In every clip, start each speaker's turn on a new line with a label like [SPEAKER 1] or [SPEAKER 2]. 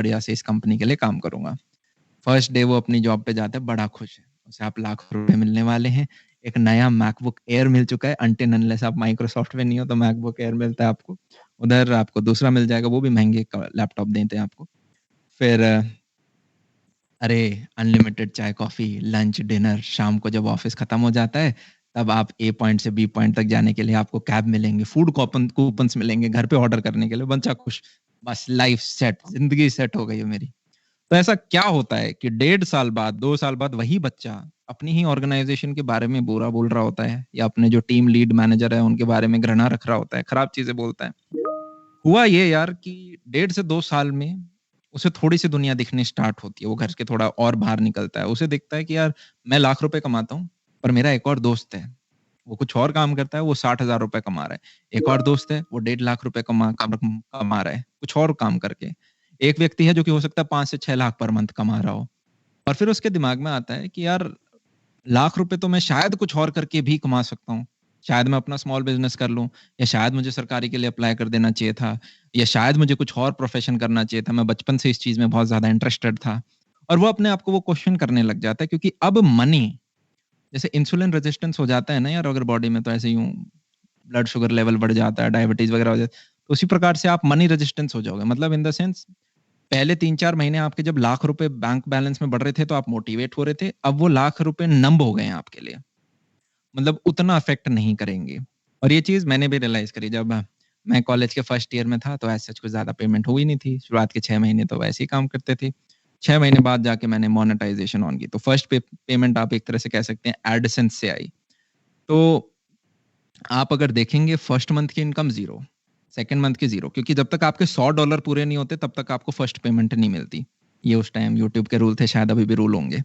[SPEAKER 1] बढ़िया से इस कंपनी के लिए काम करूँगा। फर्स्ट डे वो अपनी जॉब पे जाता है, बड़ा खुश है। उसे आप लाखों रुपए मिलने वाले हैं। एक नया मैकबुक एयर मिल चुका है, अनटिल अनलेस आप माइक्रोसॉफ्ट में नहीं हो तो मैकबुक एयर मिलता है आपको। उधर आपको दूसरा मिल जाएगा, वो भी महँगे क लैपटॉप देते हैं आपको। फिर अरे! अनलिमिटेड चाय, कॉफ़ी, लंच, डिनर, शाम को जब ऑफ़िस खत्म हो जाता है, तब आप ए पॉइंट से बी पॉइंट तक जाने के लिए आपको कैब मिलेंगे, फूड कूपन्स मिलेंगे घर पे ऑर्डर करने के लिए, बच्चा खुश। बस लाइफ़ सेट, ज़िंदगी सेट हो गई है मेरी। तो ऐसा क्या होता है कि 1.5 साल बाद, 2 साल बाद वही बच्चा अपनी ही ऑर्गनाइज़ेशन के बारे में बुरा बोल रहा होता है या अपने जो टीम लीड मैनेजर है, उनके बारे में घृणा रख रहा होता है, खराब चीज़ें बोलता है। हुआ ये यार कि 1.5 से 2 साल में उसे थोड़ी-सी दुनिया दिखनी स्टार्ट होती है, वो घर के थोड़ा और बाहर निकलता है। उसे दिखता है कि यार मैं लाख रुपए कमाता हूँ, पर मेरा एक और दोस्त है, वो कुछ और काम करता है, वो 60,000 रुपए कमा रहा है। एक और दोस्त है, वो 1.5 लाख रुपए कमा रहा है, कुछ और काम करके। एक व्यक्ति है जो कि हो सकता है 5 से 6 लाख पर मंथ कमा रहा हो। और फिर उसके दिमाग में आता है कि यार लाख रुपए तो मैं शायद कुछ और करके भी कमा सकता हूँ। शायद मैं अपना स्मॉल बिज़नेस कर लूँ या शायद मुझे सरकारी के लिए अप्लाई कर देना चाहिए था या शायद मुझे कुछ और प्रोफ़ेशन करना चाहिए था। मैं बचपन से इस चीज़ में बहुत ज़्यादा इंटरेस्टेड था। और वो अपने आप को वो क्वेश्चन करने लग जाता है क्योंकि अब मनी जैसे इंसुलिन रेज़िस्टेंस हो जाता है ना यार अगर बॉडी में तो ऐसे यूँ ब्लड शुगर लेवल बढ़ जाता है, डायबिटीज़ वग़ैरह हो जाता है। तो उसी प्रकार से आप मनी रेज़िस्टेंस हो जाओगे। मतलब इन द सेंस पहले 3-4 महीने आपके जब लाख रुपए बैंक बैलेंस में बढ़ रहे थे तो आप मोटिवेट हो रहे थे। अब वो लाख रुपए नंब हो गए हैं आपके लिए। मतलब उतना अफ़ेक्ट नहीं करेंगे। और ये चीज़ मैंने भी रियलाइज़ करी जब मैं कॉलेज के फर्स्ट ईयर में था तो एज़ सच कुछ ज़्यादा पेमेंट हुई नहीं थी। शुरुआत के 6 महीने तो वैसे ही काम करते थे। 6 महीने बाद जाके मैंने मोनेटाइज़ेशन ऑन की। तो फर्स्ट पेमेंट आप एक तरह से कह सकते हैं एडसेंस से आई। तो आप अगर देखेंगे फर्स्ट मंथ की इनकम 0, सेकंड मंथ की 0 क्योंकि जब तक आपके $100 पूरे नहीं होते तब तक आपको फर्स्ट पेमेंट नहीं मिलती। ये उस टाइम यूट्यूब के रूल थे, शायद अभी भी रूल होंगे।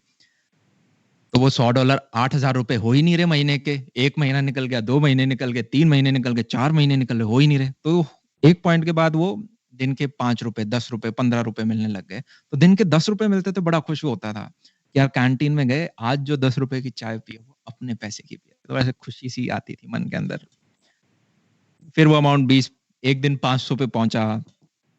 [SPEAKER 1] तो वो $100 ₹8,000 हो ही नहीं रहे महीने के। 1 महीना निकल गया, 2 महीने निकल गए, 3 महीने निकल गए, 4 महीने निकल गए, हो ही नहीं रहे। तो एक पॉइंट के बाद वो दिन के ₹5, ₹10, ₹15 मिलने लग गए। तो दिन के ₹10 मिलते थे, बड़ा खुश होता था कि यार कैंटीन में गए, आज जो ₹10 की चाय पी, वो अपने पैसे की पी। तो ऐसे खुशी-सी आती थी मन के अंदर। फिर वो अमाउंट 20 एक दिन 500 पे पहुँचा।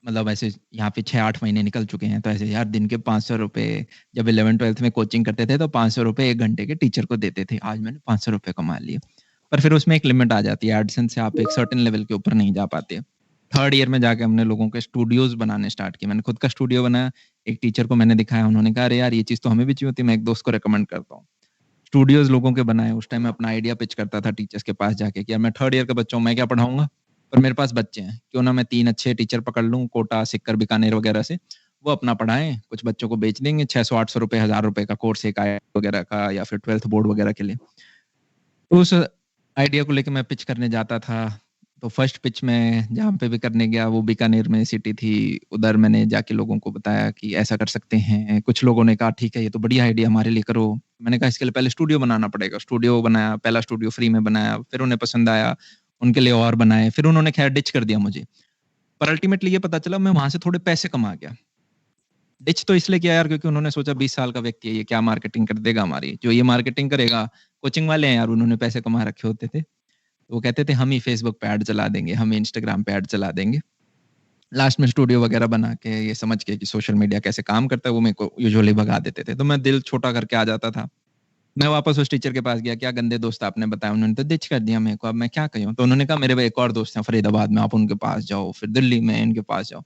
[SPEAKER 1] मतलब ऐसे यहाँ पे 6-8 महीने निकल चुके हैं, तो ऐसे यार दिन के ₹500 जब 11th-12th में कोचिंग करते थे, तो ₹500 1 घंटे के टीचर को देते थे। आज मैंने ₹500 कमा लिए। पर फिर उसमें एक लिमिट आ जाती है, एडसेंस से आप एक सर्टेन लेवल के ऊपर नहीं जा पाते। 3rd ईयर में जाके हमने लोगों के स्टूडियोज़ बनाने स्टार्ट किए। मैंने खुद का स्टूडियो बनाया, एक टीचर को मैंने दिखाया, उन्होंने कहा, "अरे यार, ये चीज़ तो हमें भी चाहिए होती है।" मैं एक दोस्त को रिकमेंड करता हूँ। स्टूडियोज़ लोगों के बनाए, उस टाइम मैं अपना आइडिया पिच करता था टीचर्स के पास जाके कि यार मैं 3rd ईयर का बच्चा हूँ, मैं क्या पढ़ाऊँगा? पर मेरे पास बच्चे हैं, क्यों ना मैं 3 अच्छे टीचर पकड़ लूँ कोटा, सिक्कर, बीकानेर वगैरह से, वो अपना पढ़ाएँ, कुछ बच्चों को बेच देंगे, ₹600-800 ₹1000 का कोर्स एक IIT वगैरह का या फिर 12th बोर्ड वगैरह के लिए। तो उस आइडिया को लेके मैं पिच करने जाता था। तो फर्स्ट पिच मैं जहाँ पे भी करने गया वो बीकानेर में सिटी थी। उधर मैंने जाके लोगों को बताया कि ऐसा कर सकते हैं। कुछ लोगों ने कहा ठीक है ये तो बढ़िया आइडिया हमारे लिए करो। मैंने कहा इसके लिए पहले स्टूडियो बनाना पड़ेगा। स्टूडियो बनाया, पहला स्टूडियो फ्री में बनाया, फिर उन्हें पसंद आया, उनके लिए और बनाए, फिर उन्होंने खैर डिच कर दिया मुझे। पर अल्टीमेटली ये पता चला मैं वहाँ से थोड़े पैसे कमा गया। डिच तो इसलिए किया यार क्योंकि उन्होंने सोचा 20 साल का व्यक्ति है ये क्या मार्केटिंग कर देगा हमारी। जो ये मार्केटिंग करेगा कोचिंग वाले हैं यार उन्होंने पैसे कमा रखे होते थे। वो कहते थे हम ही फेसबुक पे ऐड चला देंगे, हम ही इंस्टाग्राम पे ऐड चला देंगे। लास्ट में स्टूडियो वगैरह बना के ये समझ के कि सोशल मीडिया कैसे काम करता है वो मेरे को यूजुअली भगा देते थे। तो मैं दिल छोटा करके आ जाता था। मैं वापस उस टीचर के पास गया, क्या गंदे दोस्त आपने बताया, उन्होंने तो डिच कर दिया मेरे को, अब मैं क्या करूँ? तो उन्होंने कहा मेरे भाई एक और दोस्त हैं फरीदाबाद में, आप उनके पास जाओ, फिर दिल्ली में इनके पास जाओ।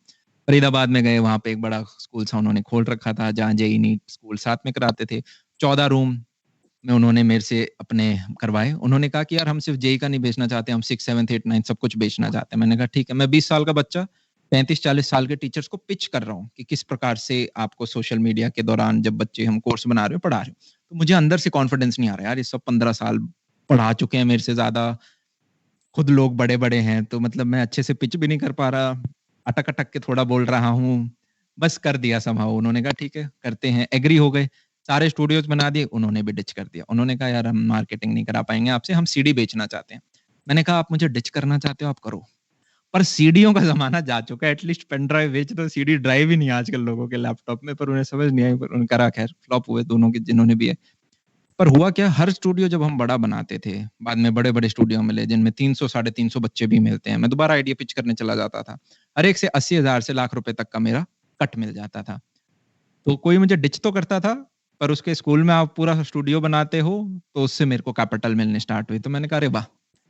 [SPEAKER 1] फरीदाबाद में गए, वहाँ पे एक बड़ा स्कूल था उन्होंने खोल रखा था जहाँ जेईई नीट स्कूल साथ में कराते थे। 14 रूम में उन्होंने मेरे से अपने करवाए। उन्होंने कहा कि यार हम सिर्फ़ जेईई का नहीं बेचना चाहते, हम 6, 7, 8, 9 सब कुछ बेचना चाहते हैं। मैंने कहा ठीक है, मैं 20 साल का बच्चा 35-40 साल के टीचर्स को पिच कर रहा हूँ कि किस प्रकार से आपको सोशल मीडिया के दौरान जब बच्चे हम कोर्स बना रहे हो, पढ़ा रहे हो। तो मुझे अंदर से कॉन्फिडेंस नहीं आ रहा है यार, ये सब 15 साल पढ़ा चुके हैं मेरे से ज़्यादा, खुद लोग बड़े-बड़े हैं, तो मतलब मैं अच्छे से पिच भी नहीं कर पा रहा, अटक-अटक के थोड़ा बोल रहा हूँ। बस कर दिया समहाउ उन्होंने कहा ठीक है, करते हैं, एग्री हो गए। सारे स्टूडियोज़ बना दिए, उन्होंने भी डिच कर दिया। उन्होंने कहा यार हम मार्केटिंग नहीं करा पाएँगे आपसे, हम सीडी बेचना चाहते हैं। मैंने कहा आप मुझे डिच करना चाहते हो आप करो, पर सीडीओ का ज़माना जा चुका है, एटलीस्ट पेन ड्राइव बेच दो, सीडी ड्राइव ही नहीं है आजकल लोगों के लैपटॉप में, पर उन्हें समझ नहीं आई, पर उन्होंने करा खैर, फ्लॉप हुए दोनों के जिन्होंने भी है। पर हुआ क्या, हर स्टूडियो जब हम बड़ा बनाते थे, बाद में बड़े-बड़े स्टूडियो मिले जिनमें 300 साढ़े 300 बच्चे भी मिलते हैं। मैं दोबारा आइडिया पिच करने चला जाता था। हर एक से 80,000 से लाख रुपए तक का मेरा कट मिल जाता था। तो कोई मुझे डिच तो करता था, पर उसके स्कूल में आप पूरा स्टूडियो बनाते हो, तो उससे मेरे को कैपिटल मिलने स्टार्ट हुई। तो मैंने कहा, "अरे वाह!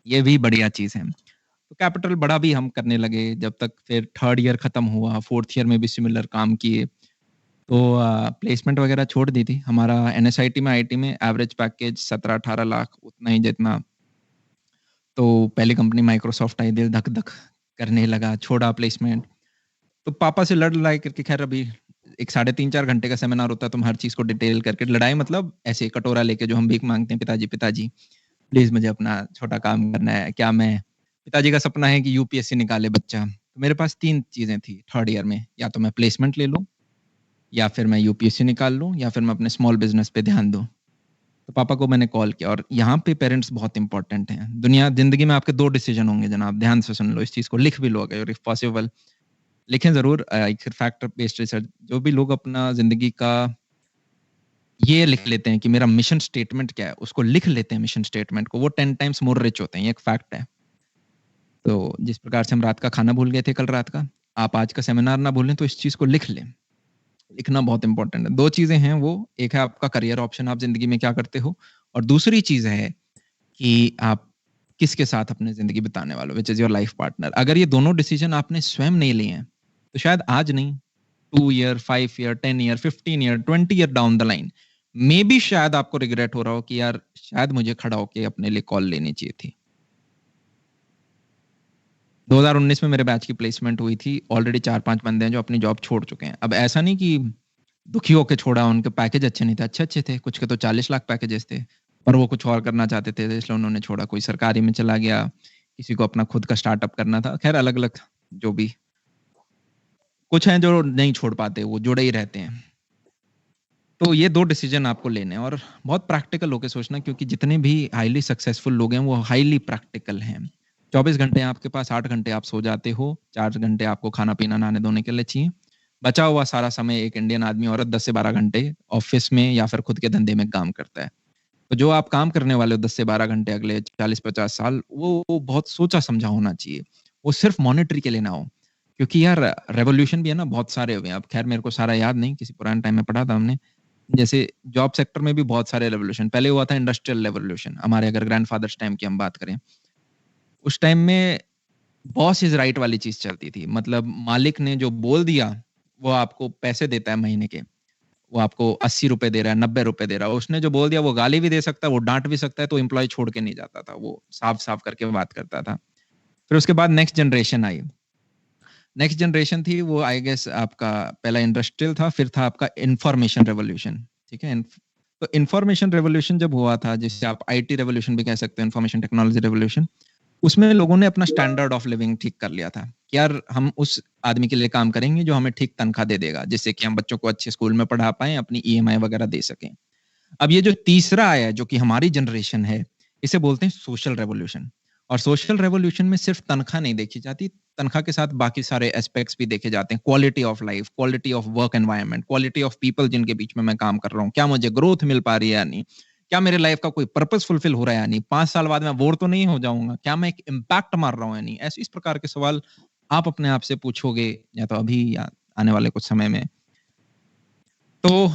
[SPEAKER 1] ये भी बढ़िया चीज़ है।" तो कैपिटल बड़ा भी हम करने लगे, जब तक फिर 3rd ईयर खत्म हुआ, 4th ईयर में भी सिमिलर काम किए। तो प्लेसमेंट वगैरह छोड़ दी थी। हमारा एनएसआईटी में, आईटी में एवरेज पैकेज 17-18 लाख उतना ही जितना। तो पहली कंपनी माइक्रोसॉफ्ट आई, दिल धक-धक करने लगा, छोड़ा प्लेसमेंट। तो पापा से लड़-लड़ाई करके खैर अभी एक साढ़े 3-4 घंटे का सेमिनार होता है, तो हम हर चीज़ को डिटेल करके लड़ाई मतलब ऐसे कटोरा लेके जो हम भीख माँगते हैं, "पिताजी, पिताजी प्लीज़ मुझे अपना छोटा काम करना है। क्या मैं" पिताजी का सपना है कि यूपीएससी निकाले बच्चा। तो मेरे पास 3 चीज़ें थी 3rd ईयर में, या तो मैं प्लेसमेंट ले लूँ, या फिर मैं यूपीएससी निकाल लूँ, या फिर मैं अपने स्मॉल बिज़नेस पे ध्यान दूँ। तो पापा को मैंने कॉल किया, और यहाँ पे पेरेंट्स बहुत इम्पोर्टेंट हैं। दुनिया ज़िंदगी में आपके 2 डिसीज़न होंगे जनाब, ध्यान से सुन लो, इस चीज़ को लिख भी लो अगर इफ पॉसिबल। लिखें ज़रूर, एक फैक्टर बेस्ड रिसर्च, जो भी लोग अपना ज़िंदगी का ये लिख लेते हैं कि मेरा मिशन स्टेटमेंट क्या है, उसको लिख लेते हैं मिशन स्टेटमेंट को, वो 10 टाइम्स मोर रिच होते हैं, ये एक फैक्ट है। तो जिस प्रकार से हम रात का खाना भूल गए थे कल रात का, आप आज का सेमिनार ना भूलें, तो इस चीज़ को लिख लें। लिखना बहुत इम्पोर्टेंट है। 2 चीज़ें हैं वो, एक है आपका करियर ऑप्शन, आप ज़िंदगी में क्या करते हो, और दूसरी चीज़ है कि आप किसके साथ अपनी ज़िंदगी बिताने वाले हो, which is your life partner. अगर ये दोनों डिसीज़न आपने स्वयं नहीं लिए हैं, तो शायद आज नहीं, 2 year, 5 year, 10 year, 15 year, 20 year down the line, maybe शायद आपको रिग्रेट हो रहा हो कि यार शायद मुझे खड़ा होके अपने लिए कॉल लेनी चाहिए थी। 2019 में मेरे बैच की प्लेसमेंट हुई थी। ऑलरेडी 4-5 बंदे हैं जो अपनी जॉब छोड़ चुके हैं। अब ऐसा नहीं कि दुखी होके छोड़ा, उनके पैकेज अच्छे नहीं थे, अच्छे-अच्छे थे, कुछ के तो 40 लाख पैकेजेस थे, पर वो कुछ और करना चाहते थे, इसलिए उन्होंने छोड़ा। कोई सरकारी में चला गया, किसी को अपना खुद का स्टार्टअप करना था, खैर अलग-अलग जो भी। कुछ हैं जो नहीं छोड़ पाते, वो जुड़े ही रहते हैं। तो ये 2 डिसीज़न आपको लेने हैं, और बहुत प्रैक्टिकल होके सोचना, क्योंकि जितने भी हाइली सक्सेसफुल लोग हैं, वो हाइली प्रैक्टिकल हैं। 24 घंटे आपके पास, 8 घंटे आप सो जाते हो, 4 घंटे आपको खाना-पीना, नहाने-धोने के लिए चाहिए। बचा हुआ सारा समय एक इंडियन आदमी, औरत 10 से 12 घंटे ऑफ़िस में या फिर खुद के धंधे में काम करता है। तो जो आप काम करने वाले हो 10 से 12 घंटे अगले 40-50 साल, वो बहुत सोचा-समझा होना चाहिए। वो सिर्फ़ मॉनेटरी के लिए ना हो। क्योंकि यार रेवोल्यूशन भी है ना, बहुत सारे हुए हैं। अब खैर मेरे को सारा याद नहीं, किसी पुराने टाइम में पढ़ा था हमने। जैसे जॉब सेक्टर में भी बहुत सारे रेवोल्यूशन, पहले हुआ था इंडस्ट्रियल रेवोल्यूशन, हमारे अगर ग्रैंडफ़ादर्स टाइम की हम बात करें। उस टाइम में बॉस इज़ राइट वाली चीज़ चलती थी। मतलब मालिक ने जो बोल दिया, वो आपको पैसे देता है महीने के। वो आपको ₹80 दे रहा है, ₹90 दे रहा है। उसने जो बोल दिया वो गाली भी दे सकता है, वो डाँट भी सकता है, तो एम्प्लॉयी छोड़ के नहीं जाता था। वो साफ-साफ करके बात करता था। फिर उसके बाद नेक्स्ट जनरेशन आई। नेक्स्ट जनरेशन थी, वो आई गेस आपका पहला इंडस्ट्रियल था, फिर था आपका इन्फॉर्मेशन रिवॉल्यूशन, ठीक है? तो इन्फॉर्मेशन रिवॉल्यूशन जब हुआ था, जिसे आप आईटी रिवॉल्यूशन भी कह सकते हो, इन्फॉर्मेशन टेक्नोलॉजी रिवॉल्यूशन, उसमें लोगों ने अपना स्टैंडर्ड ऑफ लिविंग ठीक कर लिया था कि यार हम उस आदमी के लिए काम करेंगे जो हमें ठीक तनख्वाह दे देगा, जिससे कि हम बच्चों को अच्छे स्कूल में पढ़ा पाएँ, अपनी ईएमआई वगैरह दे सकें। अब ये जो तीसरा आया है, जो कि हमारी जनरेशन है, इसे बोलते हैं सोशल रेवोल्यूशन। और सोशल रेवोल्यूशन में सिर्फ तनख्वाह नहीं देखी जाती, तनख्वाह के साथ बाकी सारे एस्पेक्ट्स भी देखे जाते हैं। Quality of life, quality of work environment, quality of people जिनके बीच में मैं काम कर रहा हूँ। क्या मुझे ग्रोथ मिल पा रही है या नहीं? क्या मेरे लाइफ का कोई पर्पस फुलफिल हो रहा है या नहीं? 5 साल बाद मैं बोर तो नहीं हो जाऊँगा? क्या मैं एक इम्पैक्ट मार रहा हूँ या नहीं? ऐसे इस प्रकार के सवाल आप अपने आप से पूछोगे, या तो अभी या आने वाले कुछ समय में। तो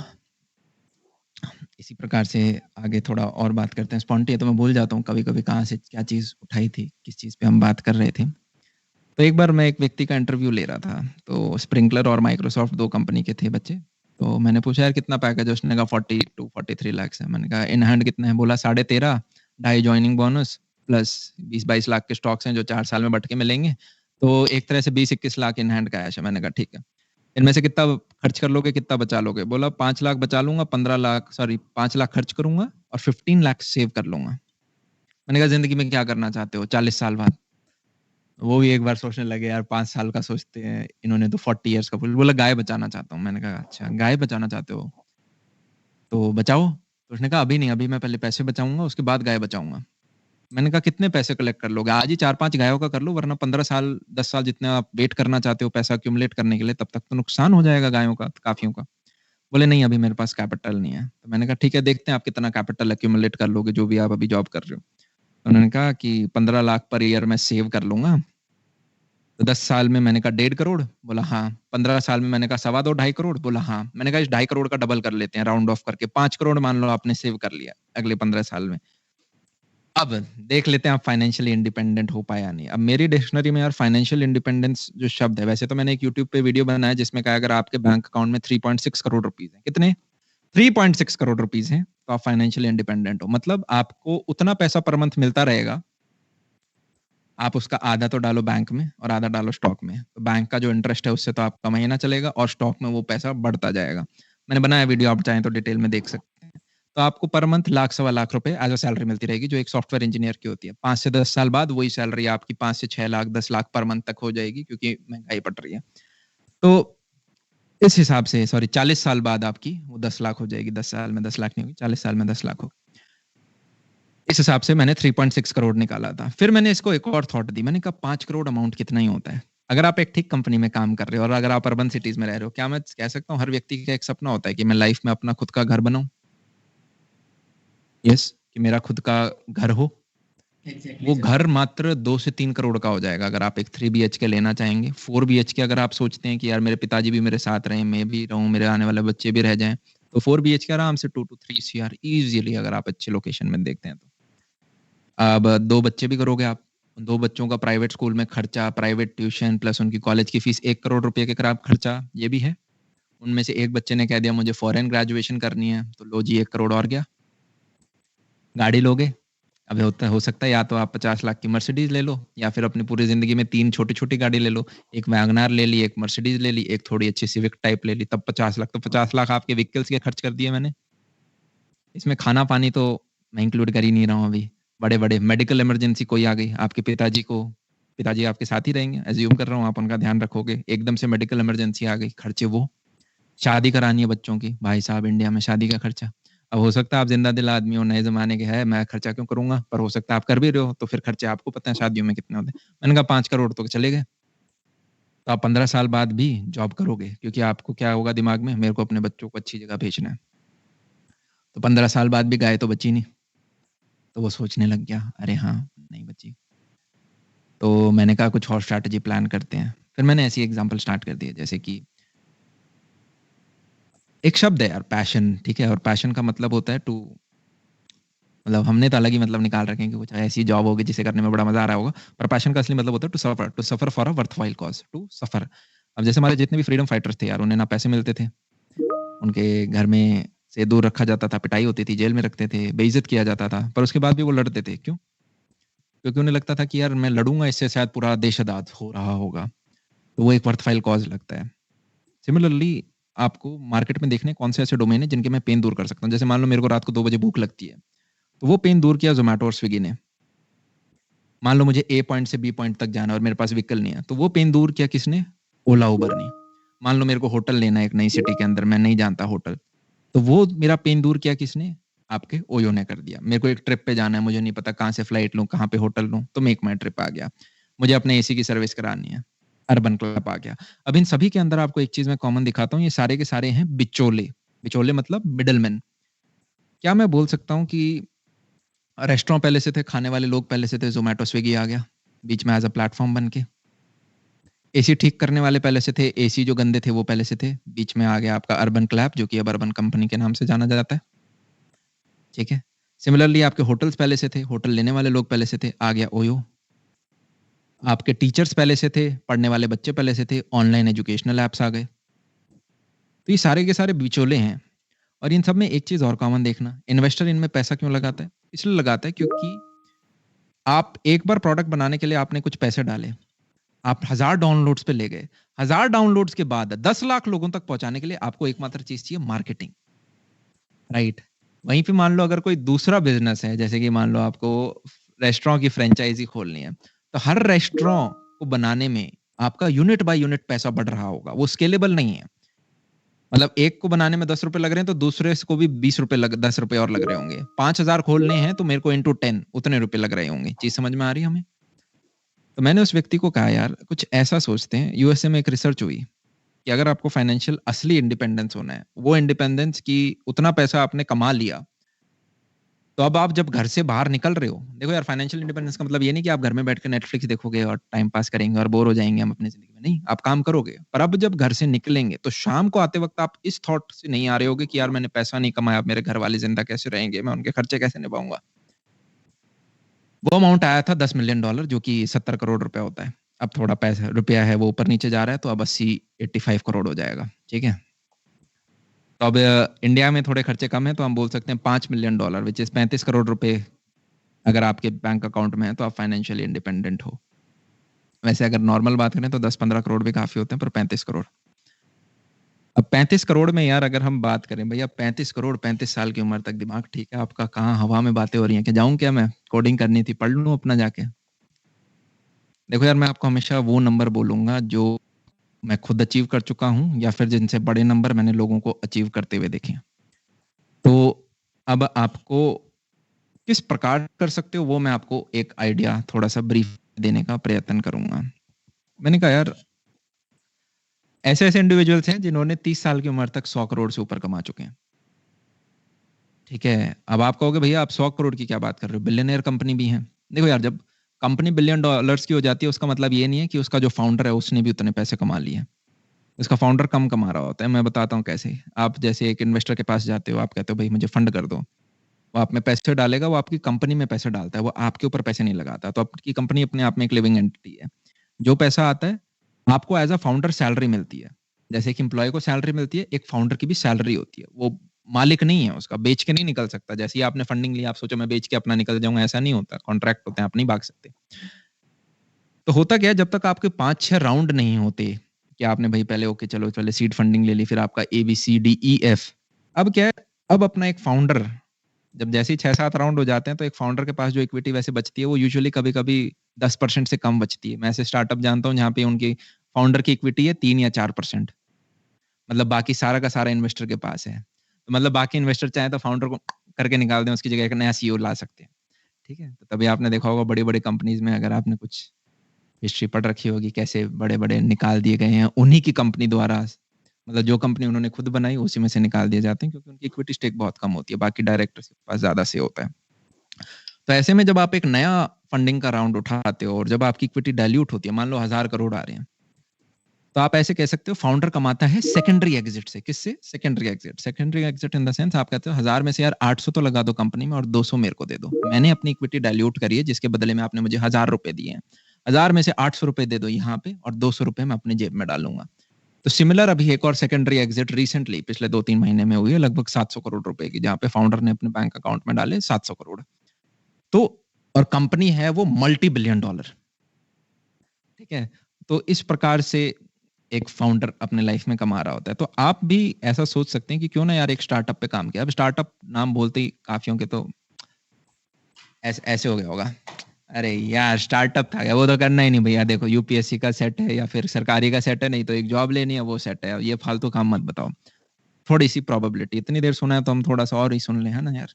[SPEAKER 1] इसी प्रकार से आगे थोड़ा और बात करते हैं। स्पॉन्टेनियस तो मैं भूल जाता हूँ कभी-कभी कहाँ से क्या चीज़ उठाई थी, किस चीज़ पे हम बात कर रहे थे। तो एक बार मैं एक व्यक्ति का इंटरव्यू ले रहा था, तो स्प्रिंकलर और माइक्रोसॉफ्ट 2 कंपनी के थे बच्चे। तो मैंने पूछा, यार कितना पैकेज है? उसने कहा 40 टू 43 लाख है। मैंने कहा इन हैंड कितना है? बोला 13.5, ढाई जॉइनिंग बोनस प्लस 20-22 लाख के स्टॉक्स हैं जो 4 साल में बट के मिलेंगे। तो एक तरह से 20-21 लाख इन हैंड कैश है। मैंने कहा ठीक है। इनमें से कितना खर्च कर लोगे, कितना बचा लोगे? बोला 5 लाख बचा लूँगा, 15 लाख सॉरी 5 लाख खर्च करूँगा और 15 लाख सेव कर लूँगा। मैंने कहा ज़िंदगी में क्या करना चाहते हो 40 साल बाद? वो भी एक बार सोचने लगे, यार 5 साल का सोचते हैं, इन्होंने तो 40 इयर्स का बोला गाय बचाना चाहता हूँ। मैंने कहा अच्छा गाय बचाना चाहते हो, तो बचाओ। तो उसने कहा अभी नहीं, अभी मैं पहले पैसे बचाऊँगा, उसके बाद गाय बचाऊँगा। मैंने कहा कितने पैसे कलेक्ट कर लोगे? आज ही 4-5 गायों का कर लो, वरना 15 साल, 10 साल जितना आप वेट करना चाहते हो पैसा एक्यूमुलेट करने के लिए, तब तक तो नुकसान हो जाएगा गायों का, काफ़ियों का। बोले नहीं अभी मेरे पास कैपिटल नहीं है। तो मैंने कहा ठीक है, देखते हैं आप कितना कैपिटल एक्यूमुलेट कर लोगे, जो भी आप अभी जॉब कर रहे हो। तो उन्होंने कहा कि 15 लाख पर ईयर मैं सेव कर लूँगा तो 10 साल में मैंने कहा 1.5 करोड़, बोला हाँ। 15 साल में मैंने कहा सवा 2 ढाई करोड़, बोला हाँ। मैंने कहा इस 2.5 करोड़ का डबल कर लेते हैं राउंड ऑफ करके, 5 करोड़ मान लो आपने सेव कर लिया अगले 15 साल में। अब देख लेते हैं आप फाइनेंशियली इंडिपेंडेंट हो पाए या नहीं। अब मेरी डिक्शनरी में यार फाइनेंशियल इंडिपेंडेंस जो शब्द है, वैसे तो मैंने एक यूट्यूब पे वीडियो बनाया जिसमें कहा अगर आपके बैंक अकाउंट में 3.6 करोड़ रुपीस है, कितने? 3.6 करोड़ रुपीस हैं, तो आप फाइनेंशियली इंडिपेंडेंट हो। मतलब आपको उतना पैसा पर मंथ मिलता रहेगा, आप उसका आधा तो डालो बैंक में और आधा डालो स्टॉक में। तो बैंक का जो इंटरेस्ट है उससे तो आपका महीना चलेगा और स्टॉक में वो पैसा बढ़ता जाएगा। मैंने बनाया वीडियो, आप चाहें तो डिटेल में देख सकते हैं। तो आपको पर मंथ लाख सवा लाख रुपए एज अ सैलरी मिलती रहेगी, जो एक सॉफ्टवेयर इंजीनियर की होती है। 5 से 10 साल बाद वही सैलरी आपकी 5 से 6 लाख 10 लाख पर मंथ तक हो जाएगी, क्योंकि महंगाई बढ़ रही है। तो इस हिसाब से सॉरी 40 साल बाद आपकी वो 10 लाख हो जाएगी। 10 साल में 10 लाख नहीं होगी, 40 साल में 10 लाख होगी। इस हिसाब से मैंने 3.6 करोड़ निकाला था। फिर मैंने इसको एक और थॉट दी, मैंने कहा 5 करोड़ अमाउंट कितना ही होता है। अगर आप एक ठीक कंपनी में काम कर रहे हो और अगर आप अर्बन सिटीज में रह रहे हो, क्या मैं कह सकता हूँ हर व्यक्ति का एक सपना होता है कि मैं लाइफ में अपना खुद का घर बनाऊं? यस, कि मेरा खुद का घर हो।
[SPEAKER 2] एग्जैक्टली
[SPEAKER 1] वो
[SPEAKER 2] सर।
[SPEAKER 1] घर मात्र 2 से 3 करोड़ का हो जाएगा अगर आप एक 3 बीएचके लेना चाहेंगे। 4 बीएचके अगर आप सोचते हैं कि यार मेरे पिताजी भी मेरे साथ रहें, मैं भी रहूं, मेरे आने वाले बच्चे भी रह जाएं, तो 4 बीएचके आराम से 2 to 3 सीआर इजीली, अगर आप अच्छे लोकेशन में देखते हैं तो। अब 2 बच्चे भी करोगे आप, 2 बच्चों का प्राइवेट स्कूल में खर्चा, प्राइवेट ट्यूशन प्लस उनकी कॉलेज की फीस, 1 करोड़ रुपए के करीब खर्चा ये भी है। उनमें से एक बच्चे ने कह दिया मुझे फॉरेन ग्रेजुएशन करनी है, तो लो जी 1 करोड़ और गया। गाड़ी लोगे, अब हो सकता है या तो आप 50 लाख की मर्सिडीज ले लो, या फिर अपनी पूरी जिंदगी में 3 छोटी-छोटी गाड़ी ले लो। एक वैगनआर ले ली, एक मर्सिडीज ले ली, एक थोड़ी अच्छी सिविक टाइप ले ली, तब 50 लाख। तो 50 लाख आपके व्हीकल्स के खर्च कर दिए मैंने। इसमें खाना-पानी तो मैं इंक्लूड कर ही नहीं रहा हूँ अभी। बड़े-बड़े मेडिकल इमरजेंसी कोई आ गई, आपके पिताजी आपके साथ ही रहेंगे, एज्यूम कर रहा हूँ आप उनका ध्यान रखोगे। एकदम से मेडिकल इमरजेंसी आ गई, खर्चे वो। शादी करानी है बच्चों की, भाई साहब इंडिया में शादी का खर्चा। अब हो सकता है आप जिंदा दिल आदमी हो, नए जमाने के है, मैं खर्चा क्यों करूंगा, पर हो सकता है आप कर भी रहे हो, तो फिर खर्चे आपको पता है शादियों में कितने होते हैं। मैंने कहा 5 करोड़ तो चले गए। तो आप 15 साल बाद भी जॉब करोगे, क्योंकि आपको क्या होगा दिमाग में, मेरे को अपने बच्चों को अच्छी जगह भेजना है। तो 15 साल बाद भी गाय तो बची नहीं। तो वो सोचने लग गया, अरे हाँ नहीं बची। तो मैंने कहा कुछ और स्ट्रैटेजी प्लान करते हैं। फिर मैंने ऐसी एग्जांपल स्टार्ट कर दिए, जैसे कि एक शब्द है यार पैशन, ठीक है, और पैशन का मतलब होता है टू, मतलब हमने तो अलग ही मतलब निकाल रखे हैं कि कुछ ऐसी जॉब होगी जिसे करने में बड़ा मजा आ रहा होगा, पर पैशन का असली मतलब होता है to suffer for a worthwhile cause, to suffer. अब जैसे हमारे जितने भी फ्रीडम फाइटर्स थे यार, उन्हें ना पैसे मिलते थे, उनके घर में से दूर रखा जाता था, पिटाई होती थी, जेल में रखते थे, बेइज्जत किया जाता था, पर उसके बाद भी वो लड़ते थे। क्यों? क्योंकि उन्हें लगता था कि यार मैं लड़ूंगा, इससे शायद पूरा देश आजाद हो रहा होगा। तो वो एक वर्थवाइल कॉज लगता है। सिमिलरली आपको मार्केट में देखने कौन से ऐसे डोमेन है जिनके मैं पेन दूर कर सकता हूँ। जैसे मान लो मेरे को रात को 2 बजे भूख लगती है, तो वो पेन दूर किया जोमेटो और स्विगी ने। मान लो मुझे ए पॉइंट से बी पॉइंट तक जाना है और मेरे पास व्हीकल नहीं है, तो वो पेन दूर किया किसने? ओला उबर ने। मान लो मेरे को होटल लेना है एक नई सिटी के अंदर, मैं नहीं जानता होटल, तो वो मेरा पेन दूर किया किसने? आपके ओयो ने कर दिया। मेरे को एक ट्रिप पे जाना है, मुझे नहीं पता कहाँ से फ्लाइट लूँ, कहाँ पे होटल लूँ, तो मेक माई ट्रिप आ गया। मुझे अपने एसी की सर्विस करानी है, अर्बन क्लब आ गया। अब इन सभी के अंदर आपको एक चीज मैं कॉमन दिखाता हूँ, ये सारे के सारे हैं बिचौले। बिचौले मतलब मिडलमैन। क्या मैं बोल सकता हूँ कि रेस्टोरेंट पहले से थे, खाने वाले लोग पहले से थे, जोमेटो स्विगी आ गया बीच में एज अ प्लेटफॉर्म बन के। एसी ठीक करने वाले पहले से थे, एसी जो गंदे थे वो पहले से थे, बीच में आ गया आपका अर्बन क्लैप, जो कि अब अर्बन कंपनी के नाम से जाना जाता है। ठीक है। सिमिलरली आपके होटल्स पहले से थे, होटल लेने वाले लोग पहले से थे, आ गया ओयो। आपके टीचर्स पहले से थे, पढ़ने वाले बच्चे पहले से थे, ऑनलाइन एजुकेशनल ऐप्स आ गए। तो ये सारे के सारे बिचौले हैं। और इन सब में एक चीज और कॉमन देखना, इन्वेस्टर इनमें पैसा क्यों लगाता है? इसलिए लगाता है क्योंकि आप एक बार प्रोडक्ट बनाने के लिए आपने कुछ पैसे डाले, आप 1000 डाउनलोड्स पे ले गए, 1000 डाउनलोड्स के बाद 10 लाख लोगों तक पहुंचाने के लिए आपको एकमात्र चीज चाहिए, मार्केटिंग, राइट? वहीं पे मान लो अगर कोई दूसरा बिजनेस है, जैसे कि मान लो आपको रेस्टोरेंट की फ्रेंचाइजी खोलनी है, तो हर रेस्टोरेंट को बनाने में आपका यूनिट बाय यूनिट पैसा बढ़ रहा होगा, वो स्केलेबल नहीं है। मतलब एक को बनाने में 10 रुपए लग रहे हैं, तो दूसरे को भी 20 रुपए 10 रुपए और लग रहे होंगे। 5000 खोलने हैं तो मेरे को इंटू 10 उतने रुपए लग रहे होंगे। चीज समझ में आ रही है हमें? तो मैंने उस व्यक्ति को कहा यार कुछ ऐसा सोचते हैं। यूएसए में एक रिसर्च हुई कि अगर आपको फाइनेंशियल असली इंडिपेंडेंस होना है, वो इंडिपेंडेंस की उतना पैसा आपने कमा लिया तो अब आप जब घर से बाहर निकल रहे हो, देखो यार फाइनेंशियल इंडिपेंडेंस का मतलब ये नहीं कि आप घर में बैठ के नेटफ्लिक्स देखोगे और टाइम पास करेंगे और बोर हो जाएँगे हम अपनी ज़िंदगी में, नहीं, आप काम करोगे। पर अब जब घर से निकलेंगे, तो शाम को आते वक़्त आप इस थॉट से नहीं आ रहे होगे कि यार मैंने पैसा नहीं कमाया, अब मेरे घर वाले ज़िंदा कैसे रहेंगे, मैं उनके खर्चे कैसे निभाऊँगा। वो अमाउंट आया था $10 मिलियन जो कि 70 करोड़ रुपया होता है। अब थोड़ा पैसा रुपया है वो ऊपर-नीचे जा रहा है, तो अब 85 करोड़ हो जाएगा, ठीक है? तो अब इंडिया में थोड़े खर्चे कम हैं, तो हम बोल सकते हैं $5 मिलियन व्हिच इज़ 35 करोड़ रुपए अगर आपके बैंक अकाउंट में है, तो आप फाइनेंशियली इंडिपेंडेंट हो। वैसे अगर नॉर्मल बात करें तो 10-15 करोड़ भी काफ़ी होते हैं, पर 35 करोड़। अब 35 करोड़ में यार अगर हम बात करें, भैया 35 करोड़ 35 साल की उम्र तक दिमाग ठीक है आपका, कहाँ हवा में बातें हो रही हैं कि जाऊँ क्या मैं? कोडिंग करनी थी, पढ़ लूँ अपना जाके। देखो यार मैं आपको हमेशा वो नंबर बोलूँगा जो मैं खुद अचीव कर चुका हूँ या फिर जिनसे बड़े नंबर मैंने लोगों को अचीव करते हुए देखे हैं। तो अब आपको किस प्रकार कर सकते हो वो मैं आपको एक आइडिया थोड़ा-सा ब्रीफ देने का प्रयत्न करूँगा। मैंने कहा यार ऐसे-ऐसे इंडिविजुअल्स हैं जिन्होंने 30 साल की उम्र तक 100 करोड़ से ऊपर कमा चुके हैं। ठीक है, अब आप कहोगे भैया आप 100 करोड़ की क्या बात कर रहे हो? बिलियनियर कंपनी भी हैं। देखो यार जब कंपनी बिलियन डॉलर्स की हो जाती है उसका मतलब ये नहीं है कि उसका जो फाउंडर है उसने भी उतने पैसे कमा लिए हैं। उसका फाउंडर कम कमा रहा होता है, मैं बताता हूँ कैसे। आप जैसे एक इन्वेस्टर के पास जाते हो, आप कहते हो भई मुझे फंड कर दो। वो आप में पैसे डालेगा, वो आपकी कंपनी में पैसे डालता है, वो आपके ऊपर पैसे नहीं लगाता। तो आपकी कंपनी अपने आप में एक लिविंग एंटिटी है। जो पैसा आता है, आपको एज़ अ फाउंडर सैलरी मिलती है। जैसे एक एम्प्लॉयी को सैलरी मिलती है, एक फाउंडर की भी सैलरी होती है। वो मालिक नहीं है उसका, बेच के नहीं निकल सकता। जैसे ही आपने फंडिंग ली, आप सोचो मैं बेच के अपना निकल जाऊँगा, ऐसा नहीं होता। कॉन्ट्रैक्ट होते हैं, आप नहीं भाग सकते। तो होता क्या है, जब तक आपके 5-6 राउंड नहीं होते, कि आपने भई पहले ओके चलो पहले सीड फंडिंग ले ली, फिर आपका ए, बी, सी, डी, ई, एफ। अब क्या है, अब अपना एक फाउंडर जब जैसे ही 6-7 राउंड हो जाते हैं, तो एक फाउंडर के पास जो इक्विटी वैसे बचती है, वो यूजुअली कभी-कभी 10% से कम बचती है। मैं ऐसे स्टार्टअप जानता हूँ, जहाँ पे उनकी फाउंडर की इक्विटी है 3 या 4%। मतलब बाकी सारा का सारा इन्वेस्टर के पास है। तो मतलब बाकी इन्वेस्टर चाहें तो फाउंडर को करके निकाल दें, उसकी जगह एक नया सीईओ ला सकते हैं। ठीक है? तो तभी आपने देखा होगा बड़ी-बड़ी कंपनीज़ में अगर आपने कुछ हिस्ट्री पढ़ रखी होगी, कैसे बड़े-बड़े निकाल दिए गए हैं, उन्हीं की कंपनी द्वारा मतलब जो कंपनी उन्होंने खुद बनाई, उसी में से निकाल दिए जाते हैं, क्योंकि उनकी इक्विटी स्टेक बहुत कम होती है, बाकी डायरेक्टर्स के पास ज़्यादा से होता है। तो ऐसे में जब आप एक नया फंडिंग का राउंड उठाते हो और जब आपकी इक्विटी डाइल्यूट होती है, मान लो 1000 करोड़ आ रहे हैं, तो आप ऐसे कह सकते हो फाउंडर कमाता है सेकेंडरी एग्जिट से। किससे? Secondary exit. Secondary exit in the sense आप कहते हो 1000 में से यार 800 तो लगा दो कंपनी में और 200 मेरे को दे दो। मैंने अपनी इक्विटी डाइल्यूट करी है जिसके बदले में आपने मुझे 1000 रुपए दिए हैं। 1000 में से 800 रुपए दे दो यहाँ पे और 200 रुपए मैं अपनी जेब में डालूँगा। तो सिमिलर अभी एक और सेकेंडरी एग्जिट रिसेंटली पिछले 2-3 महीने में हुई है, लगभग 700 करोड़ रुपए की, जहाँ पे फाउंडर ने अपने बैंक अकाउंट में डाले 700 करोड़। तो और कंपनी है वो मल्टी बिलियन डॉलर। ठीक है? तो इस प्रकार से एक फाउंडर अपने लाइफ में कमा रहा होता है। तो आप भी ऐसा सोच सकते हैं कि क्यों ना यार एक स्टार्टअप पे काम किया। अब स्टार्टअप नाम बोलते ही काफ़ियों के तो ऐसे ऐसे हो गया होगा। अरे यार! स्टार्टअप था क्या? वो तो करना ही नहीं भैया, देखो यूपीएससी का सेट है या फिर सरकारी का सेट है, नहीं तो एक जॉब लेनी है वो सेट है। ये फालतू काम मत बताओ। थोड़ी-सी प्रोबेबिलिटी, इतनी देर सुना है तो हम थोड़ा-सा और ही सुन लें, है ना यार?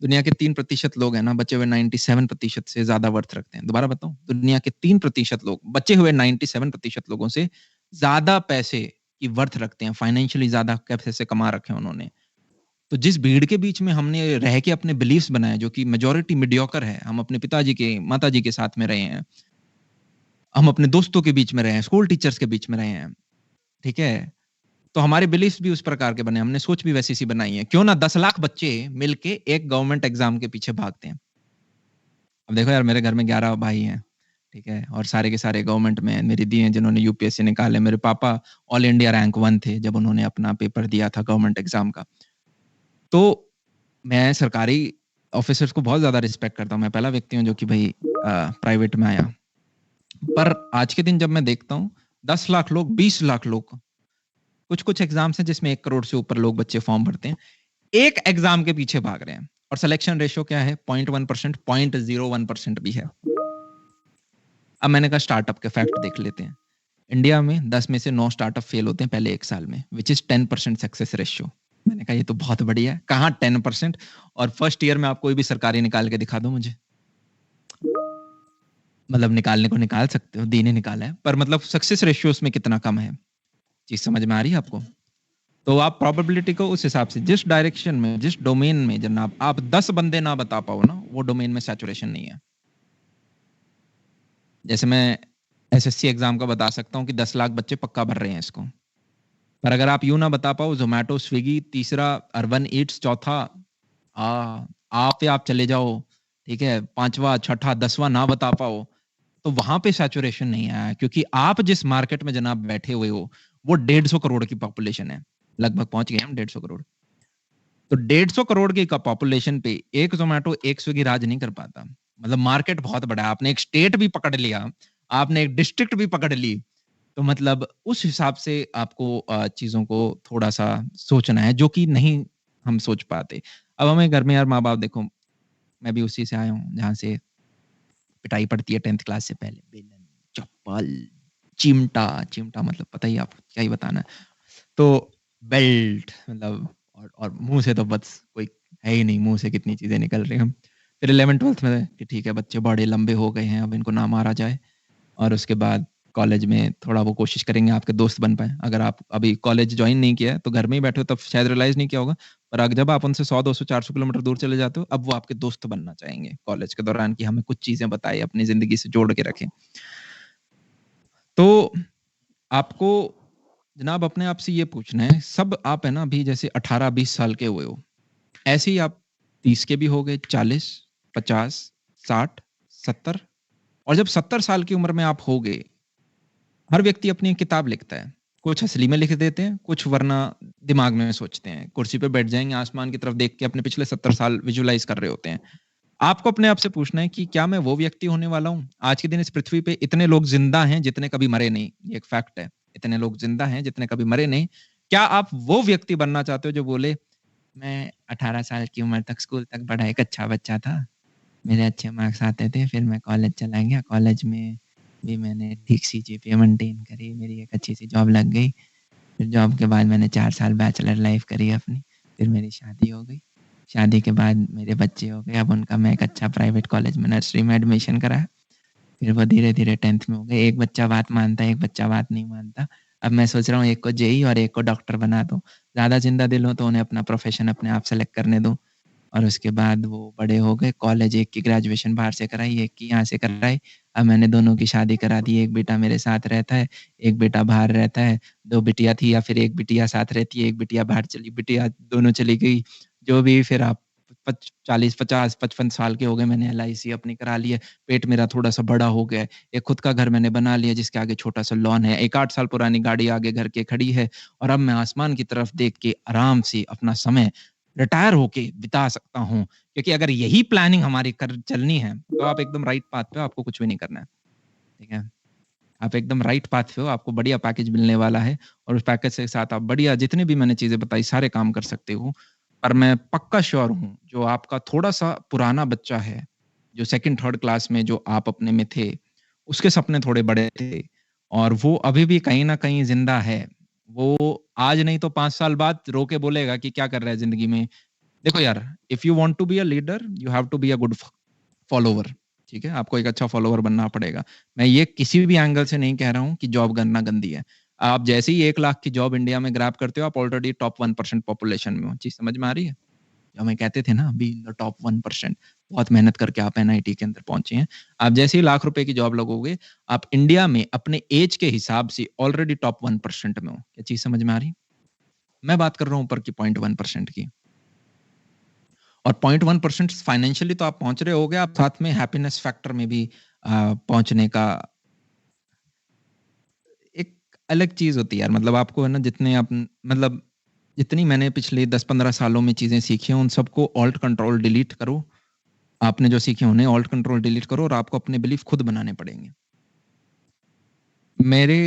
[SPEAKER 1] दुनिया के 3% लोग हैं ना, बचे हुए 97% से ज़्यादा वर्थ रखते हैं। दोबारा बताऊँ? दुनिया के 3% लोग, बचे हुए 97% लोगों से ज़्यादा पैसे की वर्थ रखते हैं, फाइनेंशियली ज़्यादा पैसे कमा रखे हैं उन्होंने। तो जिस भीड़ के बीच में हमने रह के अपने बिलीफ्स बनाए, जो कि मेजॉरिटी मीडियोकर है, हम अपने पिताजी के, माताजी के साथ में रहे हैं, हम अपने दोस्तों के बीच में रहे हैं, स्कूल टीचर्स के बीच में रहे हैं, ठीक है? तो हमारे बिलीफ्स भी उस प्रकार के बने, हमने सोच भी वैसी-सी बनाई है। क्यों ना 10 लाख बच्चे मिलके एक गवर्नमेंट एग्ज़ाम के पीछे भागते हैं। अब देखो यार मेरे घर में 11 भाई हैं, ठीक है? और सारे के सारे गवर्नमेंट में मेरी दी हैं जिन्होंने यूपीएससी निकाले। मेरे पापा ऑल इंडिया रैंक 1 थे जब उन्होंने अपना पेपर दिया था गवर्नमेंट एग्ज़ाम का। तो मैं सरकारी ऑफ़िसर्स को बहुत ज़्यादा रिस्पेक्ट करता हूँ। मैं पहला व्यक्ति हूँ जो कि भई प्राइवेट में आया। पर आज के दिन जब मैं देखता हूँ 10 लाख लोग, 20 लाख लोग, कुछ-कुछ एग्ज़ाम्स हैं जिसमें 1 करोड़ से ऊपर लोग बच्चे फॉर्म भरते हैं। एक एग्ज़ाम के पीछे भाग रहे हैं और सिलेक्शन रेशियो क्या है? 0.1%, 0.01% भी है। अब मैंने कहा स्टार्टअप के फैक्ट देख लेते हैं। इंडिया में 10 में से 9 स्टार्टअप फेल होते हैं पहले 1 साल में, व्हिच इज़ 10% सक्सेस रेशियो। मैंने कहा ये तो बहुत बढ़िया है। कहाँ 10% और फर्स्ट ईयर में आप कोई भी सरकारी निकाल के दिखा दो मुझे। मतलब निकालने को निकाल सकते हो, दी ने निकाला है, पर मतलब सक्सेस रेशियो उसमें कितना कम है। चीज़ समझ में आ रही है आपको? तो आप प्रोबेबिलिटी को उस हिसाब से जिस डायरेक्शन में, जिस डोमेन में जनाब आप 10 बंदे ना बता पाओ ना, वो डोमेन में सैचुरेशन नहीं है। जैसे मैं एसएससी एग्ज़ाम का बता सकता हूँ कि 10 लाख बच्चे पक्का भर रहे हैं इसको। पर अगर आप यूँ ना बता पाओ ज़ोमैटो, स्विगी, तीसरा अर्बन ईट्स, चौथा आप या आप चले जाओ, ठीक है? 5वां, छठा, 10वां ना बता पाओ, तो वहाँ पे सैचुरेशन नहीं आया क्योंकि आप जिस मार्केट में जनाब बैठे हुए हो, वो 150 करोड़ की पॉपुलेशन है। लगभग पहुँच गए हम 150 करोड़। तो 150 करोड़ की पॉपुलेशन पे एक ज़ोमैटो, एक स्विगी राज नहीं कर पाता। मतलब मार्केट बहुत बड़ा है। आपने एक स्टेट भी पकड़ लिया, आपने एक डिस्ट्रिक्ट भी पकड़ ली, तो मतलब उस हिसाब से आपको चीज़ों को थोड़ा-सा सोचना है, जो कि नहीं हम सोच पाते। अब हमें घर में यार माँ-बाप देखो, मैं भी उसी से आया हूँ, जहाँ से पिटाई पड़ती है 10th क्लास से पहले। बेलन, चप्पल, चिमटा, चिमटा मतलब पता ही है आपको, क्या ही बताना है। तो बेल्ट मतलब और मुँह से तो बस कोई है ही नहीं, मुँह से कितनी चीज़ें निकल रही हैं। फिर 11th-12th में कि ठीक है बच्चे बड़े लंबे हो गए हैं, अब इनको ना मारा जाए और उसके बाद कॉलेज में थोड़ा वो कोशिश करेंगे आपके दोस्त बन पाएँ। अगर आप अभी कॉलेज जॉइन नहीं किया है, तो घर में ही बैठे हो तब शायद रियलाइज़ नहीं किया होगा। पर जब आप उनसे 100, 200, 400 किलोमीटर दूर चले जाते हो, अब वो आपके दोस्त बनना चाहेंगे कॉलेज के दौरान कि हमें कुछ चीज़ें बताएँ, अपनी ज़िंदगी से जोड़ के रखें। तो आपको जनाब अपने आप से ये पूछना है, सब आप है ना अभी जैसे 18-20 साल के हुए हो, ऐसे ही आप 30 के भी हो गए, 40, 50, 60, 70 और जब 70 साल की उम्र में आप हो गए, हर व्यक्ति अपनी एक किताब लिखता है। कुछ असली में लिख देते हैं, कुछ वरना दिमाग में सोचते हैं। कुर्सी पे बैठ जाएँगे, आसमान की तरफ देख के अपने पिछले 70 साल विजुअलाइज़ कर रहे होते हैं। आपको अपने आप से पूछना है कि क्या मैं वो व्यक्ति होने वाला हूँ? आज के दिन इस पृथ्वी पे इतने लोग ज़िंदा हैं जितने कभी मरे नहीं, ये एक फैक्ट है। इतने लोग ज़िंदा हैं जितने कभी मरे नहीं। क्या आप वो व्यक्ति बनना चाहते हो जो बोले, "मैं 18 साल की उम्र तक स्कूल तक पढ़ा एक अच्छा बच्चा था। मेरे अच्छे मार्क्स आते थे, फिर मैं कॉलेज चला गया, कॉलेज में भी मैंने ठीक सी जीपीए मेंटेन करी, मेरी एक अच्छी सी जॉब लग गई। फिर जॉब के बाद मैंने 4 साल बैचलर लाइफ करी अपनी, फिर मेरी शादी हो गई। शादी के बाद मेरे बच्चे हो गए, अब उनका मैं एक अच्छा प्राइवेट कॉलेज में नर्सरी में एडमिशन कराया। फिर वो धीरे-धीरे 10th में हो गए, एक बच्चा बात मानता है, एक बच्चा बात नहीं मानता। अब मैं सोच रहा हूँ एक को जेईई और एक को डॉक्टर बना दूँ। ज़्यादा ज़िंदा दिल हो तो उन्हें अपना प्रोफ़ेशन अपने आप सेलेक्ट करने दूँ। और उसके बाद वो बड़े हो गए, कॉलेज एक की ग्रेजुएशन बाहर से कराई, एक की यहाँ से कराई। अब मैंने दोनों की शादी करा दी, एक बेटा मेरे साथ रहता है, एक बेटा बाहर रहता है। 2 बिटिया थी या फिर 1 बिटिया साथ रहती है, 1 बिटिया बाहर चली बिटिया दोनों चली गई। जो भी फिर आप 40, 50, 55 साल के हो गए, मैंने एलआईसी अपनी करा ली है, पेट मेरा थोड़ा-सा बड़ा हो गया है। एक खुद का घर मैंने बना लिया जिसके आगे छोटा-सा लॉन है। एक 8 साल पुरानी गाड़ी आगे घर के खड़ी है और अब मैं आसमान की तरफ देख के आराम से अपना समय रिटायर होके बिता सकता हूँ। क्योंकि अगर यही प्लानिंग हमारी कर चलनी है, तो आप एकदम राइट पाथ पे हो, आपको कुछ भी नहीं करना है। ठीक है? आप एकदम राइट पाथ पे हो, आपको बढ़िया पैकेज मिलने वाला है और उस पैकेज के साथ आप बढ़िया जितने भी मैंने चीज़ें बताई सारे काम कर सकते हो। पर मैं पक्का श्योर हूँ, जो आपका थोड़ा-सा पुराना बच्चा है, जो 2nd 3rd क्लास में जो आप अपने में थे, उसके सपने थोड़े बड़े थे और वो अभी भी कहीं न कहीं ज़िंदा है। वो आज नहीं तो 5 साल बाद रो के बोलेगा कि क्या कर रहा है ज़िंदगी में? देखो यार, if you want to be a leader, you have to be a good follower, ठीक है? आपको एक अच्छा फॉलोवर बनना पड़ेगा। मैं ये किसी भी एंगल से नहीं कह रहा हूँ कि जॉब करना गंदी है। आप जैसे ही 1 लाख की जॉब इंडिया में ग्रैब करते हो, आप ऑलरेडी टॉप 1% पॉपुलेशन में हो। चीज़ समझ में आ रही है? जो हमें कहते थे ना, बी इन द टॉप 1%, बहुत मेहनत करके आप एनआईटी के अंदर पहुँचे हैं। आप जैसे ही लाख रुपए की जॉब लगोगे, आप इंडिया में अपने ऐज के हिसाब से ऑलरेडी टॉप 1% में हो। क्या चीज़ समझ में आ रही है? मैं बात कर रहा हूँ ऊपर की 0.1% की। और 0.1% फाइनेंशियली तो आप पहुँच रहे होगे, आप साथ में हैप्पीनेस फैक्टर में भी पहुँचने का एक अलग चीज़ होती है यार। मतलब आपको है ना जितने आप मतलब जितनी मैंने पिछले 10-15 सालों में चीज़ें सीखी हैं, उन सबको ऑल्ट कंट्रोल डिलीट करो। आपने जो सीखे उन्हें ऑल्ट कंट्रोल डिलीट करो और आपको अपने बिलीफ खुद बनाने पड़ेंगे। मेरे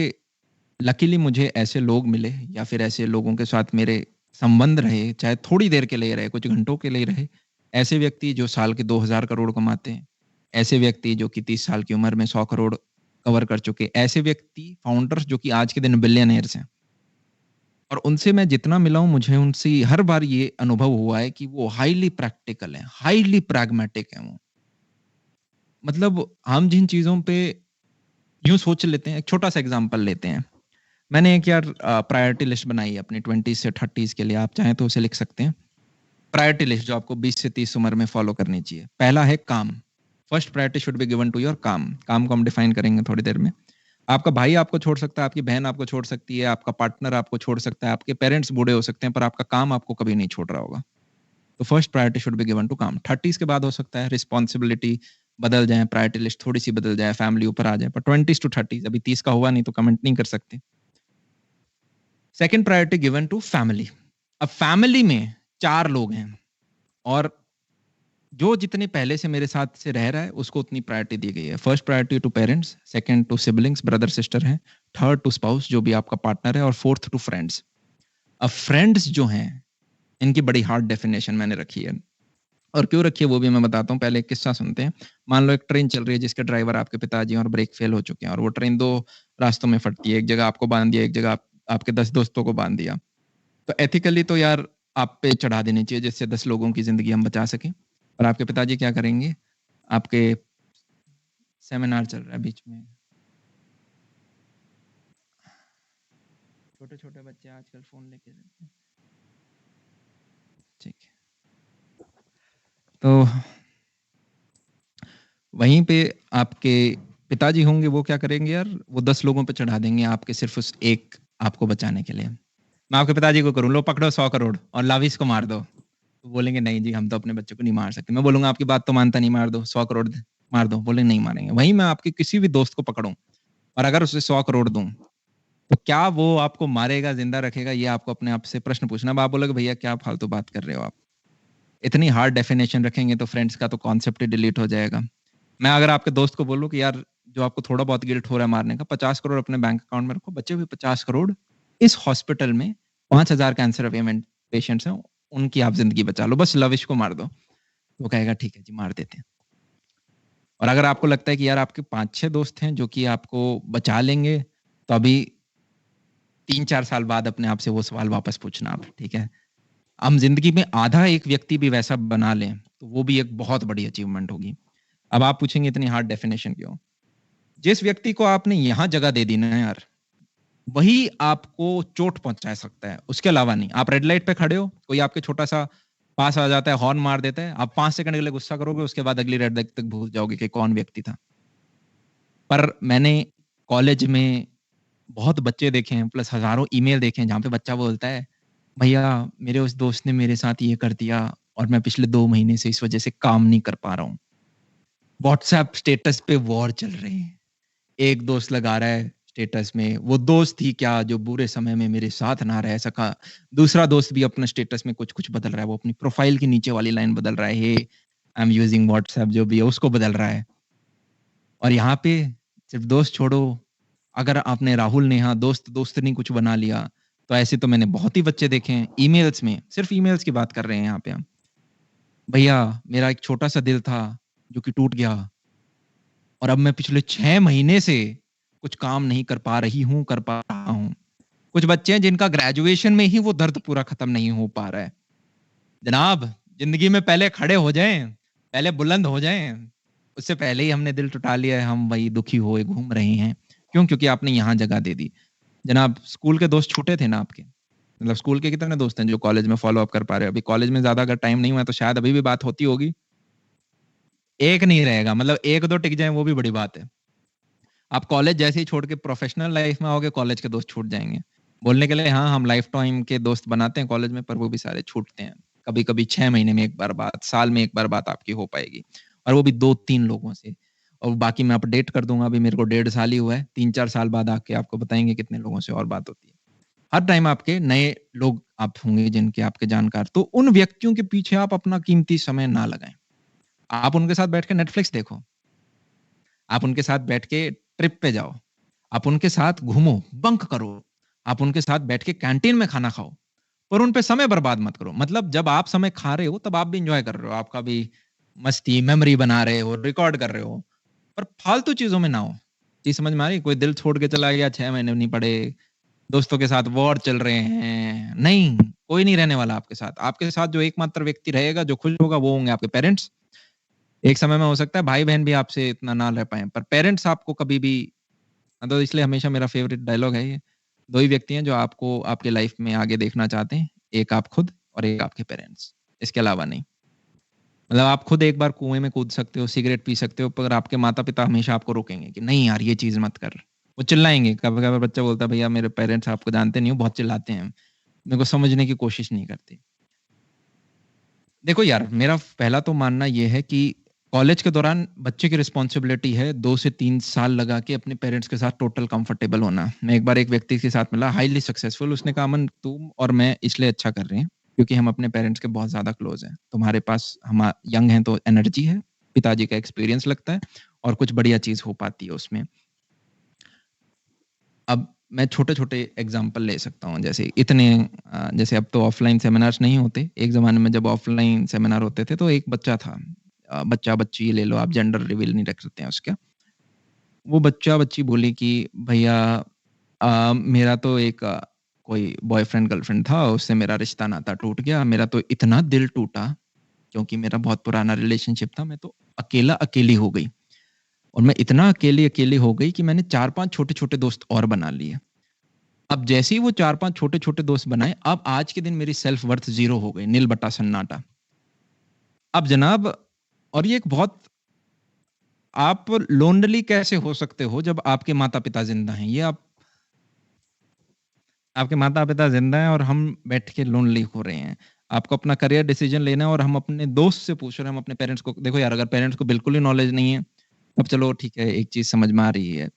[SPEAKER 1] लकीली मुझे ऐसे लोग मिले या फिर ऐसे लोगों के साथ मेरे संबंध रहे, चाहे थोड़ी देर के लिए रहे, कुछ घंटों के लिए रहे। ऐसे व्यक्ति जो साल के 2000 करोड़ कमाते हैं, ऐसे व्यक्ति जो कि 30 साल की उम्र में 100 करोड़ कवर कर चुके, ऐसे व्यक्ति फाउंडर्स जो कि आज के दिन बिलियनियर्स हैं। और उनसे मैं जितना मिला हूँ, मुझे उनसे हर बार ये अनुभव हुआ है कि वो हाइली प्रैक्टिकल हैं, हाइली प्रैग्मैटिक हैं वो। मतलब हम जिन चीज़ों पे यूँ सोच लेते हैं, एक छोटा-सा एग्ज़ाम्पल लेते हैं। मैंने एक यार प्रायोरिटी लिस्ट बनाई है अपनी 20 से 30 के लिए, आप चाहें तो उसे लिख सकते हैं। प्रायोरिटी लिस्ट जो आपको 20 से 30 उम्र में फॉलो करनी चाहिए। पहला है काम। First priority should be given to your काम। काम को हम डिफाइन करेंगे थोड़ी देर में। आपका भाई आपको छोड़ सकता है, आपकी बहन आपको छोड़ सकती है, आपका पार्टनर आपको छोड़ सकता है, आपके पेरेंट्स बूढ़े हो सकते हैं, पर आपका काम आपको कभी नहीं छोड़ रहा होगा। तो first priority should be given to काम। 30s के बाद हो सकता है रिस्पॉन्सिबिलिटी बदल जाए, प्रायोरिटी लिस्ट थोड़ी-सी बदल जाए, फैमिली ऊपर आ जाए, पर 20s टू 30s अभी 30 का हुआ नहीं तो कमेंट नहीं कर सकते। Second priority given to family. अब फैमिली में 4 लोग हैं और जो जितने पहले से मेरे साथ से रह रहा है उसको उतनी प्रायोरिटी दी गई है। First priority to parents, second to siblings, brother sister हैं, थर्ड टू स्पाउस जो भी आपका पार्टनर है और फोर्थ टू फ्रेंड्स। अब फ्रेंड्स जो हैं इनकी बड़ी हार्ड डेफिनेशन मैंने रखी है और क्यों रखी है वो भी मैं बताता हूँ। पहले एक किस्सा सुनते हैं। मान लो एक ट्रेन चल रही है जिसके ड्राइवर आपके पिताजी हैं और ब्रेक फेल हो चुके हैं और वो ट्रेन 2 रास्तों में फटती है। एक जगह आपको बाँध दिया, एक जगह आपके 10 दोस्तों को बाँध दिया। तो एथिकली तो यार आप पे चढ़ा देनी चाहिए जिससे 10 लोगों की ज़िंदगी हम बचा सकें। और आपके पिताजी क्या करेंगे? आपके सेमिनार चल रहा है बीच में। छोटे-छोटे बच्चे आजकल फ़ोन लेके रहते हैं। ठीक है। तो वहीं पे आपके पिताजी होंगे वो क्या करेंगे यार, वो 10 लोगों पे चढ़ा देंगे आपके सिर्फ़ उस एक आपको बचाने के लिए। मैं आपके पिताजी को करूँ, लो पकड़ो 100 करोड़ और लाविश को मार दो। तो बोलेंगे नहीं जी हम तो अपने बच्चों को नहीं मार सकते। मैं बोलूँगा आपकी बात तो मानता नहीं, मार दो 100 करोड़ मार दो। बोले नहीं मारेंगे। वहीं मैं आपके किसी भी दोस्त को पकड़ूँ और अगर उसे 100 करोड़ दूँ, तो क्या वो आपको मारेगा, ज़िंदा रखेगा, ये आपको अपने आप से प्रश्न पूछना। अब आप बोलोगे भैया क्या फालतू बात कर रहे हो आप? इतनी हार्ड डेफिनेशन रखेंगे तो फ्रेंड्स का तो कॉन्सेप्ट ही डिलीट हो जाएगा। मैं अगर आपके दोस्त को बोलूँ कि यार जो आपको थोड़ा बहुत गिल्ट हो रहा है मारने का, 50 करोड़ अपने बैंक अकाउंट में रखो, बचे हुए 50 करोड़ इस हॉस्पिटल में 5,000 कैंसर पेमेंट पेशेंट्स हैं, उनकी आप ज़िंदगी बचा लो, बस लविश को मार दो। वो कहेगा ठीक है जी, मार देते हैं। और अगर आपको लगता है कि यार आपके 5-6 दोस्त हैं जो कि आपको बचा लेंगे, तो अभी 3-4 साल बाद अपने आप से वो सवाल वापस पूछना आप, ठीक है? हम ज़िंदगी में आधा एक व्यक्ति भी वैसा बना लें, तो वो भी एक बहुत बड़ी अचीवमेंट होगी। अब आप पूछेंगे इतनी हार्ड डेफिनिशन क्यों? जिस व्यक्ति को आपने यहाँ जगह दे दी ना यार, वही आपको चोट पहुँचा सकता है, उसके अलावा नहीं। आप रेड लाइट पे खड़े हो, कोई आपके छोटा-सा पास आ जाता है, हॉर्न मार देता है, आप 5 सेकंड के लिए गुस्सा करोगे, उसके बाद अगली रेड लाइट तक भूल जाओगे कि कौन व्यक्ति था। पर मैंने कॉलेज में बहुत बच्चे देखे हैं, प्लस हज़ारों ईमेल देखे हैं, जहाँ पे बच्चा बोलता है, "भैया, मेरे उस दोस्त ने मेरे साथ ये कर दिया और मैं पिछले 2 महीने से इस वजह से काम नहीं कर पा रहा हूँ।" व्हाट्सएप स्टेटस पे वॉर चल रहे हैं। एक दोस्त लगा रहा है स्टेटस में, वो दोस्त ही क्या जो बुरे समय में मेरे साथ ना रह सका। दूसरा दोस्त भी अपना स्टेटस में कुछ-कुछ बदल रहा है, वो अपनी प्रोफाइल के नीचे वाली लाइन बदल रहा है, हे आई एम यूजिंग व्हाट्सएप जो भी है उसको बदल रहा है। और यहाँ पे सिर्फ दोस्त छोड़ो, अगर आपने राहुल नेहा दोस्त-दोस्तनी कुछ बना लिया, तो ऐसे तो मैंने बहुत ही बच्चे देखे हैं ईमेल्स में, सिर्फ ईमेल्स की बात कर रहे हैं यहाँ पे हम। भैया मेरा एक छोटा-सा दिल था, जो कि टूट गया और अब मैं पिछले 6 महीने से कुछ काम नहीं कर पा रही हूँ, कर पा रहा हूँ। कुछ बच्चे हैं जिनका ग्रेजुएशन में ही वो दर्द पूरा खत्म नहीं हो पा रहा है। जनाब, ज़िंदगी में पहले खड़े हो जाएँ, पहले बुलंद हो जाएँ, उससे पहले ही हमने दिल टुटा लिया है, हम वही दुखी हुए घूम रहे हैं। क्यों? क्योंकि आपने यहाँ जगह दे दी। जनाब, स्कूल के दोस्त छूटे थे ना आपके? मतलब स्कूल के कितने दोस्त हैं जो कॉलेज में फ़ॉलो अप कर पा रहे हो? अभी कॉलेज में ज़्यादा अगर टाइम नहीं हुआ है तो शायद अभी भी बात होती होगी। एक नहीं रहेगा मतलब 1-2 टिक जाएँ वो भी बड़ी बात है। आप कॉलेज जैसे ही छोड़ के प्रोफ़ेशनल लाइफ़ में आओगे, कॉलेज के दोस्त छूट जाएँगे। बोलने के लिए हाँ, हम लाइफ़ टाइम के दोस्त बनाते हैं कॉलेज में, पर वो भी सारे छूटते हैं। कभी-कभी 6 महीने में 1 बार बात, साल में 1 बार बात आपकी हो पाएगी और वो भी 2-3 लोगों से। और बाकी मैं अपडेट कर दूँगा, अभी मेरे को 1.5 साल ही हुआ है, 3-4 साल बाद आके आपको बताएँगे कितने लोगों से और बात होती है। हर टाइम आपके नए लोग आप होंगे जिनके आपके जानकार, तो उन व्यक्तियों के पीछे आप अपना कीमती समय ना लगाएँ। आप उनके साथ बैठ के नेटफ्लिक्स देखो। आप उनके साथ बैठ के ट्रिप पे जाओ। आप उनके साथ घूमो, बंक करो। आप उनके साथ बैठ के कैंटीन में खाना खाओ, पर उन पे समय बर्बाद मत करो। मतलब जब आप समय खा रहे हो, तब आप भी एन्जॉय कर रहे हो। आपका भी मस्ती, मेमोरी बना रहे हो, रिकॉर्ड कर रहे हो, पर फालतू चीज़ों में ना हो। चीज़ समझ में आ रही है? कोई दिल छोड़ के चला गया, 6 महीने नहीं पढ़े, दोस्तों के साथ वॉर चल रहे हैं। नहीं, कोई नहीं रहने वाला आपके साथ। आपके साथ जो एकमात्र व्यक्ति रहेगा, जो खुश होगा, वो होंगे आपके पेरेंट्स। एक समय में हो सकता है भाई-बहन भी आपसे इतना ना रह पाएँ, पर पेरेंट्स आपको कभी भी तो इसलिए हमेशा मेरा फ़ेवरेट डायलॉग है ये, 2 ही व्यक्ति हैं जो आपको आपके लाइफ में आगे देखना चाहते हैं, एक आप खुद और एक आपके पेरेंट्स, इसके अलावा नहीं। मतलब आप खुद एक बार कुएँ में कूद सकते हो, सिगरेट पी सकते हो, पर आपके माता-पिता हमेशा आपको रोकेंगे कि नहीं यार ये चीज़ मत कर। वो चिल्लाएँगे, कभी-कभार बच्चा बोलता है भैया मेरे पेरेंट्स आपको जानते नहीं हो, बहुत चिल्लाते हैं, मेरे को समझने की कोशिश नहीं करते। देखो यार, मेरा पहला तो मानना ये है कि कॉलेज के दौरान बच्चे की रिस्पॉन्सिबिलिटी है 2 से 3 साल लगा के अपने पेरेंट्स के साथ टोटल कंफर्टेबल होना। मैं एक बार एक व्यक्ति के साथ मिला, हाइली सक्सेसफुल, उसने कहा अमन तुम और मैं इसलिए अच्छा कर रहे हैं, क्योंकि हम अपने पेरेंट्स के बहुत ज़्यादा क्लोज़ हैं। तुम्हारे पास हम यंग हैं तो एनर्जी है, पिताजी का एक्सपीरियंस लगता है और कुछ बढ़िया चीज़ हो पाती है उसमें। अब मैं छोटे-छोटे एग्ज़ाम्पल ले सकता हूँ, जैसे जैसे अब तो ऑफ़लाइन सेमिनार्स नहीं होते। एक ज़माने में जब ऑफ़लाइन सेमिनार होते थे, तो एक बच्चा था बच्चा-बच्ची ले लो आप, जेंडर रिवील नहीं रख सकते हैं उसका। वो बच्चा-बच्ची बोली कि भैया मेरा तो एक कोई बॉयफ्रेंड गर्लफ्रेंड था, उससे मेरा रिश्ता-नाता टूट गया। मेरा तो इतना दिल टूटा, क्योंकि मेरा बहुत पुराना रिलेशनशिप था, मैं तो अकेला-अकेली हो गई और मैं इतना अकेली-अकेली हो गई कि मैंने 4-5 छोटे-छोटे दोस्त और बना लिए। अब जैसे ही वो 4-5 छोटे-छोटे दोस्त बनाए, अब आज के दिन मेरी सेल्फ वर्थ 0 हो गई, नील बटा सन्नाटा। अब जनाब, और ये एक बहुत, आप लोनली कैसे हो सकते हो जब आपके माता-पिता ज़िंदा हैं? ये आप आपके माता-पिता ज़िंदा हैं और हम बैठ के लोनली हो रहे हैं। आपको अपना करियर डिसीज़न लेना है और हम अपने दोस्त से पूछ रहे हैं, हम अपने पेरेंट्स को देखो यार, अगर पेरेंट्स को बिल्कुल ही नॉलेज नहीं है, तब चलो ठीक है, एक चीज़ समझ में आ रही है।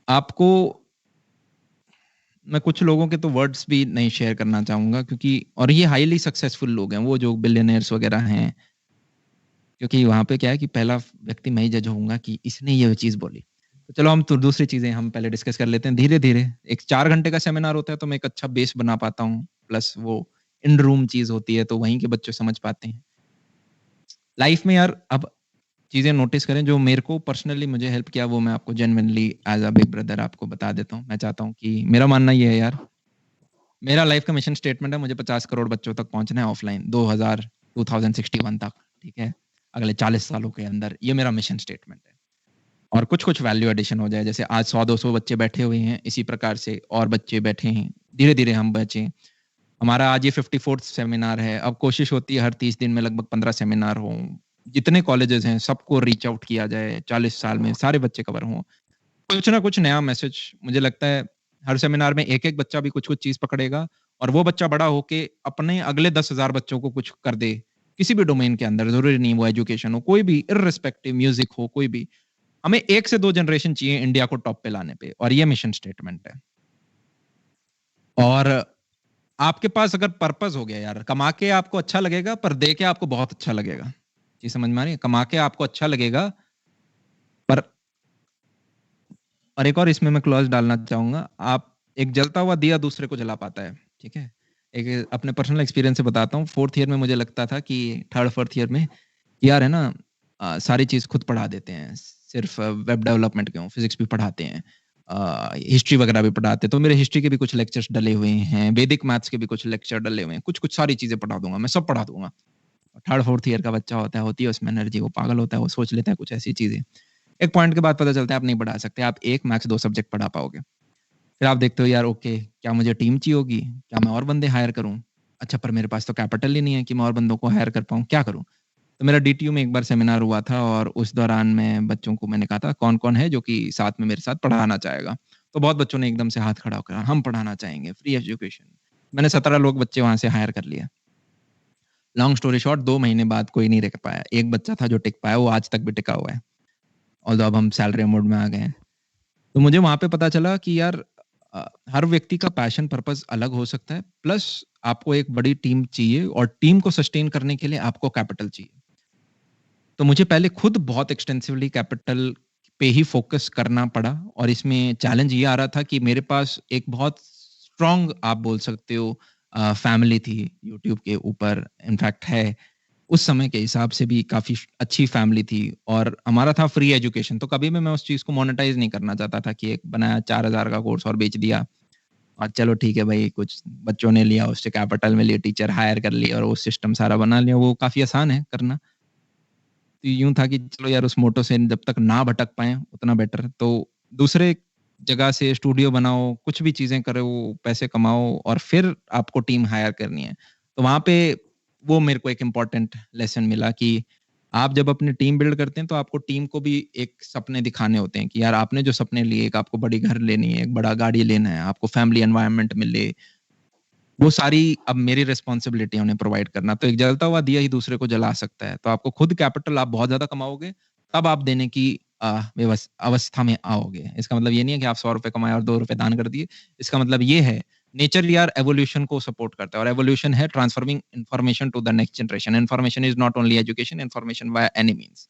[SPEAKER 1] आपको मैं कुछ लोगों के तो वर्ड्स भी नहीं शेयर करना चाहूँगा, क्योंकि और ये हाइली सक्सेसफुल लोग हैं, वो जो बिलियनियर्स वगैरह हैं, क्योंकि वहाँ पे क्या है कि पहला व्यक्ति मैं ही जज होऊँगा कि इसने ये चीज़ बोली। तो चलो हम तो दूसरी चीज़ें हम पहले डिस्कस कर लेते हैं धीरे-धीरे। एक 4 घंटे का सेमिनार होता है तो मैं एक अच्छा बेस बना पाता हूँ, प्लस वो इन रूम चीज़ होती है तो वहीं के बच्चे समझ पाते हैं। लाइफ में यार अब चीज़ें नोटिस करें जो मेरे को पर्सनली मुझे हेल्प किया, वो मैं आपको genuinely as a big brother आपको बता देता हूँ। मैं चाहता हूँ कि मेरा मानना ये है यार, मेरा लाइफ का मिशन स्टेटमेंट है, मुझे 50 करोड़ बच्चों तक पहुँचना है ऑफ़लाइन 2061 तक, ठीक है? अगले 40 सालों के अंदर, ये मेरा मिशन स्टेटमेंट है। और कुछ-कुछ वैल्यू एडिशन हो जाए, जैसे आज 100-200 बच्चे बैठे हुए हैं, इसी प्रकार से और बच्चे बैठे हैं, धीरे-धीरे हम बचें। हमारा आज ये 54th सेमिनार है, अब कोशिश होती है हर 30 दिन में लगभग 15 सेमिनार हों। जितने कॉलेजेस हैं, सबको रीच आउट किया जाए, 40 साल में सारे बच्चे कवर हों। कुछ ना कुछ नया मैसेज, मुझे लगता है हर सेमिनार में एक-एक बच्चा भी कुछ-कुछ चीज़ पकड़ेगा और वो बच्चा बड़ा होके अपने अगले 10,000 बच्चों को कुछ कर दे, किसी भी डोमेन के अंदर, ज़रूरी नहीं वो एजुकेशन हो, कोई भी इर्रिस्पेक्टिव, म्यूज़िक हो, कोई भी। हमें 1 से 2 जनरेशन चाहिए इंडिया को टॉप पे लाने पे, और ये मिशन स्टेटमेंट है। और आपके पास अगर पर्पज़ हो गया यार, कमा के आपको अच्छा लगेगा, पर दे के आपको बहुत अच्छा लगेगा। चीज़ समझ में आ रही है? कमा के आपको अच्छा लगेगा, पर और एक और इसमें मैं क्लॉज़ डालना चाहूँगा, आप एक जलता हुआ दिया दूसरे को जला पाता है, ठीक है? एक अपने पर्सनल एक्सपीरियंस से बताता हूँ, 4th ईयर में मुझे लगता था कि 3rd-4th ईयर में, यार है ना, सारी चीज़ खुद पढ़ा देते हैं, सिर्फ़ वेब डेवलपमेंट क्यों, फिज़िक्स भी पढ़ाते हैं, हिस्ट्री वगैरह भी पढ़ाते हैं, तो मेरे हिस्ट्री के भी कुछ लेक्चर्स डले हुए हैं, वैदिक मैथ्स के भी कुछ लेक्चर डले हुए हैं, कुछ-कुछ सारी चीज़ें पढ़ा दूँगा, मैं सब पढ़ा दूँगा। 3rd-4th ईयर का बच्चा होता है, होती है उसमें एनर्जी, वो पागल होता है, वो सोच लेता है कुछ ऐसी चीज़ें। एक पॉइंट के बाद पता चलता है आप नहीं पढ़ा सकते, आप 1 मैक्स 2 सब्जेक्ट पढ़ा पाओगे। फिर आप देखते हो यार ओके, क्या मुझे टीम चाहिए होगी? क्या मैं और बंदे हायर करूँ? अच्छा, पर मेरे पास तो कैपिटल ही नहीं है कि मैं और बंदों को हायर कर पाऊँ, क्या करूँ? तो मेरा डीटीयू में एक बार सेमिनार हुआ था और उस दौरान मैं बच्चों को मैंने कहा था कौन-कौन है जो कि साथ में मेरे साथ पढ़ाना चाहेगा? तो बहुत बच्चों ने एकदम से हाथ खड़ा करा, हम पढ़ाना चाहेंगे, फ्री एजुकेशन। मैंने 17 लोग बच्चे वहाँ से हायर कर लिए। लॉन्ग स्टोरी शॉर्ट, 2 महीने बाद कोई नहीं टिक पाया। एक बच्चा था जो टिक पाया, वो आज तक भी टिका हुआ है। ऑल्दो अब हम सैलरी मोड में आ गए हैं। तो मुझे वहाँ पे पता चला कि यार हर व्यक्ति का पैशन पर्पस अलग हो सकता है, प्लस आपको एक बड़ी टीम चाहिए और टीम को सस्टेन करने के लिए आपको कैपिटल चाहिए। तो मुझे पहले खुद बहुत एक्सटेंसिवली कैपिटल पे ही फ़ोकस करना पड़ा और इसमें चैलेंज ये आ रहा था कि मेरे पास एक बहुत स्ट्रॉन्ग, आप बोल सकते हो, फैमिली थी यूट्यूब के ऊपर, इनफैक्ट है। उस समय के हिसाब से भी काफ़ी अच्छी फैमिली थी और हमारा था फ्री एजुकेशन, तो कभी भी मैं उस चीज़ को मोनेटाइज़ नहीं करना चाहता था कि एक बनाया 4000 का कोर्स और बेच दिया और चलो ठीक है भाई, कुछ बच्चों ने लिया, उससे कैपिटल में लिए, टीचर हायर कर लिए और वो सिस्टम सारा बना लिया, वो काफ़ी आसान है करना। तो यूँ था कि चलो यार, उस मोटो से जब तक ना भटक पाएँ उतना बेटर है। तो दूसरे जगह से स्टूडियो बनाओ, कुछ भी चीज़ें करो, पैसे कमाओ और फिर आपको टीम हायर करनी है। तो वहाँ पे वो मेरे को एक इम्पोर्टेंट लेसन मिला कि आप जब अपनी टीम बिल्ड करते हैं, तो आपको टीम को भी एक सपने दिखाने होते हैं कि यार आपने जो सपने लिए, एक आपको बड़ी घर लेनी है, एक बड़ा गाड़ी लेना है, आपको फैमिली एनवायरनमेंट मिले, वो सारी अब मेरी रिस्पॉन्सिबिलिटी है उन्हें प्रोवाइड करना। तो एक जलता हुआ दिया ही दूसरे को जला सकता है। तो आपको खुद कैपिटल आप बहुत ज़्यादा कमाओगे, तब आप देने की अवस्था में आओगे। इसका मतलब ये नहीं है कि आप ₹100 कमाए और ₹2 दान कर दिए। इसका मतलब ये है, नेचर यार एवोल्यूशन को सपोर्ट करता है और एवोल्यूशन है transforming information to the next generation. Information is not only education, information by any means.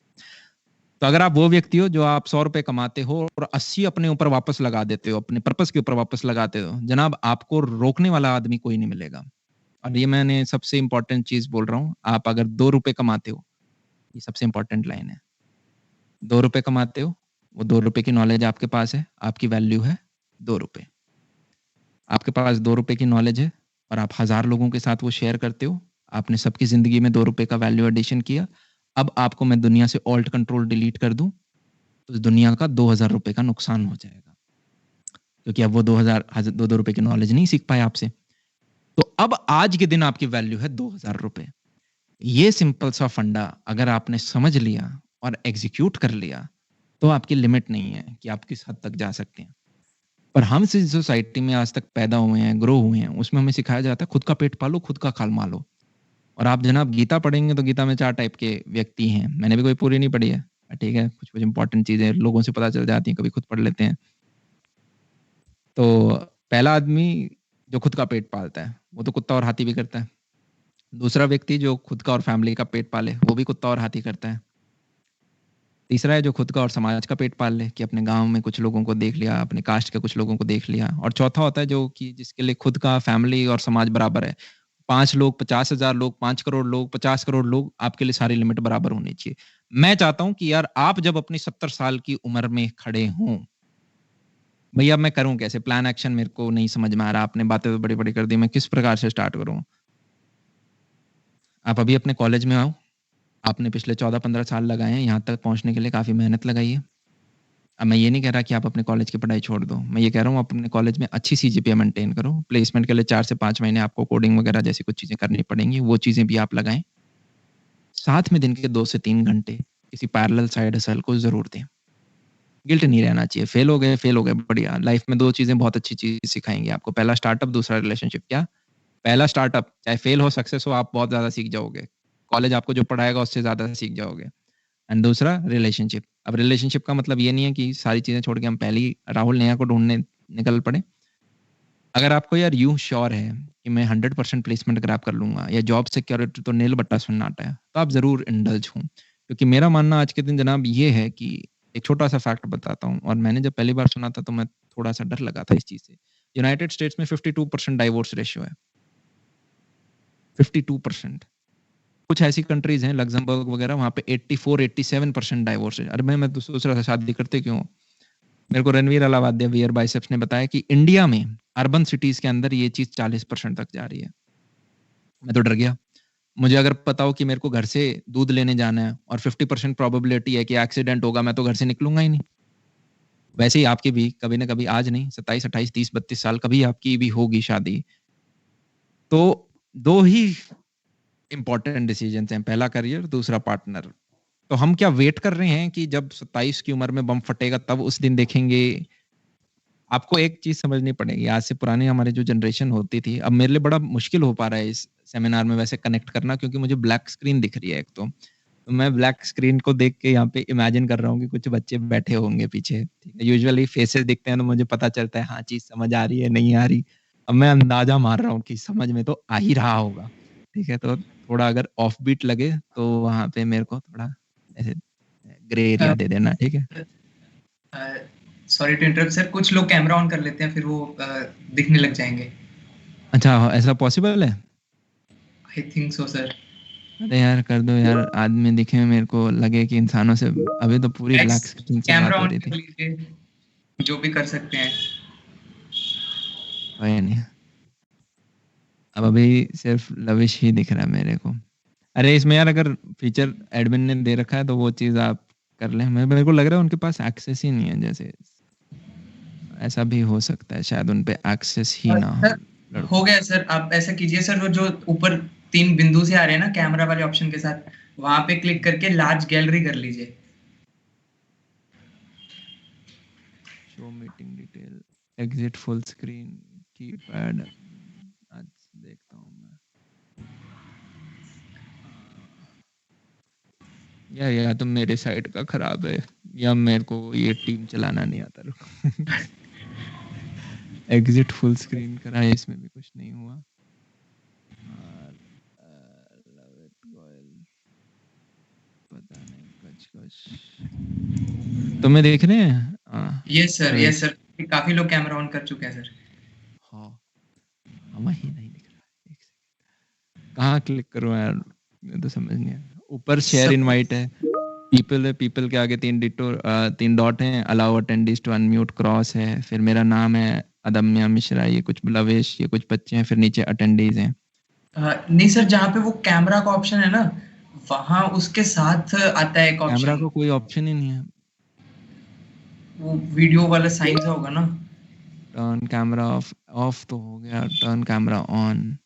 [SPEAKER 1] तो अगर आप वो व्यक्ति हो जो आप ₹100 कमाते हो और 80 अपने ऊपर वापस लगा देते हो, अपने पर्पस के ऊपर वापस लगाते हो, जनाब आपको रोकने वाला आदमी कोई नहीं मिलेगा। और ये मैंने सबसे इम्पोर्टेंट चीज़ बोल रहा हूँ, आप अगर ₹2 कमाते हो, ये सबसे इम्पोर्टेंट लाइन है। ₹2 कमाते हो, वो ₹2 की नॉलेज आपके पास है, आपकी वैल्यू है ₹2। आपके पास ₹2 की नॉलेज है और आप हज़ार लोगों के साथ वो शेयर करते हो, आपने सबकी ज़िंदगी में ₹2 का वैल्यू एडिशन किया। अब आपको मैं दुनिया से ऑल्ट कंट्रोल डिलीट कर दूँ, तो दुनिया का ₹2000 का नुकसान हो जाएगा। क्योंकि अब वो 2000 ₹2 की नॉलेज नहीं सीख पाए आपसे। तो अब आज के दिन आपकी वैल्यू है ₹2000। ये सिंपल सा फंडा अगर आपने समझ लिया और एग्ज़ीक्यूट कर लिया, तो आपकी लिमिट नहीं है कि आप किस हद तक जा सकते हैं। पर हम जिस सोसाइटी में आज तक पैदा हुए हैं, ग्रो हुए हैं, उसमें हमें सिखाया जाता है खुद का पेट पालो, खुद का खाल मालो। और आप जनाब गीता पढ़ेंगे तो गीता में 4 टाइप के व्यक्ति हैं। मैंने भी कोई पूरी नहीं पढ़ी है। ठीक है, कुछ-कुछ इम्पोर्टेंट चीज़ें लोगों से पता चल जाती हैं, कभी खुद पढ़ लेते हैं। तो पहला आदमी जो खुद का पेट पालता है, वो तो कुत्ता और हाथी भी करता है। दूसरा व्यक्ति जो खुद का और फैमिली का पेट पाले, वो भी कुत्ता और हाथी करता है। तीसरा है जो खुद का और समाज का पेट पाल ले कि अपने गाँव में कुछ लोगों को देख लिया, अपने कास्ट के कुछ लोगों को देख लिया। और चौथा होता है जो कि जिसके लिए खुद का फैमिली और समाज बराबर है। 5 लोग, 50,000 लोग, 5 करोड़ लोग, 50 करोड़ लोग, आपके लिए सारी लिमिट बराबर होनी चाहिए। मैं चाहता हूँ कि यार आप जब अपनी 70 साल की उम्र में खड़े हों, भैया अब मैं करूँ कैसे? प्लान एक्शन मेरे को नहीं समझ में आ रहा। आपने बातें तो बड़ी-बड़ी कर दी, मैं किस प्रकार से स्टार्ट करूँ? आप अभी अपने कॉलेज में आओ, आपने पिछले 14-15 साल लगाए हैं, यहाँ तक पहुँचने के लिए काफ़ी मेहनत लगाई है। अब मैं ये नहीं कह रहा कि आप अपने कॉलेज की पढ़ाई छोड़ दो। मैं ये कह रहा हूँ अपने कॉलेज में अच्छी सीजीपीए मेंटेन करो। प्लेसमेंट के लिए 4 से 5 महीने आपको कोडिंग वगैरह जैसी कुछ चीज़ें करनी पड़ेंगी, वो चीज़ें भी आप लगाएँ। साथ में दिन के 2 से 3 घंटे किसी पैरेलल साइड हसल को ज़रूर दें। गिल्ट नहीं रहना चाहिए। फेल हो गए, बढ़िया। लाइफ में 2 चीज़ें बहुत अच्छी चीज़ सिखाएँगी आपको। पहला स्टार्टअप, दूसरा रिलेशनशिप। क्या? पहला स्टार्टअप, चाहे फेल हो, सक्सेस हो, आप बहुत ज़्यादा सीख जाओगे। कॉलेज आपको जो पढ़ाएगा उससे ज़्यादा सीख जाओगे। एंड दूसरा रिलेशनशिप। अब रिलेशनशिप का मतलब ये नहीं है कि सारी चीज़ें छोड़ के हम पहले ही राहुल नेहा को ढूँढने निकल पड़े। अगर आपको यार यूँ श्योर है कि मैं 100% प्लेसमेंट ग्रैब कर लूँगा या जॉब सिक्योरिटी तो नील बट्टा सन्नाटा है, तो आप ज़रूर इंडल्ज हों। क्योंकि मेरा मानना आज के दिन जनाब ये है कि एक छोटा-सा फैक्ट बताता हूँ और मैंने जब पहली बार सुना था तो मैं थोड़ा-सा डर लगा था इस चीज़ से। यूनाइटेड स्टेट्स में 52% डाइवोर्स रेशियो है, 52%। कुछ ऐसी कंट्रीज़ हैं लक्ज़मबर्ग वगैरह वहाँ पे 84-87% डाइवोर्स है। अरे मैं तो सोच रहा था शादी करते क्यों हो? मेरे को रणवीर अलावादिया वियर बाइसेप्स ने बताया कि इंडिया में अर्बन सिटीज़ के अंदर ये चीज़ 40% तक जा रही है। मैं तो डर गया। मुझे अगर पता हो कि मेरे को घर से दूध लेने जाना है और 50% प्रोबेबिलिटी है कि एक्सीडेंट होगा, मैं तो घर से निकलूँगा ही नहीं। वैसे ही आपकी भी कभी न कभी आज नहीं 27, 28, 30, 32 साल कभी आपकी भी होगी शादी। तो 2 ही इम्पोर्टेंट डिसीज़न्स हैं, पहला करियर, दूसरा पार्टनर। तो हम क्या वेट कर रहे हैं कि जब 27 की उम्र में बम फटेगा तब उस दिन देखेंगे? आपको एक चीज़ समझनी पड़ेगी, आज से पुरानी हमारी जो जनरेशन होती थी, अब मेरे लिए बड़ा मुश्किल हो पा रहा है इस सेमिनार में वैसे कनेक्ट करना क्योंकि मुझे ब्लैक स्क्रीन दिख रही है एक तो। तो मैं ब्लैक स्क्रीन को देख के यहाँ पे इमेजिन कर रहा हूँ कि कुछ बच्चे बैठे होंगे पीछे, ठीक है? यूजुअली फेसेस दिखते हैं तो मुझे पता चलता है हाँ, चीज़ समझ आ रही है, नहीं आ रही। अब मैं अंदाज़ा मार रहा हूँ कि समझ में तो आ ही रहा होगा, ठीक है? तो थोड़ा अगर ऑफ बीट लगे तो वहाँ पे मेरे को थोड़ा ऐसे ग्रे
[SPEAKER 2] अ,
[SPEAKER 1] एरिया दे देना, ठीक है?
[SPEAKER 2] सॉरी टू इंटरप्ट सर, कुछ लोग कैमरा ऑन कर लेते हैं, फिर वो दिखने लग जाएँगे।
[SPEAKER 1] अच्छा, ऐसा पॉसिबल है?
[SPEAKER 2] I think so sir.
[SPEAKER 1] अरे यार कर दो यार, आदमी दिखे मेरे को लगे कि इंसानों से अभी तो पूरी
[SPEAKER 2] एक्स
[SPEAKER 1] ब्लैक स्क्रीन से
[SPEAKER 2] कैमरा
[SPEAKER 1] बात हो
[SPEAKER 2] ऑन
[SPEAKER 1] रही
[SPEAKER 2] कर
[SPEAKER 1] थी।
[SPEAKER 2] लीजिए, जो भी कर सकते हैं।
[SPEAKER 1] कोई नहीं, अब अभी सिर्फ लविश ही दिख रहा है मेरे को। अरे इसमें यार अगर फीचर एडमिन ने दे रखा है तो वो चीज़ आप कर लें। मेरे को लग रहा है उनके पास एक्सेस ही नहीं है जैसे। ऐसा भी हो सकता है, शायद उन पे एक्सेस ही ना हो
[SPEAKER 2] सर हो
[SPEAKER 1] लड़कों
[SPEAKER 2] गया सर, आप ऐसा कीजिए सर, वो जो ऊपर 3 बिंदु से आ रहे हैं ना कैमरा वाले ऑप्शन के साथ, वहां पे क्लिक करके लार्ज गैलरी कर लीजिए।
[SPEAKER 1] Show meeting detail, exit full screen, keypad. आज देखता हूँ मैं। या तो मेरे साइड का खराब है, या मेरे को ये टीम चलाना नहीं आता। रुको। एग्जिट फुल स्क्रीन करा है, इसमें भी कुछ नहीं हुआ। और लव इट गोयल, पता नहीं कुछ कुछ। तुम्हें देख रहे हैं?
[SPEAKER 2] यस सर,
[SPEAKER 1] अरे
[SPEAKER 2] यस सर, काफी लोग कैमरा ऑन कर चुके हैं सर।
[SPEAKER 1] हाँ, वही नहीं दिख रहा है। एक सेकंड, कहाँ क्लिक करूँ यार, मुझे तो समझ नहीं आ रहा। ऊपर शेयर
[SPEAKER 2] सब
[SPEAKER 1] इनवाइट है, पीपल है, पीपल के आगे 3 डॉट हैं, allow attendees to unmute cross है, फिर मेरा नाम है अदम्या मिश्रा, ये कुछ लवेश, ये कुछ बच्चे हैं, फिर नीचे अटेंडीज हैं।
[SPEAKER 2] नहीं सर, जहाँ पे वो कैमरा का ऑप्शन है ना, वहां उसके साथ आता है एक
[SPEAKER 1] कैमरा
[SPEAKER 2] ऑप्शन,
[SPEAKER 1] का कोई ऑप्शन ही नहीं है।
[SPEAKER 2] वो वीडियो वाला साइन सा होगा ना।
[SPEAKER 1] टर्न कैमरा ऑफ, ऑफ तो हो गया, टर्न कैमरा ऑन।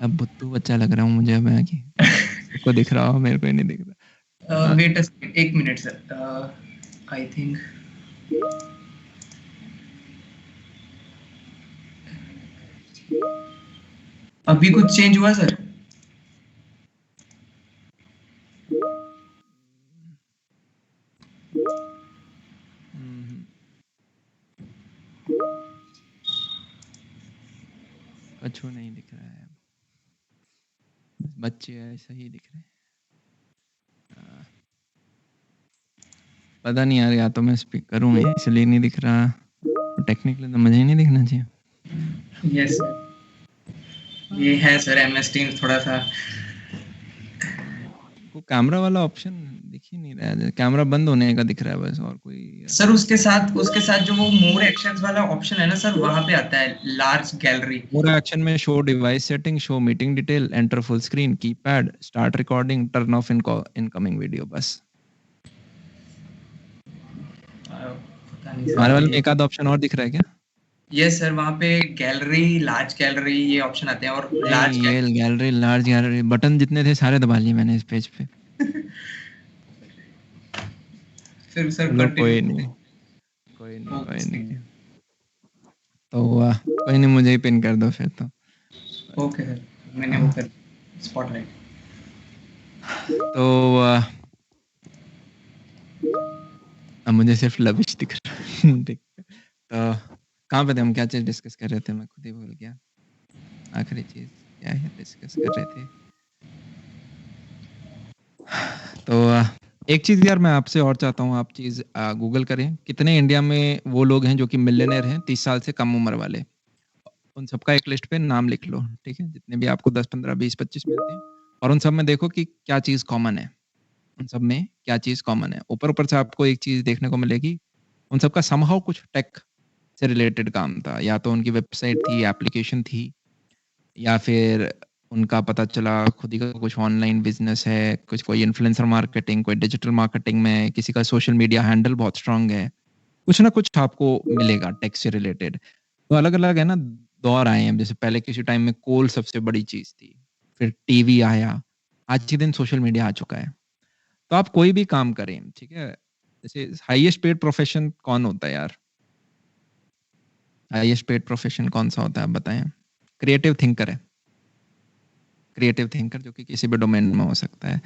[SPEAKER 1] अब बुद्धू बच्चा लग रहा हूँ मुझे, मैं कि सबको दिख रहा हो, मेरे को ही नहीं दिख रहा। हाँ,
[SPEAKER 2] वेट एक मिनट सर, आई थिंक अभी कुछ चेंज हुआ सर।
[SPEAKER 1] हम्म, कछु नहीं दिख रहा है, बस बच्चे ऐसा ही दिख रहे हैं। पता नहीं यार, या तो मैं स्पीकर हूँ इसलिए नहीं दिख रहा, टेक्निकली तो मुझे ही नहीं दिखना चाहिए।
[SPEAKER 2] यस सर, ये है सर MS टीम थोड़ा सा।
[SPEAKER 1] को कैमरा वाला ऑप्शन दिख ही नहीं रहा है, कैमरा बंद होने का दिख रहा है बस, और कोई।
[SPEAKER 2] सर उसके साथ जो वो मोर एक्शंस वाला ऑप्शन है ना सर, वहां पे आता है लार्ज गैलरी।
[SPEAKER 1] मोर एक्शन में show device setting, show meeting detail, enter full screen, keypad, start recording, turn off incoming video, बस।
[SPEAKER 2] पता नहीं
[SPEAKER 1] हमारे वाले
[SPEAKER 2] सर।
[SPEAKER 1] में एक आध ऑप्शन और दिख रहा है क्या?
[SPEAKER 2] यस सर, वहां पे गैलरी, लार्ज गैलरी ये ऑप्शन आते हैं, और
[SPEAKER 1] नहीं,
[SPEAKER 2] लार्ज
[SPEAKER 1] ये गैलरी, लार्ज गैलरी, बटन जितने थे सारे दबा लिए मैंने इस पेज पे।
[SPEAKER 2] फिर सर
[SPEAKER 1] चलो
[SPEAKER 2] कंटिन्यू।
[SPEAKER 1] कोई नहीं, कोई नहीं, कोई
[SPEAKER 2] ओके
[SPEAKER 1] नहीं। तो कोई नहीं, मुझे ही पिन कर दो फिर तो।
[SPEAKER 2] ओके सर, मैंने वो
[SPEAKER 1] हाँ,
[SPEAKER 2] कर स्पॉटलाइट।
[SPEAKER 1] तो अब मुझे सिर्फ लविश दिख रहा है। ठीक है। तो कहाँ पे थे हम, क्या चीज डिस्कस कर रहे थे, मैं खुद ही भूल गया। आखिरी चीज क्या है डिस्कस कर रहे थे? तो एक चीज यार मैं आपसे और चाहता हूँ, आप चीज गूगल करें, कितने इंडिया में वो लोग हैं जो कि मिलियनेयर हैं 30 साल से कम उम्र वाले, उन सबका एक लिस्ट पे नाम लिख लो, ठीक है, जितने भी आपको 10 15 20 25 मिलते हैं, और उन सब में देखो कि क्या चीज कॉमन है, उन सब में क्या चीज कॉमन है। ऊपर ऊपर से आपको एक चीज देखने को मिलेगी, उन सबका समहाउ कुछ टेक से रिलेटेड काम था, या तो उनकी वेबसाइट थी, एप्लीकेशन थी, या फिर उनका पता चला खुद ही का कुछ ऑनलाइन बिजनेस है, कुछ कोई इन्फ्लुएंसर मार्केटिंग, कोई डिजिटल मार्केटिंग में, किसी का सोशल मीडिया हैंडल बहुत स्ट्रांग है, कुछ ना कुछ आपको मिलेगा टेक से रिलेटेड। तो अलग अलग है ना, दौर आए हैं, जैसे पहले किसी टाइम में कोल सबसे बड़ी चीज थी, फिर टीवी आया, आज के दिन सोशल मीडिया आ चुका है। तो आप कोई भी काम करें, ठीक है, जैसे हाईएस्ट पेड प्रोफेशन कौन होता है यार? हाईएस्ट पेड प्रोफेशन कौन सा होता है, आप बताएं? क्रिएटिव थिंकर है, क्रिएटिव थिंकर, जो कि किसी भी डोमेन में हो सकता है।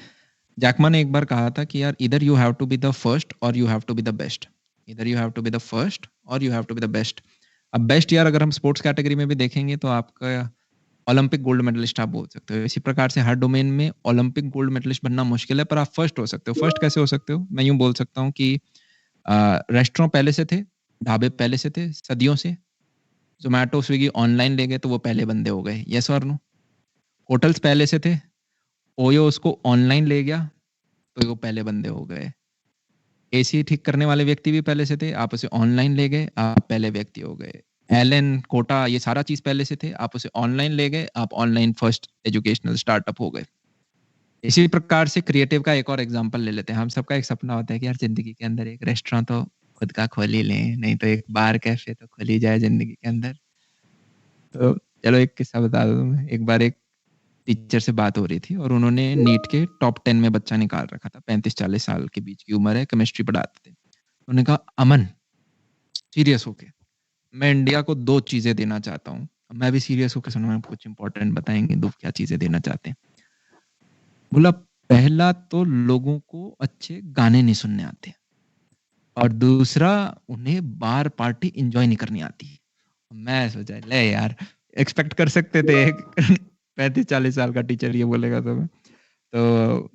[SPEAKER 1] जैकमा ने एक बार कहा था कि यार इधर you have to be the first और you have to be the best, इधर you have to be the first और you have to be the best. अब बेस्ट यार अगर हम स्पोर्ट्स कैटेगरी में भी देखेंगे तो आपका ओलंपिक गोल्ड मेडलिस्ट आप बोल सकते हो। इसी प्रकार से हर डोमेन में ओलंपिक गोल्ड मेडलिस्ट बनना मुश्किल है, पर आप फर्स्ट हो सकते हो। फर्स्ट कैसे हो सकते हो? मैं यूं बोल सकता हूँ कि रेस्टोरेंट पहले से थे, ढाबे पहले से थे सदियों से, जोमेटो स्विगी ऑनलाइन ले गए तो वो पहले बंदे हो गए, यस और नो? होटल्स पहले से थे, ओयो उसको ऑनलाइन ले गया तो वो पहले बंदे हो गए। एसी ठीक करने वाले व्यक्ति भी पहले से थे, आप उसे ऑनलाइन ले गए, आप पहले व्यक्ति हो गए। एलन कोटा ये सारा चीज पहले से थे, आप उसे ऑनलाइन ले गए, आप ऑनलाइन फर्स्ट एजुकेशनल स्टार्टअप हो गए। इसी प्रकार से क्रिएटिव का एक और एग्जांपल ले लेते हैं। हम सबका एक सपना होता है कि यार जिंदगी के अंदर एक रेस्टोरेंट तो खुद का खोल ही लें, नहीं तो एक बार कैफ़े तो खुल ही जाए ज़िंदगी के अंदर। तो चलो एक किस्सा बता दूँ मैं। एक बार एक टीचर से बात हो रही थी और उन्होंने नीट के टॉप 10 में बच्चा निकाल रखा था, 35-40 साल के बीच की उम्र है, केमिस्ट्री पढ़ाते थे। उन्होंने कहा, "अमन, सीरियस होके, मैं इंडिया को 2 चीज़ें देना चाहता हूँ।" मैं भी सीरियस होके सुना, मैंने कुछ इम्पोर्टेंट बताएँगे, 2 क्या चीज़ें देना चाहते हैं? बोला, "पहला तो लोगों को अच्छे गाने नहीं सुनने आते और दूसरा उन्हें बार पार्टी एन्जॉय नहीं करनी आती।" मैं सोचा, ले यार, एक्सपेक्ट कर सकते थे एक 35-40 साल का टीचर ये बोलेगा तो मैं। तो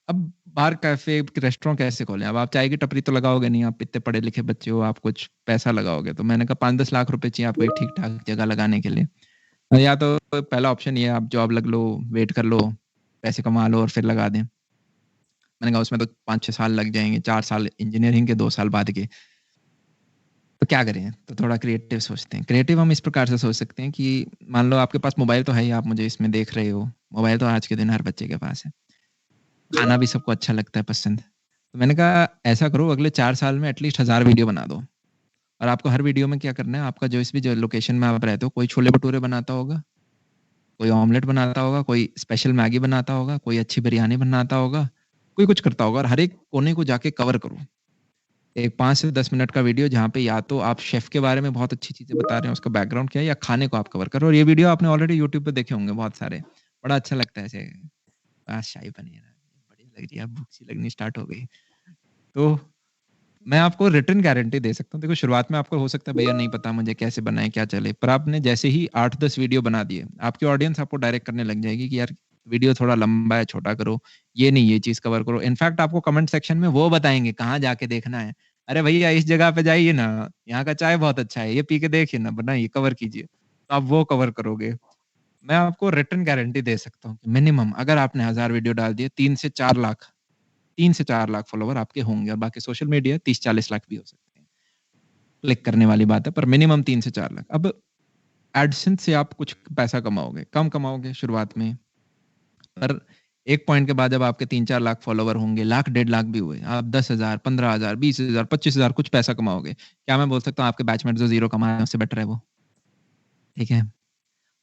[SPEAKER 1] अब बार कैफ़े, रेस्टोरेंट कैसे खोलें? अब आप चाय की टपरी तो लगाओगे नहीं, आप इतने पढ़े-लिखे बच्चे हो, आप कुछ पैसा लगाओगे। तो मैंने कहा 5-10 लाख रुपए चाहिए आपको एक ठीक-ठाक जगह लगाने के लिए। या तो पहला ऑप्शन ये है, आप जॉब लग लो, वेट कर लो, पैसे कमा लो और फिर लगा दें। मैंने कहा उसमें तो 5-6 साल लग जाएँगे, 4 साल इंजीनियरिंग के, 2 साल बाद के। तो क्या करें? तो थोड़ा क्रिएटिव सोचते हैं। क्रिएटिव हम इस प्रकार से सोच सकते हैं कि मान लो आपके पास मोबाइल तो है ही, आप मुझे इसमें देख रहे हो। मोबाइल तो आज के दिन हर बच्चे के पास है। खाना भी सबको अच्छा लगता है, पसंद। तो मैंने कहा ऐसा करो, अगले 4 साल में एटलीस्ट 1000 वीडियो बना दो और आपको हर वीडियो में क्या करना है, आपका जो इस भी जो लोकेशन में आप रहते हो, कोई छोले-भटूरे बनाता होगा, कोई ऑमलेट बनाता होगा, कोई स्पेशल मैगी बनाता होगा, कोई अच्छी बिरयानी बनाता होगा, कोई कुछ करता होगा और हर एक कोने को जाके कवर करो। एक 5 से 10 मिनट का वीडियो जहाँ पे या तो आप शेफ़ के बारे में बहुत अच्छी चीज़ें बता रहे हैं, उसका बैकग्राउंड क्या है, या खाने को आप कवर कर रहे हो और ये वीडियो आपने ऑलरेडी यूट्यूब पे देखे होंगे बहुत सारे। बड़ा अच्छा लगता है ऐसे, आज शाही पनीर है, बढ़िया लग रही है, अब भूख सी लगनी स्टार्ट हो गई। तो मैं आपको रिटर्न गारंटी दे सकता हूँ। देखो शुरुआत में आपको हो सकता है भैया नहीं पता मुझे कैसे बनाएँ, क्या चले? पर आपने जैसे ही 8-10 वीडियो बना दिए, आपकी ऑडियंस आपको डायरेक्ट करने लग जाएगी कि यार वीडियो थोड़ा लंबा है, छोटा करो, ये नहीं ये चीज़ कवर करो। इनफैक्ट आपको कमेंट सेक्शन में वो बताएँगे कहाँ जाके देखना है। अरे भैया इस जगह पे जाइए ना, यहाँ का चाय बहुत अच्छा है, ये पी के देखिए ना, बनाइए, कवर कीजिए। तो आप वो कवर करोगे। मैं आपको रिटर्न गारंटी दे सकता हूँ कि मिनिमम अगर आपने 1000 वीडियो डाल दिए, 3 से 4 लाख फॉलोवर आपके होंगे और बाकी सोशल मीडिया 30-40 लाख भी हो सकते हैं। क्लिक करने वाली बात है, पर मिनिमम 3 से 4 लाख। अब एडसेंस से आप कुछ पैसा कमाओगे, कम कमाओगे शुरुआत में, पर एक पॉइंट के बाद जब आपके 3-4 लाख फॉलोवर होंगे, लाख, डेढ़ लाख भी हुए, आप 10,000, 15,000, 20,000, 25,000 कुछ पैसा कमाओगे। क्या मैं बोल सकता हूँ आपके बैचमेट जो ज़ीरो कमा रहे हैं उससे बेटर है वो? ठीक है।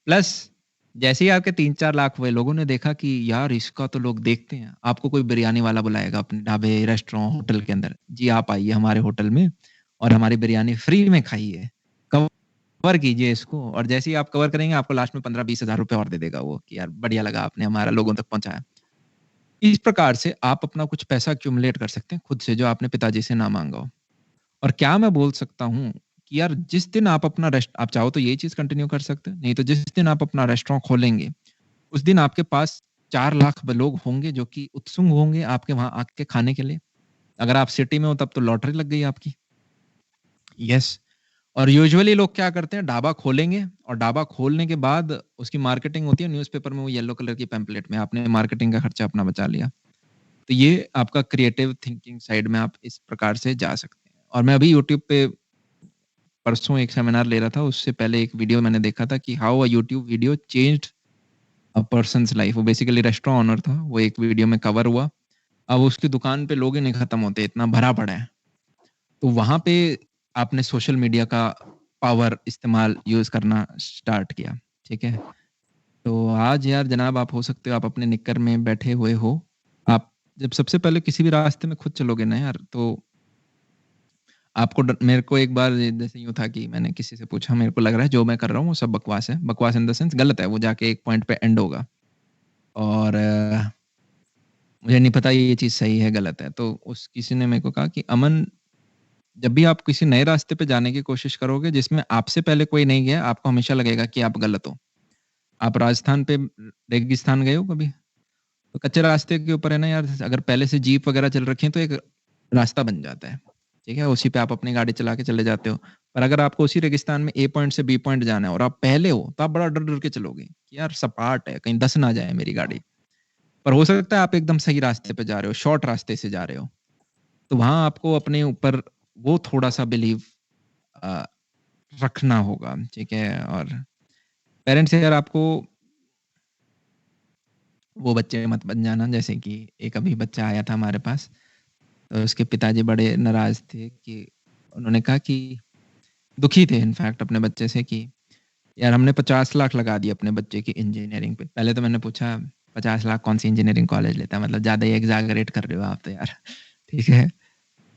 [SPEAKER 1] प्लस जैसे ही आपके 3-4 लाख हुए, लोगों ने देखा कि यार इसका तो लोग देखते हैं। आपको कोई बिरयानी वाला बुलाएगा अपने ढाबे, रेस्टोरेंट, होटल के अंदर। जी, आप आइए हमारे होटल में और हमारी बिरयानी फ्री में खाइए। कवर कीजिए इसको और जैसे ही आप कवर करेंगे, आपको लास्ट में 15-20 हज़ार रुपए और दे देगा वो कि यार बढ़िया लगा आपने हमारा लोगों तक पहुँचाया। इस प्रकार से आप अपना कुछ पैसा एक्युमुलेट कर सकते हैं खुद से जो आपने पिताजी से ना माँगा हो। और क्या मैं बोल सकता हूँ कि यार जिस दिन आप अपना रेस्ट आप चाहो तो ये चीज़ कंटिन्यू कर सकते हो, नहीं तो जिस दिन आप अपना रेस्टोरेंट खोलेंगे, उस दिन आपके पास 4 लाख ब लोग होंगे जो कि उत्सुक होंगे आपके वहाँ आके खाने के लिए। अगर आप सिटी में हो तब तो लॉटरी लग गई आपकी। यस। और यूजुअली लोग क्या करते हैं, ढाबा खोलेंगे और ढाबा खोलने के बाद उसकी मार्केटिंग होती है न्यूज़पेपर में, वो येलो कलर की पैम्पलेट में, आपने मार्केटिंग का खर्चा अपना बचा लिया। तो ये आपका क्रिएटिव थिंकिंग साइड में आप इस प्रकार से जा सकते हैं। और मैं अभी यूट्यूब पे परसों एक सेमिनार ले रहा था, उससे पहले एक वीडियो मैंने देखा था कि how a YouTube video changed a persons life. वो बेसिकली रेस्टोरेंट ओनर था, वो एक वीडियो में कवर हुआ। अब उसकी दुकान पे लोग ही नहीं खत्म होते, इतना भरा पड़ा है। तो वहाँ पे आपने सोशल मीडिया का पावर इस्तेमाल यूज़ करना स्टार्ट किया, ठीक है? तो आज यार जनाब आप हो सकते हो आप अपने निक्कर में बैठे हुए हो। आप जब सबसे पहले किसी भी रास्ते में खुद चलोगे ना यार, तो आपको मेरे को एक बार जैसे यूँ था कि मैंने किसी से पूछा, मेरे को लग रहा है जो मैं कर रहा हूँ वो सब बकवास है। बकवास इन द सेंस गलत है, वो जाके एक पॉइंट पे एंड होगा और मुझे नहीं पता ये चीज़ सही है, गलत है। तो उस किसी ने मेरे को कहा कि अमन, जब भी आप किसी नए रास्ते पे जाने की कोशिश करोगे जिसमें आपसे पहले कोई नहीं गया, आपको हमेशा लगेगा कि आप गलत हो। आप राजस्थान पे रेगिस्तान गए हो कभी? तो कच्चे रास्ते के ऊपर है ना यार, अगर पहले से जीप वगैरह चल रखी है तो एक रास्ता बन जाता है, ठीक है? उसी पे आप अपनी गाड़ी चला के चले जाते हो। पर अगर आपको उसी रेगिस्तान में ए पॉइंट से बी पॉइंट जाना है और आप पहले हो, तो आप बड़ा डर-डर के चलोगे कि यार सपाट है, कहीं धँस ना जाए मेरी गाड़ी। पर हो सकता है आप एकदम सही रास्ते पे जा रहे हो, शॉर्ट रास्ते से जा रहे हो। तो वहाँ आपको अपने ऊपर वो थोड़ा-सा बिलीव अ, रखना होगा, ठीक है? और पेरेंट्स अगर आपको वो बच्चे मत बन जाना, जैसे कि एक अभी बच्चा आया था हमारे पास, तो उसके पिताजी बड़े नाराज़ थे कि उन्होंने कहा कि दुखी थे इनफैक्ट अपने बच्चे से कि यार हमने 50 लाख लगा दिए अपने बच्चे की इंजीनियरिंग पे। पहले तो मैंने पूछा 50 लाख कौन सी इंजीनियरिंग कॉलेज लेता है? मतलब ज़्यादा ही एग्ज़ैगरेट कर रहे हो आप तो यार। ठीक है।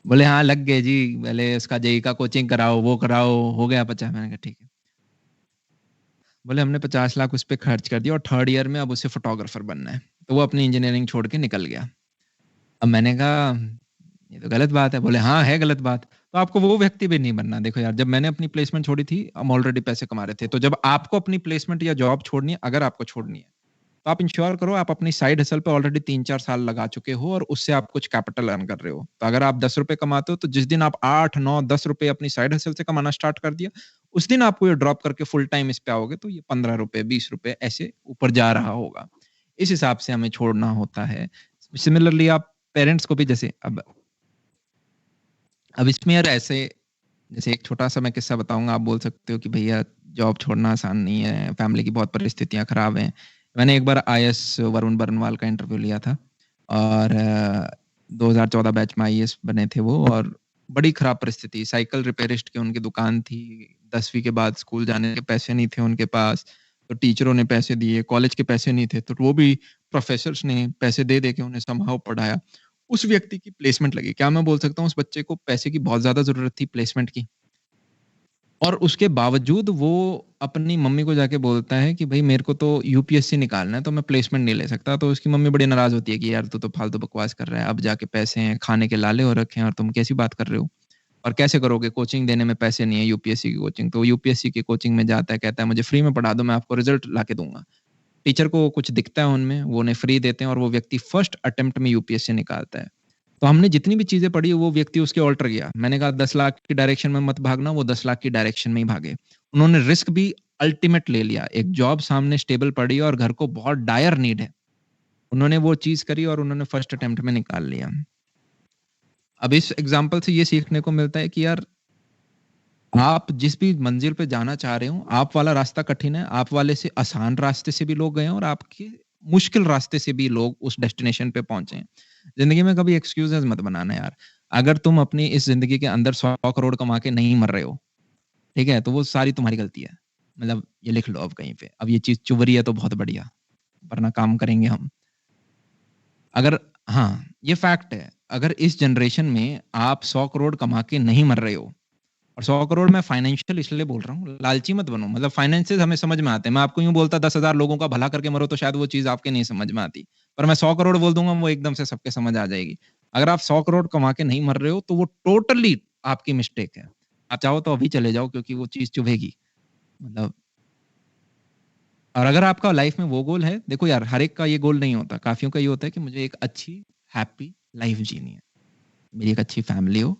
[SPEAKER 1] बोले हाँ लग गए जी, पहले उसका जेईई का कोचिंग कराओ, वो कराओ, हो गया 50। मैंने कहा ठीक है। बोले हमने 50 लाख उस पे खर्च कर दिया और 3rd ईयर में अब उसे फोटोग्राफर बनना है। तो वो अपनी इंजीनियरिंग छोड़ के निकल गया। अब मैंने कहा ये तो गलत बात है। बोले हाँ, है गलत बात। तो आपको वो व्यक्ति भी नहीं बनना। देखो यार जब मैंने अपनी प्लेसमेंट छोड़ी थी, हम ऑलरेडी पैसे कमा रहे थे। तो जब आपको अपनी प्लेसमेंट या जॉब छोड़नी है, अगर आपको छोड़नी है, तो आप इंश्योर करो आप अपनी साइड हसल पे ऑलरेडी 3-4 साल लगा चुके हो और उससे आप कुछ कैपिटल अर्न कर रहे हो। तो अगर आप ₹10 कमाते हो, तो जिस दिन आप 8, 9, ₹10 अपनी साइड हसल से कमाना स्टार्ट कर दिया, उस दिन आपको ये ड्रॉप करके फुल टाइम इस पे आओगे, तो ये ₹15, ₹20 ऐसे ऊपर जा रहा होगा। इस हिसाब से हमें छोड़ना होता है। सिमिलरली आप पेरेंट्स को भी जैसे अब इसमें यार ऐसे जैसे एक छोटा-सा मैं किस्सा बताऊँगा, आप बोल सकते हो कि भैया जॉब छोड़ना आसान नहीं है, फैमिली की बहुत परिस्थितियाँ खराब हैं। मैंने एक बार आईएएस वरुण बरनवाल का इंटरव्यू लिया था और 2014 बैच में आईएएस बने थे वो और बड़ी खराब परिस्थिति, साइकिल रिपेयरिस्ट की उनकी दुकान थी, 10वीं के बाद स्कूल जाने के पैसे नहीं थे उनके पास, तो टीचरों ने पैसे दिए, कॉलेज के पैसे नहीं थे, तो वो भी प्रोफ़ेसर्स ने पैसे दे-दे के उन्हें समहाउ पढ़ाया। उस व्यक्ति की प्लेसमेंट लगी। क्या मैं बोल सकता हूँ उस बच्चे को पैसे की बहुत ज़्यादा ज़रूरत थी प्लेसमेंट की? और उसके बावजूद वो अपनी मम्मी को जाके बोलता है कि भई मेरे को तो यूपीएससी निकालना है तो मैं प्लेसमेंट नहीं ले सकता। तो उसकी मम्मी बड़ी नाराज़ होती है कि यार तू तो फालतू बकवास कर रहा है। अब जाके पैसे हैं, खाने के लाले हो रखे हैं और तुम कैसी बात कर रहे हो? और कैसे करोगे? कोचिंग देने में पैसे नहीं है यूपीएससी की कोचिंग। तो वो यूपीएससी की कोचिंग में जाता है, कहता है मुझे फ्री में पढ़ा दो, मैं आपको रिज़ल्ट लाके दूँगा। टीचर को कुछ दिखता है उनमें, वो उन्हें फ्री देते हैं और वो व्यक्ति फर्स्ट अटेम्प्ट में यूपीएससी निकालता है। तो हमने जितनी भी चीज़ें पढ़ी वो व्यक्ति उसके ऑल्टर गया। मैंने कहा 10 लाख की डायरेक्शन में मत भागना, वो 10 लाख की डायरेक्शन में ही भागे। उन्होंने रिस्क भी अल्टीमेट ले लिया। एक जॉब सामने स्टेबल पड़ी है और घर को बहुत डायर नीड है। उन्होंने वो चीज़ करी और उन्होंने फर्स्ट अटेम्प्ट में निकाल लिया। अब इस एग्ज़ाम्पल से ये सीखने को मिलता है कि यार आप जिस भी मंज़िल पे जाना चाह रहे हो, आप वाला रास्ता कठिन है, आप वाले से आसान रास्ते से भी लोग गए हैं और आपके मुश्किल रास्ते से भी लोग उस डेस्टिनेशन पे पहुँचे हैं। ज़िंदगी में कभी एक्सक्यूज़ेज़ मत बनाना यार। अगर तुम अपनी इस ज़िंदगी के अंदर 100 करोड़ कमा के नहीं मर रहे हो, ठीक है? तो वो सारी तुम्हारी गलती है। मतलब ये लिख लो अब कहीं पे। अब ये चीज़ चुभ रही है तो बहुत बढ़िया, वरना काम करेंगे हम। अगर हाँ, ये फैक्ट है। अगर इस जनरेशन में आप 100 करोड़ कमा के नहीं मर रहे हो और 100 करोड़ मैं फाइनेंशियल इसलिए बोल रहा हूँ, लालची मत बनो। मतलब फाइनेंसेस हमें समझ में आते हैं। मैं आपको यूँ बोलता 10,000 लोगों का भला करके मरो तो शायद वो चीज़ आपके नहीं समझ में आती। पर मैं 100 करोड़ बोल दूँगा वो एकदम से सबके समझ आ जाएगी। अगर आप 100 करोड़ कमा के नहीं मर रहे हो तो वो टोटली आपकी मिस्टेक है। आप चाहो तो अभी चले जाओ क्योंकि वो चीज़ चुभेगी। मतलब और अगर आपका लाइफ में वो गोल है, देखो यार हर एक का ये गोल नहीं होता। काफ़ियों का ये होता है कि मुझे एक अच्छी हैप्पी लाइफ जीनी है। मेरी एक अच्छी फैमिली हो,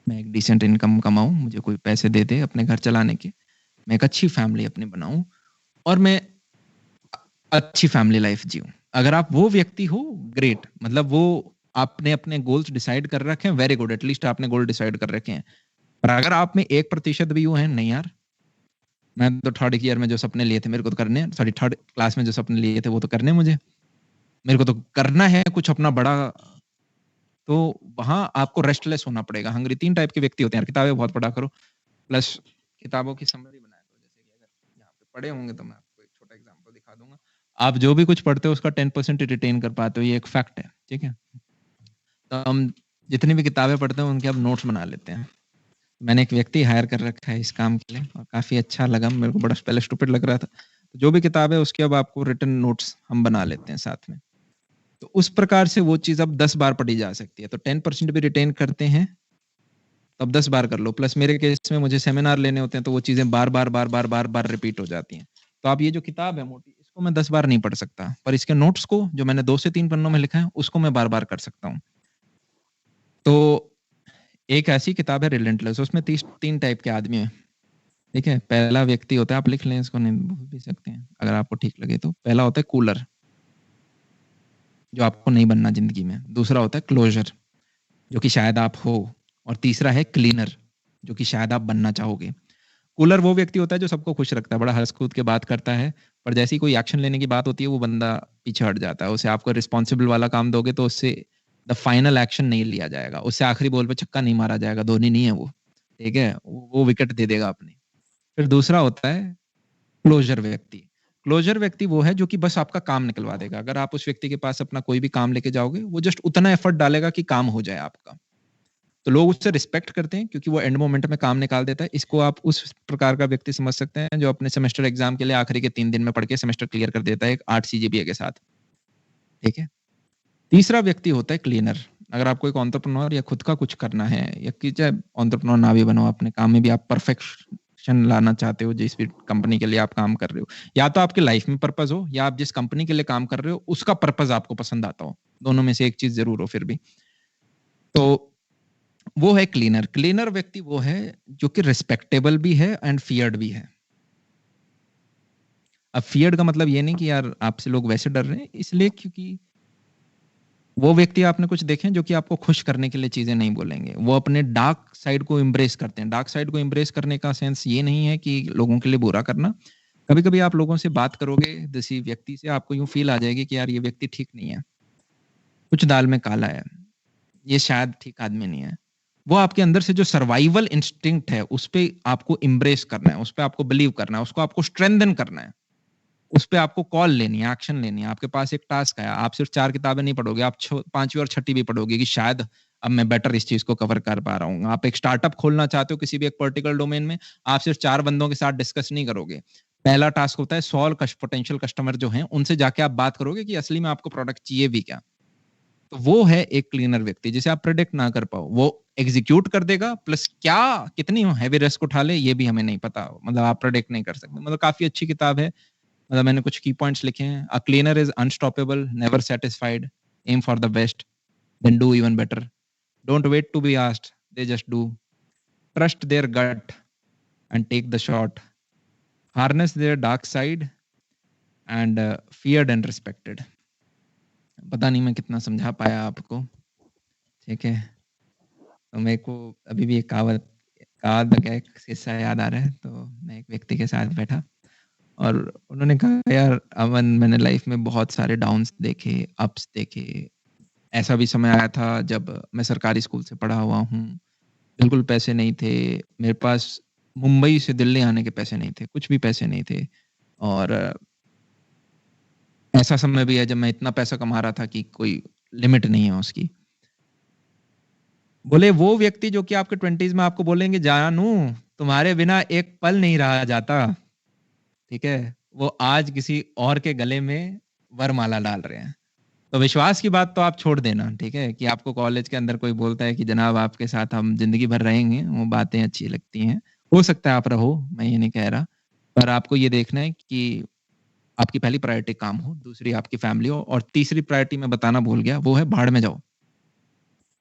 [SPEAKER 1] मैं एक डिसेंट इनकम कमाऊँ, मुझे कोई पैसे दे दे अपने घर चलाने के। मैं एक अच्छी फैमिली अपनी बनाऊँ और मैं अ, अच्छी फैमिली लाइफ जीऊँ। अगर आप वो व्यक्ति हो, ग्रेट। मतलब वो आपने अपने गोल्स डिसाइड कर रखे हैं, वेरी गुड। एट लीस्ट आपने गोल डिसाइड कर रखे हैं। पर अगर आप में 1% भी वो है, नहीं यार, मैं तो 3rd ईयर में जो सपने लिए थे मेरे को तो करने हैं। सॉरी 3rd क्लास में जो सपने लिए थे वो तो करने हैं मुझे। मेरे को तो करना है कुछ अपना बड़ा, तो वहाँ आपको रेस्टलेस होना पड़ेगा। हंग्री 3 टाइप के व्यक्ति होते हैं यार, किताबें बहुत पढ़ा करो, प्लस किताबों की समरी बनाया करो। जैसे कि अगर यहाँ पे पढ़े होंगे तो मैं आपको एक छोटा एग्ज़ाम्पल दिखा दूँगा। आप जो भी कुछ पढ़ते हो उसका 10% ही रिटेन कर पाते हो, ये एक फैक्ट है, ठीक है? तो हम जितनी भी किताबें पढ़ते हैं उनके अब नोट्स बना लेते हैं। मैंने एक व्यक्ति हायर कर रखा है इस काम के लिए और काफ़ी अच्छा लगा, मेरे को बड़ा पहले स्टूपिड लग रहा था। तो जो भी किताब है उसके अब आपको रिटन नोट्स हम बना लेते हैं साथ में। तो उस प्रकार से वो चीज़ अब 10 बार पढ़ी जा सकती है। तो 10% भी रिटेन करते हैं, तो अब 10 बार कर लो। प्लस मेरे केस में मुझे सेमिनार लेने होते हैं तो वो चीज़ें बार-बार, बार-बार, बार-बार रिपीट हो जाती हैं। तो आप ये जो किताब है मोटी, इसको मैं 10 बार नहीं पढ़ सकता, पर इसके नोट्स को जो मैंने 2 से 3 पन्नों में लिखा है, उसको मैं बार-बार कर सकता हूँ। तो एक ऐसी किताब है रिलेंटलेस, उसमें 3 टाइप के आदमी हैं, ठीक है? पहला व्यक्ति होता है, आप लिख लें इसको, नहीं भूल भी सकते हैं, अगर आपको ठीक लगे तो। पहला होता है कूलर, जो आपको नहीं बनना ज़िंदगी में। दूसरा होता है क्लोज़र, जो कि शायद आप हो, और तीसरा है क्लीनर, जो कि शायद आप बनना चाहोगे। कूलर वो व्यक्ति होता है जो सबको खुश रखता है, बड़ा हँस-कूद के बात करता है, पर जैसे ही कोई एक्शन लेने की बात होती है, वो बंदा पीछे हट जाता है। उसे आपको रिस्पॉन्सिबल वाला काम दोगे तो उससे द फाइनल एक्शन नहीं लिया जाएगा, उससे आखिरी बॉल पे छक्का नहीं मारा जाएगा, धोनी नहीं है वो, ठीक है? वो विकेट दे देगा अपनी। फिर दूसरा होता है क्लोजर व्यक्ति। क्लोजर व्यक्ति वो है जो कि बस आपका काम निकलवा देगा। अगर आप उस व्यक्ति के पास अपना कोई भी काम लेके जाओगे, वो जस्ट उतना एफर्ट डालेगा कि काम हो जाए आपका। तो लोग उससे रिस्पेक्ट करते हैं क्योंकि वो एंड मोमेंट में काम निकाल देता है। इसको आप उस प्रकार का व्यक्ति समझ सकते हैं जो अपने सेमेस्टर एग्जाम के लिए आखिरी के 3 दिन में पढ़ के सेमेस्टर क्लियर कर देता है एक 8 सीजीपीए के साथ, ठीक है? तीसरा व्यक्ति होता है क्लीनर। अगर आपको एक एंटरप्रेन्योर या खुद का कुछ करना है या कि चाहे एंटरप्रेन्योर ना भी बनो, अपने काम में भी आप परफेक्शन लाना चाहते हो, जिस भी कंपनी के लिए आप काम कर रहे हो, या तो आपके लाइफ में पर्पस हो या आप जिस कंपनी के लिए काम कर रहे हो उसका पर्पस आपको पसंद आता हो, दोनों में से एक चीज जरूर हो फिर भी। तो वो है क्लीनर। क्लीनर व्यक्ति वो है जो कि रिस्पेक्टेबल भी है एंड फियर्ड भी है। अब फियर्ड का मतलब ये नहीं कि यार आपसे लोग वैसे डर रहे हैं, इसलिए क्योंकि वो व्यक्ति आपने कुछ देखे हैं जो कि आपको खुश करने के लिए चीजें नहीं बोलेंगे, वो अपने डार्क साइड को एम्ब्रेस करते हैं। डार्क साइड को एम्ब्रेस करने का सेंस ये नहीं है कि लोगों के लिए बुरा करना। कभी कभी आप लोगों से बात करोगे किसी व्यक्ति से, आपको यूं फील आ जाएगी कि यार ये व्यक्ति ठीक नहीं है, कुछ दाल में काला है, ये शायद ठीक आदमी नहीं है। वो आपके अंदर से जो सर्वाइवल इंस्टिंक्ट है उस पे आपको एम्ब्रेस करना है, उस पे आपको बिलीव करना है, उसको आपको स्ट्रेंथन करना है, उस पे आपको कॉल लेनी है, एक्शन लेनी है। आपके पास एक टास्क है, आप सिर्फ 4 किताबें नहीं पढ़ोगे, आप 5वीं और 6वीं भी पढ़ोगे कि शायद अब मैं बेटर इस चीज को कवर कर पा रहा हूँ। आप एक स्टार्टअप खोलना चाहते हो किसी भी एक पर्टिकुलर डोमेन में, आप सिर्फ 4 बंदों के साथ डिस्कस नहीं करोगे। पहला टास्क होता है सॉल्व पोटेंशियल कस्टमर जो हैं, उनसे जाके आप बात करोगे कि असली में आपको प्रोडक्ट चाहिए भी क्या। तो वो है एक क्लीनर व्यक्ति जिसे आप प्रेडिक्ट ना कर पाओ, वो एग्जीक्यूट कर देगा, प्लस क्या कितनी हैवी रिस्क उठा ले ये भी हमें नहीं पता, मतलब आप प्रेडिक्ट नहीं कर सकते। मतलब काफी अच्छी किताब है। मतलब मैंने कुछ की पॉइंट्स लिखे हैं। A cleaner is unstoppable, never satisfied, aim for the best, then do even better, don't wait to be asked, they just do, trust their gut and take the shot, harness their dark side and feared and respected. पता नहीं मैं कितना समझा पाया आपको, ठीक है? तो मेरे को अभी भी एक कहावत कहावत का एक किस्सा याद आ रहा है। तो मैं एक व्यक्ति के साथ बैठा और उन्होंने कहा, यार अमन, मैंने लाइफ में बहुत सारे डाउन्स देखे, अप्स देखे। ऐसा भी समय आया था जब मैं सरकारी स्कूल से पढ़ा हुआ हूँ, बिल्कुल पैसे नहीं थे मेरे पास, मुंबई से दिल्ली आने के पैसे नहीं थे, कुछ भी पैसे नहीं थे। और ऐसा समय भी है जब मैं इतना पैसा कमा रहा था कि कोई लिमिट नहीं है उसकी। बोले वो व्यक्ति जो कि आपके 20s में आपको बोलेंगे, जानू तुम्हारे बिना एक पल नहीं रहा जाता, ठीक है, वो आज किसी और के गले में वरमाला डाल रहे हैं। तो विश्वास की बात तो आप छोड़ देना, ठीक है, कि आपको कॉलेज के अंदर कोई बोलता है कि जनाब आपके साथ हम जिंदगी भर रहेंगे, वो बातें अच्छी लगती हैं, हो सकता है आप रहो, मैं ये नहीं कह रहा, पर आपको ये देखना है कि आपकी पहली प्रायोरिटी काम हो, दूसरी आपकी फैमिली हो, और तीसरी प्रायोरिटी मैं बताना भूल गया, वो है भाड़ में जाओ।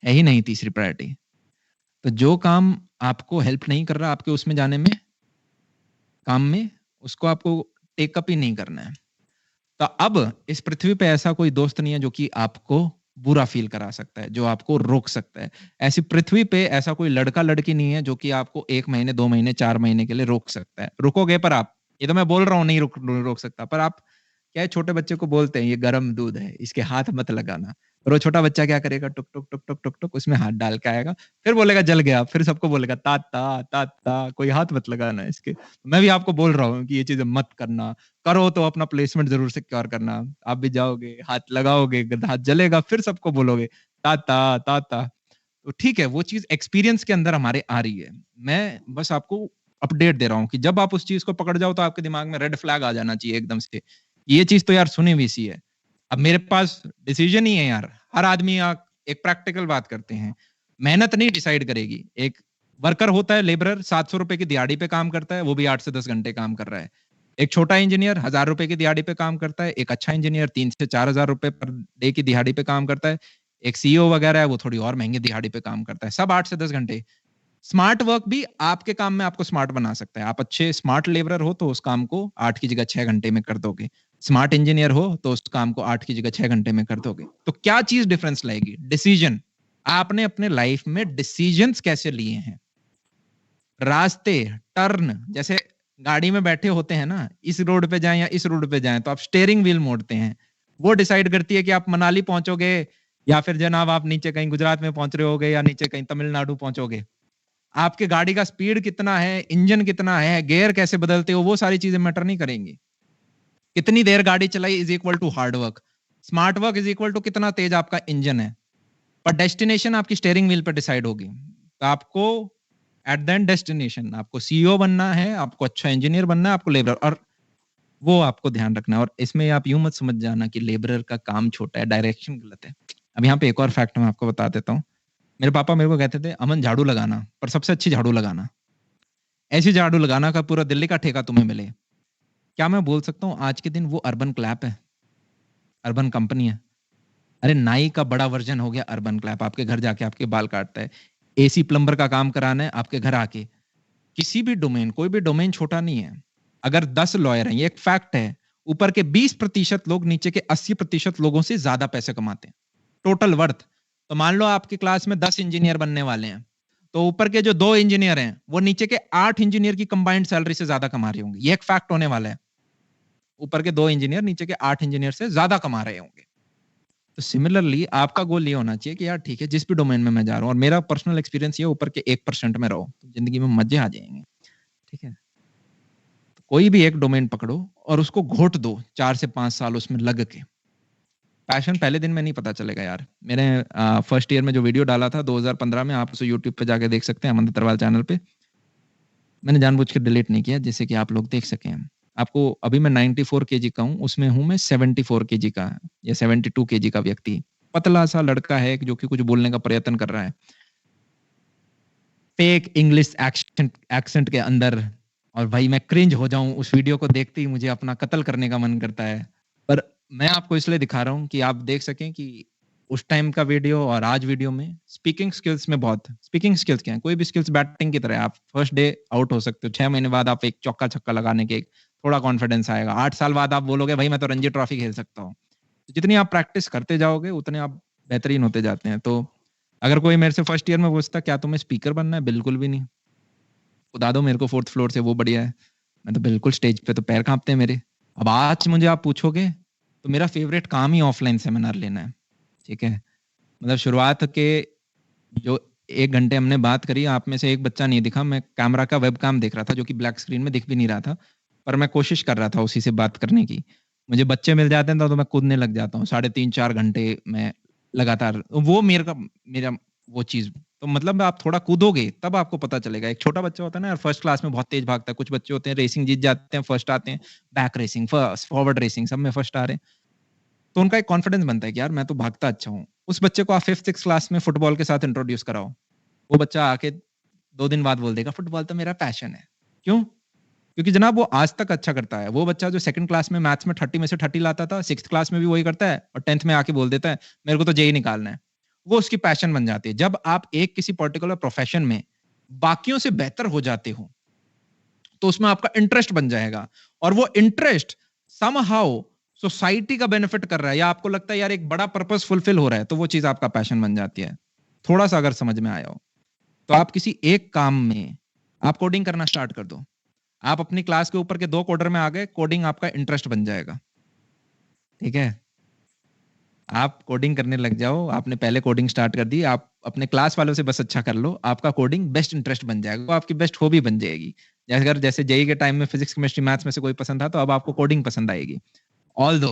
[SPEAKER 1] है ही नहीं तीसरी प्रायोरिटी। तो जो काम आपको हेल्प नहीं कर रहा आपके उसमें जाने में, काम में, उसको आपको टेकअप ही नहीं करना है। तो अब इस पृथ्वी पे ऐसा कोई दोस्त नहीं है जो कि आपको बुरा फील करा सकता है, जो आपको रोक सकता है। ऐसी पृथ्वी पे ऐसा कोई लड़का लड़की नहीं है जो कि आपको 1 महीने, 2 महीने, 4 महीने के लिए रोक सकता है। रुकोगे पर आप, ये तो मैं बोल रहा हूँ नहीं रोक सकता, पर आप क्या है, छोटे बच्चे को बोलते हैं ये गर्म दूध है, इसके हाथ मत लगाना। और वो छोटा बच्चा क्या करेगा, टुक टुक टुक टुक टुक टुक उसमें हाथ डाल के आएगा, फिर बोलेगा जल गया, फिर सबको बोलेगा ताता ताता, कोई हाथ मत लगाना इसके। मैं भी आपको बोल रहा हूँ कि ये चीजें मत करना, करो तो अपना प्लेसमेंट जरूर सिक्योर करना। आप भी जाओगे, हाथ लगाओगे, हाथ जलेगा, फिर सबको बोलोगे ताता ताता। तो ठीक है, वो चीज एक्सपीरियंस के अंदर हमारे आ रही है। मैं बस आपको अपडेट दे रहा हूँ कि जब आप उस चीज को पकड़ जाओ तो आपके दिमाग में रेड फ्लैग आ जाना चाहिए एकदम से। ये चीज तो यार सुनी हुई सी है। अब मेरे पास डिसीजन ही है यार। हर आदमी एक प्रैक्टिकल बात करते हैं, मेहनत नहीं डिसाइड करेगी। एक वर्कर होता है, लेबरर, 700 रुपए की दिहाड़ी पे काम करता है, वो भी 8 से 10 घंटे काम कर रहा है। एक छोटा इंजीनियर 1000 रुपए की दिहाड़ी पे काम करता है, एक अच्छा इंजीनियर 3 से 4000 रुपए पर डे की दिहाड़ी पे काम करता है, एक सीईओ वगैरह है वो थोड़ी और महंगी दिहाड़ी पे काम करता है, सब 8 से 10 घंटे। स्मार्ट वर्क भी आपके काम में आपको स्मार्ट बना सकता है। आप अच्छे स्मार्ट लेबरर हो तो उस काम को 8 की जगह 6 घंटे में कर दोगे। स्मार्ट इंजीनियर हो तो उस काम को 8 की जगह 6 घंटे में कर दोगे। तो क्या चीज डिफरेंस लाएगी? डिसीजन। आपने अपने लाइफ में डिसीजंस कैसे लिए हैं? रास्ते, टर्न, जैसे गाड़ी में बैठे होते हैं ना, इस रोड पे जाएं या इस रोड पे जाएं, तो आप स्टीयरिंग व्हील मोड़ते हैं। वो डिसाइड करती है कि आप मनाली पहुंचोगे या फिर जनाब आप नीचे कहीं गुजरात में पहुंच रहे होगे या नीचे कहीं तमिलनाडु पहुंचोगे, आपके गाड़ी का स्पीड कितना है, इंजन कितना है, गियर कैसे बदलते हो, वो सारी चीजें मैटर नहीं करेंगी। कितनी देर गाड़ी चलाई is equal to hard work, smart work is equal to कितना तेज आपका इंजन है। पर डेस्टिनेशन आपकी स्टीयरिंग व्हील पर डिसाइड होगी। तो आपको एट द एंड डेस्टिनेशन आपको सीईओ बनना है, आपको अच्छा इंजीनियर बनना है, आपको लेबर, और वो आपको ध्यान रखना है। और इसमें आप यूं मत समझ जाना कि लेबरर का काम छोटा है, डायरेक्शन गलत है। अब यहाँ पे एक और फैक्ट मैं आपको बता देता हूँ। मेरे पापा मेरे को कहते थे, अमन झाड़ू लगाना, पर सबसे अच्छी झाड़ू लगाना, ऐसी झाड़ू लगाना का पूरा दिल्ली का ठेका तुम्हें मिले। क्या मैं बोल सकता हूँ आज के दिन वो अर्बन क्लैप है, अर्बन कंपनी है। अरे नाई का बड़ा वर्जन हो गया अर्बन क्लैप, आपके घर जाके आपके बाल काटता है। एसी प्लम्बर का काम कराना है आपके घर आके। किसी भी डोमेन, कोई भी डोमेन छोटा नहीं है। अगर 10 लॉयर हैं, ये एक फैक्ट है, ऊपर के 20% लोग नीचे के 80% लोगों से ज्यादा पैसे कमाते हैं टोटल वर्थ। तो मान लो आपकी क्लास में 10 इंजीनियर बनने वाले हैं, तो ऊपर के जो 2 इंजीनियर हैं वो नीचे के 8 इंजीनियर की कंबाइंड सैलरी से ज्यादा कमा रहे होंगे। ये एक फैक्ट होने वाला है। ऊपर के 2 इंजीनियर नीचे के 8 इंजीनियर से ज्यादा कमा रहे होंगे। तो सिमिलरली आपका गोल ये होना चाहिए कि यार ठीक है, जिस भी डोमेन में मैं जा रहा हूँ, और मेरा पर्सनल एक्सपीरियंस ये, ऊपर के 1% में रहो तो जिंदगी में मजे आ जाएंगे। ठीक है, तो कोई भी एक डोमेन पकड़ो और उसको घोट दो 4 से 5 साल उसमें लग के। पैशन पहले दिन में नहीं पता चलेगा यार। मैंने फर्स्ट ईयर में जो वीडियो डाला था 2015 में, आप उसे यूट्यूब पे जाके देख सकते हैं, अमन दत्तरवाल चैनल पे। मैंने जानबूझ के डिलीट नहीं किया जिससे कि आप लोग देख सकें। आपको अभी मैं 94 केजी का हूँ, उसमें हूँ मैं 74 केजी का या 72 केजी का व्यक्ति। पतला सा लड़का है जो कि कुछ बोलने का प्रयत्न कर रहा है फेक इंग्लिश एक्सेंट के अंदर, और भाई मैं क्रिंज हो जाऊं उस वीडियो को देखते ही, मुझे अपना कत्ल करने का मन करता है। पर मैं आपको इसलिए दिखा रहा हूं कि आप देख सकें कि उस टाइम का वीडियो और आज वीडियो में स्पीकिंग स्किल्स में बहुत, स्पीकिंग स्किल्स क्या है, कोई भी स्किल्स बैटिंग की तरह है। आप फर्स्ट डे आउट हो सकते हो, 6 महीने बाद आप एक चौका छक्का लगाने के थोड़ा कॉन्फिडेंस आएगा, 8 साल बाद आप बोलोगे भाई मैं तो रणजी ट्रॉफी खेल सकता हूँ। तो जितनी आप प्रैक्टिस करते जाओगे उतने आप बेहतरीन होते जाते हैं। तो अगर कोई मेरे से फर्स्ट ईयर में पूछता क्या तुम्हें स्पीकर बनना है, बिल्कुल भी नहीं। खुदा दो मेरे को 4th फ्लोर से, वो बढ़िया है। मैं तो बिल्कुल स्टेज पे तो पैर कांपते हैं मेरे। अब आज मुझे आप पूछोगे तो मेरा फेवरेट काम ही ऑफलाइन सेमिनार लेना है। ठीक है, मतलब शुरुआत के जो 1 घंटे हमने बात करी, आप में से एक बच्चा नहीं दिखा। मैं कैमरा का वेबकैम देख रहा था जो कि ब्लैक स्क्रीन में दिख भी नहीं रहा था, पर मैं कोशिश कर रहा था उसी से बात करने की। मुझे बच्चे मिल जाते हैं तो मैं कूदने लग जाता हूँ। 3.5-4 घंटे मैं लगातार, वो मेरा वो चीज। तो मतलब आप थोड़ा कूदोगे तब आपको पता चलेगा। एक छोटा बच्चा होता है ना यार, फर्स्ट क्लास में बहुत तेज भागता है, कुछ बच्चे होते हैं रेसिंग जीत जाते हैं, फर्स्ट आते हैं, back racing, first forward racing, सब में फर्स्ट आ रहे हैं, तो उनका एक कॉन्फिडेंस बनता है कि यार मैं तो भागता अच्छा हूँ। उस बच्चे को आप 5th-6th क्लास में फुटबॉल के साथ इंट्रोड्यूस कराओ, वो बच्चा आके 2 दिन बाद बोल देगा फुटबॉल तो मेरा पैशन है। क्यों? क्योंकि जनाब वो आज तक अच्छा करता है। वो बच्चा जो 2nd क्लास में मैथ्स में 30 में से 30 लाता था, 6th क्लास में भी वही करता है, और 10th में आके बोल देता है मेरे को तो जेईई निकालना है। वो उसकी पैशन बन जाती है। जब आप एक किसी पर्टिकुलर प्रोफेशन में बाकियों से बेहतर हो जाते हो तो उसमें आपका इंटरेस्ट बन जाएगा, और वो इंटरेस्ट समहाउ सोसाइटी का बेनिफिट कर रहा है, या आपको लगता है यार एक बड़ा पर्पस फुलफिल हो रहा है, तो वो चीज आपका पैशन बन जाती है। थोड़ा सा अगर समझ में आया हो तो आप किसी एक काम में आप कोडिंग करना स्टार्ट कर दो। आप अपनी क्लास के ऊपर के 2 क्वार्टर में आ गए, कोडिंग आपका इंटरेस्ट बन जाएगा। ठीक है, आप कोडिंग करने लग जाओ। आपने पहले कोडिंग स्टार्ट कर दी, आप अपने क्लास वालों से बस अच्छा कर लो, आपका कोडिंग बेस्ट इंटरेस्ट बन जाएगा, वो आपकी बेस्ट हॉबी बन जाएगी। जैसे जेईई के टाइम में फिजिक्स केमिस्ट्री मैथ्स में से कोई पसंद था तो अब आपको कोडिंग पसंद आएगी। ऑल्दो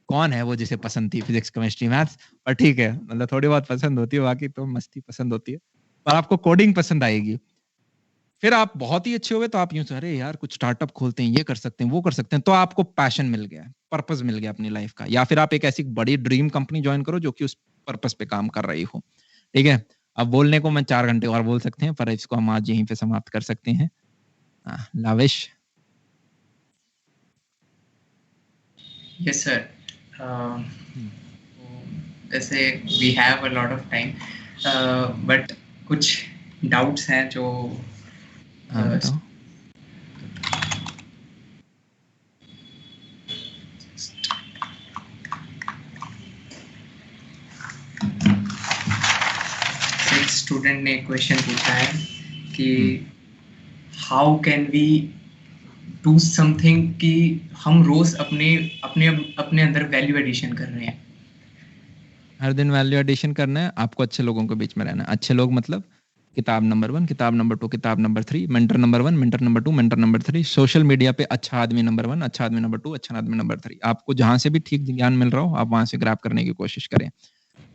[SPEAKER 1] कौन है वो जिसे पसंद थी फिजिक्स केमिस्ट्री मैथ्स, पर ठीक है, मतलब थोड़ी बहुत पसंद होती है, बाकी तो मस्ती पसंद होती है, पर आपको कोडिंग पसंद आएगी। फिर आप बहुत ही अच्छे हुए तो आप यूं से, अरे यार कुछ स्टार्टअप खोलते हैं, ये कर सकते हैं, वो कर सकते हैं, तो आपको पैशन मिल गया, पर्पस मिल गया अपनी लाइफ का। या फिर आप एक ऐसी बड़ी ड्रीम कंपनी ज्वाइन करो जो कि उस पर्पस पे काम कर रही हो। ठीक है, अब बोलने को मैं 4 घंटे और बोल सकते हैं, पर इसको हम आज यहीं पे समाप्त कर सकते हैं। लाविश।
[SPEAKER 2] Yes sir. जैसे we have a lot of time, but कुछ डाउट्स हैं जो
[SPEAKER 1] बताओ।
[SPEAKER 2] एक स्टूडेंट ने क्वेश्चन पूछा है कि how can we do something कि हम रोज अपने अपने अपने अंदर वैल्यू एडिशन कर रहे हैं।
[SPEAKER 1] हर दिन वैल्यू एडिशन करना है, आपको अच्छे लोगों के बीच में रहना है। अच्छे लोग मतलब किताब नंबर 1, किताब नंबर 2, किताब number 3, mentor number 1, mentor number 2, mentor number 3, social media पे अच्छा आदमी नंबर 1, अच्छा आदमी नंबर 2, अच्छा आदमी नंबर 3। आपको जहाँ से भी ठीक ज्ञान मिल रहा हो, आप वहाँ से ग्रैब करने की कोशिश करें।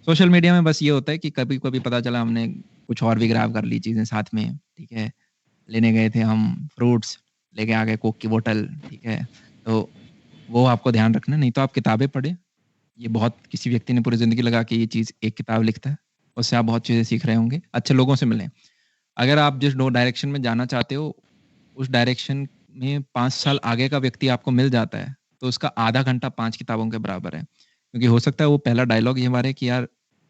[SPEAKER 1] सोशल मीडिया में बस ये होता है कि कभी-कभी पता चला हमने कुछ और भी ग्रैब कर ली चीज़ें साथ में, ठीक है? लेने गए थे हम फ्रूट्स, लेके आ गए कोक की बोतल, ठीक है? तो वो आपको ध्यान रखना है, नहीं तो आप किताबें पढ़ें। ये बहुत किसी व्यक्ति ने पूरी ज़िंदगी लगा के ये चीज़ एक किताब लिखता है, उससे आप बहुत चीज़ें सीख रहे होंगे। अच्छे लोगों से मिलें। अगर आप जिस डो डायरेक्शन में जाना चाहते हो, उस डायरेक्शन में 5 साल आगे का व्यक्ति आपको मिल जाता है, तो उसका आधा घंटा 5 किताबों के बराबर है। क्योंकि हो सकता है वो पहला डायलॉग ये मारे कि यार,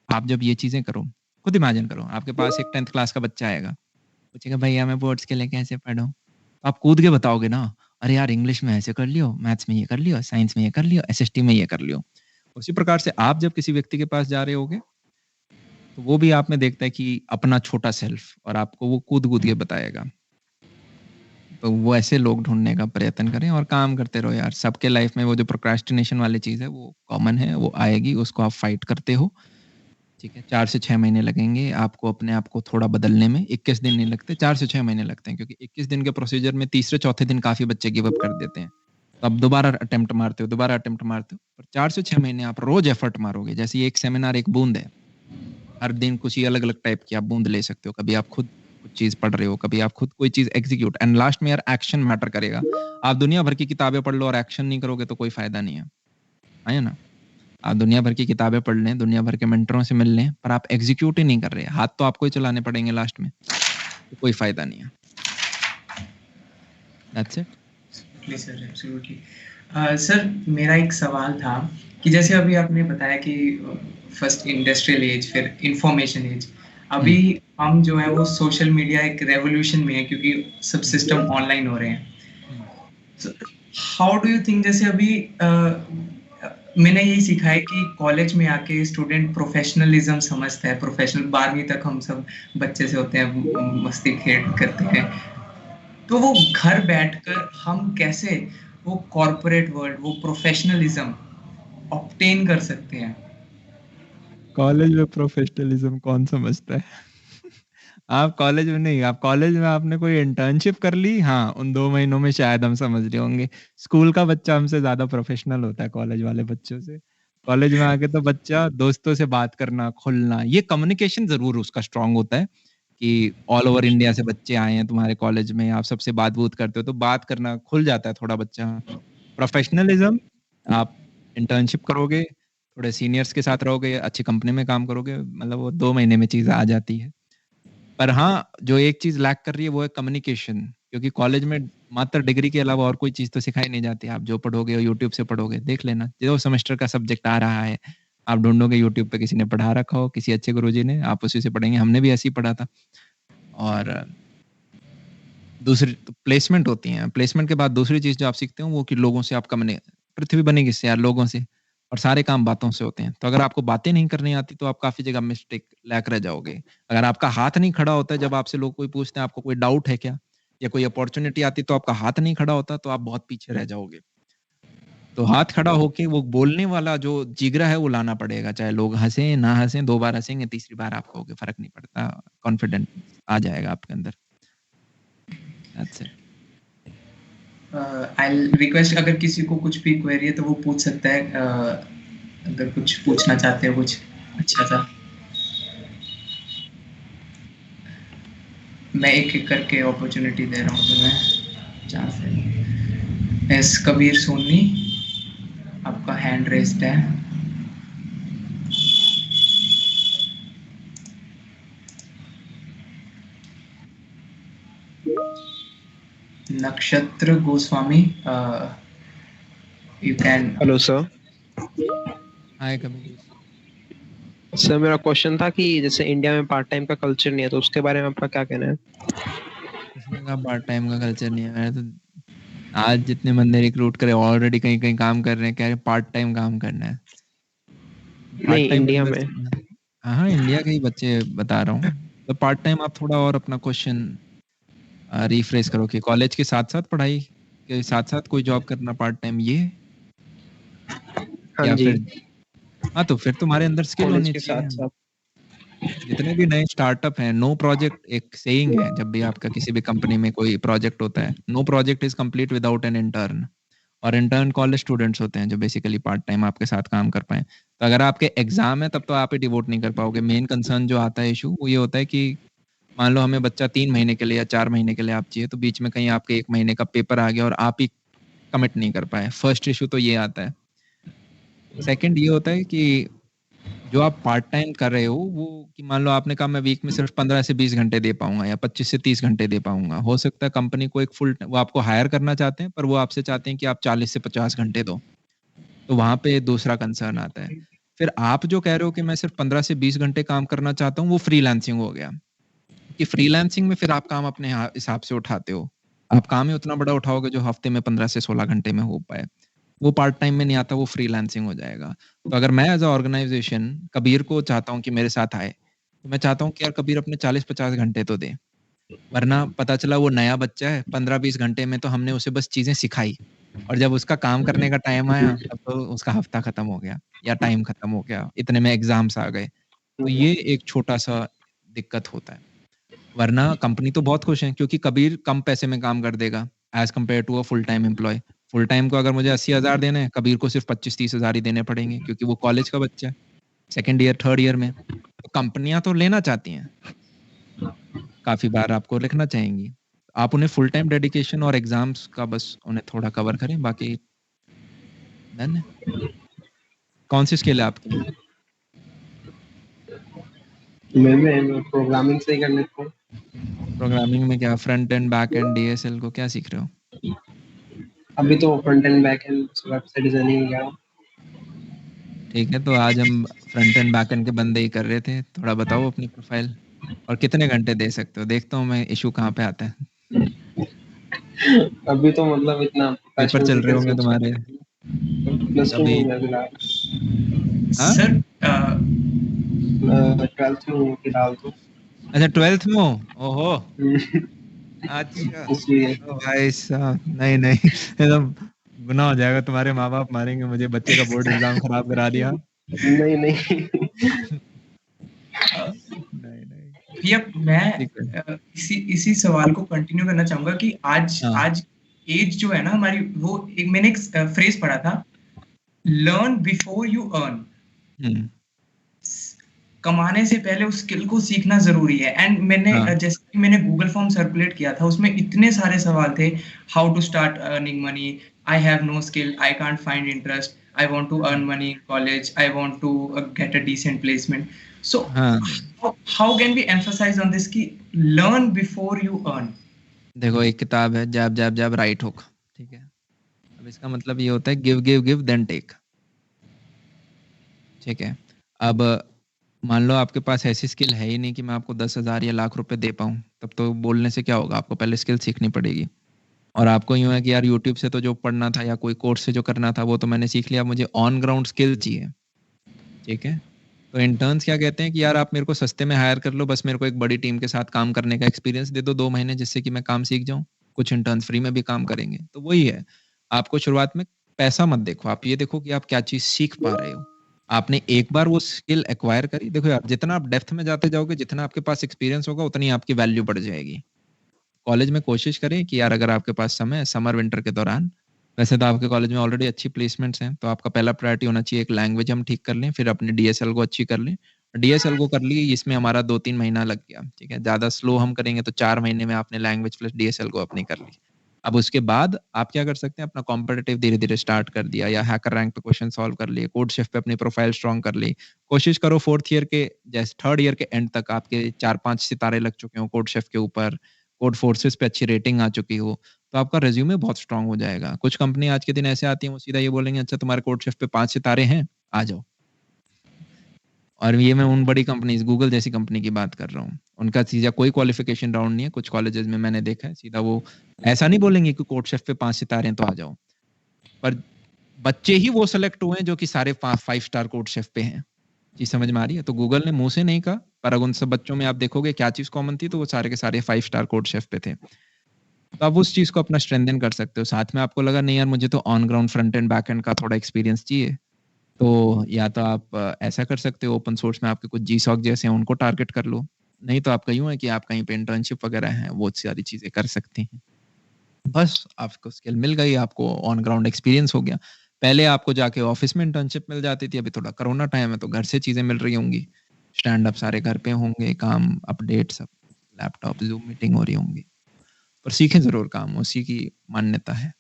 [SPEAKER 1] आप जब ये चीज़ें करो, खुद इमेजिन करो, आपके पास एक 10th क्लास का बच्चा आएगा, पूछेगा भैया मैं बोर्ड्स के लिए कैसे पढूँ? आप कूद के बताओगे ना, अरे यार इंग्लिश में ऐसे कर लियो, मैथ्स में ये कर लियो, साइंस में ये कर लियो, एसएसटी में ये कर लियो। उसी प्रकार से आप जब किसी व्यक्ति के पास जा रहे होगे, तो वो भी आप में देखता है कि अपना छोटा सेल्फ और आपको वो कूद-कूद के बताएगा। तो वो ऐसे लोग ढूँढने का प्रयत्न करें और काम करते रहो यार। सबके लाइफ में वो जो प्रोक्रास्टिनेशन वाली चीज़ है वो कॉमन है, वो आएगी, उसको आप फाइट करते हो, ठीक है? 4 से 6 महीने लगेंगे आपको अपने आप को थोड़ा बदलने में, 21 दिन नहीं लगते, 4 से 6 महीने लगते हैं क्योंकि 21 दिन के प्रोसीजर में तीसरे-चौथे दिन काफ़ी बच्चे गिव अप कर देते हैं। तो आप दोबारा अटेम्प्ट मारते हो, दोबारा अटेम्प्ट मारते हो, पर 4 से 6 महीने आप रोज़ एफर्ट मारोगे। जैसे ये एक सेमिनार एक बूँद है। हर दिन कुछ ही अलग-अलग टाइप की आप बूँद ले सकते हो। कभी आप खुद कुछ चीज़ पढ़ रहे हो, कभी आप खुद कोई चीज़ एग्ज़ीक्यूट एंड लास्ट में यार एक्शन मैटर करेगा। आप दुनिया भर की किताबें पढ़ लो और एक्शन नहीं करोगे तो कोई फ़ायदा नहीं है ना? आप दुनिया भर की किताबें पढ़ लें, दुनिया भर के मेंटरों से मिल लें, पर आप एग्ज़ीक्यूट ही नहीं कर रहे। हाथ तो आपको ही चलाने पड़ेंगे लास्ट में, तो कोई फ़ायदा नहीं है। That's it.
[SPEAKER 2] Absolutely sir, absolutely. Sir, मेरा एक सवाल था कि जैसे अभी आपने बताया कि फर्स्ट इंडस्ट्रियल एज, फिर इंफॉर्मेशन एज,
[SPEAKER 1] हुँ,
[SPEAKER 2] अभी हम जो है वो सोशल मीडिया एक रेवोल्यूशन में है क्योंकि सब
[SPEAKER 1] हुँ,
[SPEAKER 2] सिस्टम ऑनलाइन हो रहे हैं।
[SPEAKER 1] हुँ,
[SPEAKER 2] So, how do you think जैसे अभी मैंने यही सीखा है कि कॉलेज में आके स्टूडेंट प्रोफेशनलिज्म समझता है। प्रोफेशनल 12वीं तक हम सब बच्चे से होते हैं, मस्ती खेल करते हैं। तो वो घर बैठकर हम कैसे वो कॉर्पोरेट वर्ल्ड, वो प्रोफेशनलिज्म ऑब्टेन कर सकते हैं?
[SPEAKER 1] कॉलेज में प्रोफ़ेशनलिज़्म कौन समझता है? आप कॉलेज में नहीं, आप कॉलेज में आपने कोई इंटर्नशिप कर ली, हाँ, उन 2 महीनों में शायद हम समझ रहे होंगे। स्कूल का बच्चा हमसे ज़्यादा प्रोफ़ेशनल होता है कॉलेज वाले बच्चों से। कॉलेज में आके तो बच्चा दोस्तों से बात करना, खुलना, ये कम्युनिकेशन ज़रूर उसका स्ट्रॉन्ग होता है कि ऑल ओवर इंडिया से बच्चे आए हैं तुम्हारे कॉलेज में, आप सबसे बात-बूत करते हो, तो बात करना खुल जाता है थोड़ा बच्चा। प्रोफ़ेशनलिज़्म आप इंटर्नशिप करोगे, थोड़े सीनियर्स के साथ रहोगे, अच्छी कंपनी में काम करोगे, मतलब वो 2 महीने में चीज़ आ जाती है। पर हाँ, जो एक चीज़ लैक कर रही है वो है कम्युनिकेशन क्योंकि कॉलेज में मात्र डिग्री के अलावा और कोई चीज़ तो सिखाई नहीं जाती। आप जो पढ़ोगे वो यूट्यूब से पढ़ोगे, देख लेना। जो सेमेस्टर का सब्जेक्ट आ रहा है, आप ढूँढोगे यूट्यूब पे किसी ने पढ़ा रखा हो, किसी अच्छे गुरुजी ने, आप उसी से पढ़ेंगे। हमने भी ऐसे ही पढ़ा था और दूसरी तो प्लेसमेंट होती हैं। प्लेसमेंट के बाद दूसरी चीज़ जो आप सीखते हो वो कि लोगों से आप कम्युनि पृथ्वी बनी किससे यार? लोगों से और सारे काम बातों से होते हैं। तो अगर आपको बातें नहीं करनी आती तो आप काफ़ी जगह मिस्टेक लैक रह जाओगे। अगर आपका हाथ नहीं खड़ा होता है जब आपसे लोग कोई पूछते हैं आपको कोई डाउट है क्या? या कोई अपॉर्च्युनिटी आती है तो आपका हाथ नहीं खड़ा होता तो आप बहुत पीछे रह जाओगे। तो हाथ खड़ा होके वो बोलने वाला जो जिगरा है वो लाना पड़ेगा। चाहे लोग हँसें, ना हँसें, 2 बार हँसेंगे, तीसरी बार आप कहोगे फ़र्क नहीं पड़ता। कॉन्फिडेंस आ जाएगा आपके अंदर। That's it.
[SPEAKER 2] आई रिक्वेस्ट, अगर किसी को कुछ भी क्वेरी है तो वो पूछ सकता है। अगर कुछ पूछना चाहते हो कुछ अच्छा सा। मैं एक-एक करके अपॉर्च्युनिटी दे रहा हूँ तुम्हें। चांस है। एस कबीर सोनी, आपका हैंड रेस्ड है। नक्षत्र Goswami, you can.
[SPEAKER 3] Hello sir.
[SPEAKER 1] Hi Kabir.
[SPEAKER 3] Sir मेरा क्वेश्चन था कि जैसे इंडिया में पार्ट टाइम का कल्चर नहीं है तो उसके बारे में आपका क्या कहना है?
[SPEAKER 1] किसने कहा पार्ट टाइम का कल्चर नहीं है? मैंने तो आज जितने बंदे रिक्रूट करे ऑलरेडी कहीं-कहीं काम कर रहे हैं, कह रहे हैं पार्ट टाइम काम करना है। पार्ट
[SPEAKER 3] नहीं,
[SPEAKER 1] टाइम
[SPEAKER 3] इंडिया
[SPEAKER 1] बंदा
[SPEAKER 3] में।
[SPEAKER 1] हाँ, हाँ, इंडिया के ही बच्चे बता रहा हूँ। तो पार्ट टाइम आप थोड़ा और अपना क्वेश्चन रिफ्रेश करो कि कॉलेज के साथ-साथ पढ़ाई के साथ-साथ कोई जॉब करना पार्ट टाइम ये
[SPEAKER 3] हाँ
[SPEAKER 1] या
[SPEAKER 3] जी।
[SPEAKER 1] फिर हाँ, तो फिर तुम्हारे अंदर स्किल
[SPEAKER 3] कॉलेज
[SPEAKER 1] होनी
[SPEAKER 3] के
[SPEAKER 1] चाहिए।
[SPEAKER 3] साथ साथ।
[SPEAKER 1] जितने भी नए स्टार्टअप हैं, नो प्रोजेक्ट एक सेइंग है, जब भी आपका किसी भी कंपनी में कोई प्रोजेक्ट होता है, no project is complete without an intern. और इंटर्न कॉलेज स्टूडेंट्स होते हैं जो बेसिकली पार्ट टाइम आपके साथ काम कर पाएँ। तो अगर आपके एग्ज़ाम है तब तो आप ही डिवोट नहीं कर पाओगे। मेन कंसर्न जो आता है इश्यू वो ये होता है कि मान लो हमें बच्चा 3 महीने के लिए या 4 महीने के लिए आप चाहिए, तो बीच में कहीं आपके 1 महीने का पेपर आ गया और आप ही कमिट नहीं कर पाए। फर्स्ट इश्यू तो ये आता है। सेकंड ये होता है कि जो आप पार्ट टाइम कर रहे हो वो कि मान लो आपने कहा मैं वीक में सिर्फ 15 से 20 घंटे दे पाऊँगा या 25 से 30 घंटे दे पाऊँगा। हो सकता है कंपनी को एक फुल वो आपको हायर करना चाहते हैं, पर वो आपसे चाहते हैं कि आप 40 से 50 घंटे दो। तो वहाँ पे दूसरा कंसर्न आता है। फिर आप जो कह रहे हो कि मैं सिर्फ 15 से 20 घंटे काम करना चाहता हूँ, वो फ्रीलांसिंग हो गया। कि फ्रीलांसिंग में फिर आप काम अपने हिसाब से उठाते हो। आप काम ही उतना बड़ा उठाओगे जो हफ्ते में 15 से 16 घंटे में हो पाए। वो पार्ट टाइम में नहीं आता, वो फ्रीलांसिंग हो जाएगा। तो अगर मैं एज़ अ ऑर्गनाइज़ेशन कबीर को चाहता हूँ कि मेरे साथ आए, तो मैं चाहता हूँ कि यार कबीर अपने 40-50 घंटे तो दे। वरना पता चला वो नया बच्चा है, 15-20 घंटे में तो हमने उसे बस चीज़ें सिखाई और जब उसका काम करने का टाइम आया, तब तो उसका हफ्ता खत्म हो गया या टाइम खत्म हो गया, इतने में एग्ज़ाम्स आ गए। तो ये एक छोटा-सा दिक्कत होता है। वरना कंपनी तो बहुत खुश है क्योंकि कबीर कम पैसे में काम कर देगा as compared to a full time employee. Full time को अगर मुझे 80,000 देने हैं, कबीर को सिर्फ 25-30,000 ही देने पड़ेंगे क्योंकि वो कॉलेज का बच्चा है, सेकंड ईयर, थर्ड ईयर में। तो कंपनियाँ तो लेना चाहती हैं, काफ़ी बार आपको लिखना चाहेंगी। आप उन्हें फुल टाइम डेडिकेशन और एग्ज़ाम्स का बस उन्हें थोड़ा कवर करें, बाकी डन है। कौन-सी स्किल है आपकी?
[SPEAKER 3] मैं प्रोग्रामिंग से ही कर लेता हूँ।
[SPEAKER 1] प्रोग्रामिंग में क्या front end, back and, DSL को क्या सीख रहे हो?
[SPEAKER 3] अभी तो front end back and website designing वगैरह।
[SPEAKER 1] ठीक है, तो आज हम फ्रंट एंड, बैक एंड के बंदे ही कर रहे थे। थोड़ा बताओ अपनी प्रोफ़ाइल और कितने घंटे दे सकते हो? देखता हूँ मैं इश्यू कहाँ पे आता है।
[SPEAKER 3] अभी तो मतलब इतना
[SPEAKER 1] पेपर
[SPEAKER 3] प्रोफेशनल
[SPEAKER 1] चल
[SPEAKER 3] से
[SPEAKER 1] रहे
[SPEAKER 3] क्या
[SPEAKER 1] होंगे
[SPEAKER 3] सोच
[SPEAKER 1] तुम्हारे।
[SPEAKER 3] रहे प्लस टू में
[SPEAKER 1] कभी
[SPEAKER 3] हूँ मैं फिलहाल।
[SPEAKER 1] हाँ?
[SPEAKER 2] सर
[SPEAKER 3] 12th में हूँ फिलहाल तो।
[SPEAKER 1] अच्छा 12th में हो? ओहो! अच्छा।
[SPEAKER 3] इसलिए
[SPEAKER 1] ओ भाई साहब, नहीं, नहीं एकदम गुनाह हो जाएगा, तुम्हारे माँ-बाप मारेंगे मुझे, बच्चे का बोर्ड एग्ज़ाम खराब करा दिया।
[SPEAKER 3] नहीं नहीं।
[SPEAKER 2] अ,
[SPEAKER 1] नहीं, नहीं,
[SPEAKER 2] भैया मैं
[SPEAKER 1] ठीक है।
[SPEAKER 2] इसी इसी सवाल को कंटिन्यू करना चाहूँगा कि आज
[SPEAKER 1] हाँ।
[SPEAKER 2] आज एज जो है ना हमारी वो एक मैंने एक फ्रेज़ पढ़ा था, लर्न बिफोर यू अर्न।
[SPEAKER 1] हुँ,
[SPEAKER 2] कमाने से पहले उस स्किल को सीखना ज़रूरी है एंड मैंने
[SPEAKER 1] हाँ,
[SPEAKER 2] जैसे कि मैंने गूगल फॉर्म सर्कुलेट किया था, उसमें इतने सारे सवाल थे, how to start earning money, I have no skill, I can't find interest, I want to earn
[SPEAKER 1] hmm,
[SPEAKER 2] money in college, I want to get a decent placement. So
[SPEAKER 1] हाँ।
[SPEAKER 2] How can we emphasize on this कि learn before you earn?
[SPEAKER 1] देखो एक किताब है जैब, जैब, जैब right hook, ठीक है? अब इसका मतलब ये होता है give, give, give then take, ठीक है? अब मान लो आपके पास ऐसी स्किल है ही नहीं कि मैं आपको 10,000 या लाख रुपए दे पाऊँ, तब तो बोलने से क्या होगा? आपको पहले स्किल सीखनी पड़ेगी। और आपको यूँ है कि यार यूट्यूब से तो जो पढ़ना था या कोई कोर्स से जो करना था वो तो मैंने सीख लिया, मुझे ऑन ग्राउंड स्किल चाहिए, ठीक है? तो इंटर्न्स क्या कहते हैं कि यार आप मेरे को सस्ते में हायर कर लो, बस मेरे को एक बड़ी टीम के साथ काम करने का एक्सपीरियंस दे दो 2 महीने जिससे कि मैं काम सीख जाऊँ। कुछ इंटर्न्स फ्री में भी काम करेंगे। तो वही है, आपको शुरुआत में पैसा मत देखो, आप ये देखो कि आप क्या चीज़ सीख पा रहे हो। आपने एक बार वो स्किल एक्वायर करी, देखो यार जितना आप डेप्थ में जाते जाओगे, जितना आपके पास एक्सपीरियंस होगा, उतनी आपकी वैल्यू बढ़ जाएगी। कॉलेज में कोशिश करें कि यार अगर आपके पास समय है समर विंटर के दौरान, वैसे तो आपके कॉलेज में ऑलरेडी अच्छी प्लेसमेंट्स हैं, तो आपका पहला प्रायोरिटी होना चाहिए एक लैंग्वेज हम ठीक कर लें, फिर अपनी डीएसएल को अच्छी कर लें। डीएसएल को कर ली, इसमें हमारा 2-3 महीना लग गया, ठीक है? ज़्यादा स्लो हम करेंगे तो 4 महीने में आपने लैंग्वेज प्लस डीएसएल को अपनी कर ली। अब उसके बाद आप क्या कर सकते हैं, अपना कॉम्पिटिटिव धीरे-धीरे स्टार्ट कर दिया या हैकर रैंक पे क्वेश्चन सॉल्व कर लिए, कोडशेफ पे अपनी प्रोफाइल स्ट्रॉन्ग कर ली। कोशिश करो 4th ईयर के जैसे 3rd ईयर के एंड तक आपके 4-5 सितारे लग चुके हों कोडशेफ के ऊपर, कोड फोर्सेस पे अच्छी रेटिंग आ चुकी हो, तो आपका रिज़्यूमे बहुत स्ट्रॉन्ग हो जाएगा। कुछ कंपनी आज के दिन ऐसे आती हैं, वो सीधा ये बोलेंगे, "अच्छा तुम्हारे कोडशेफ पे 5 सितारे हैं, आ जाओ।" और ये मैं उन बड़ी कंपनीज़ गूगल जैसी कंपनी की बात कर रहा हूँ। उनका सीधा कोई क्वालिफ़िकेशन राउंड नहीं है, कुछ कॉलेजेस में मैंने देखा है, सीधा वो ऐसा नहीं बोलेंगे कि कोडशेफ पे 5 सितारे हैं तो आ जाओ। पर बच्चे ही वो सेलेक्ट हुए हैं जो कि सारे 5 स्टार कोडशेफ पे हैं। चीज़ समझ में आ रही है? तो गूगल ने मुँह से नहीं कहा, पर अगर उन सब बच्चों में आप देखोगे क्या चीज़ कॉमन थी, तो वो सारे के सारे 5 स्टार कोडशेफ पे थे। तो आप उस चीज़ को अपना स्ट्रेंथन कर सकते हो। साथ में आपको लगा नहीं यार मुझे तो on ground front end back and का थोड़ा एक्सपीरियंस चाहिए, तो या तो आप ऐसा कर सकते हो, ओपन सोर्स में आपके कुछ GSOC जैसे हैं उनको टारगेट कर लो। नहीं तो आपका यूँ है कि आप कहीं पे इंटर्नशिप वगैरह है, वो सारी चीज़ें कर सकते हैं। बस आपको स्किल मिल गई, आपको ऑन ग्राउंड एक्सपीरियंस हो गया। पहले आपको जाके ऑफ़िस में इंटर्नशिप मिल जाती थी, अभी थोड़ा कोरोना टाइम है तो घर से चीज़ें मिल रही होंगी। स्टैंड अप सारे घर पे होंगे, काम, अपडेट सब लैपटॉप, ज़ूम मीटिंग हो रही होंगी। पर सीखें ज़रूर काम, उसी की मान्यता है।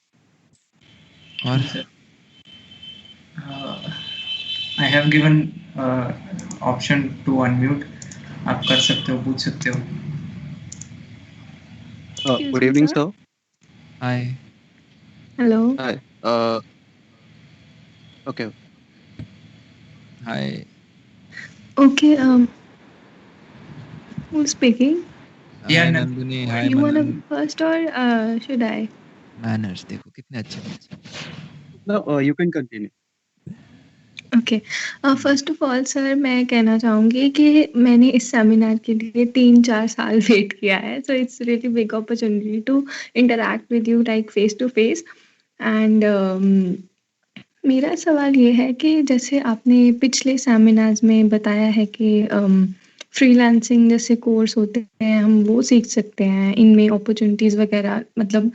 [SPEAKER 1] और
[SPEAKER 2] जी sir. I have given option to unmute. आप कर सकते हो, पूछ सकते हो।
[SPEAKER 4] Excuse
[SPEAKER 5] Good
[SPEAKER 4] me,
[SPEAKER 5] evening,
[SPEAKER 4] sir.
[SPEAKER 5] sir.
[SPEAKER 1] हाय,
[SPEAKER 4] Hello.
[SPEAKER 5] Hi. Okay.
[SPEAKER 1] हाय,
[SPEAKER 4] Okay. Who's speaking?
[SPEAKER 2] या
[SPEAKER 1] हाय
[SPEAKER 2] नन
[SPEAKER 1] Nandini,
[SPEAKER 2] go
[SPEAKER 1] hi
[SPEAKER 2] ahead.
[SPEAKER 4] You wanna
[SPEAKER 1] Manan.
[SPEAKER 4] go first or should I?
[SPEAKER 1] Manners देखो कितने अच्छे बच्चे।
[SPEAKER 5] No, you can continue.
[SPEAKER 4] Okay. First of all sir मैं कहना चाहूँगी कि मैंने इस सेमिनार के लिए 3-4 साल वेट किया है, so it's really big opportunity to interact with you like face to face and मेरा सवाल ये है कि जैसे आपने पिछले सेमिनार्स में बताया है कि फ्रीलांसिंग जैसे कोर्स होते हैं हम वो सीख सकते हैं, इनमें अपॉर्चुनिटीज़ वगैरह मतलब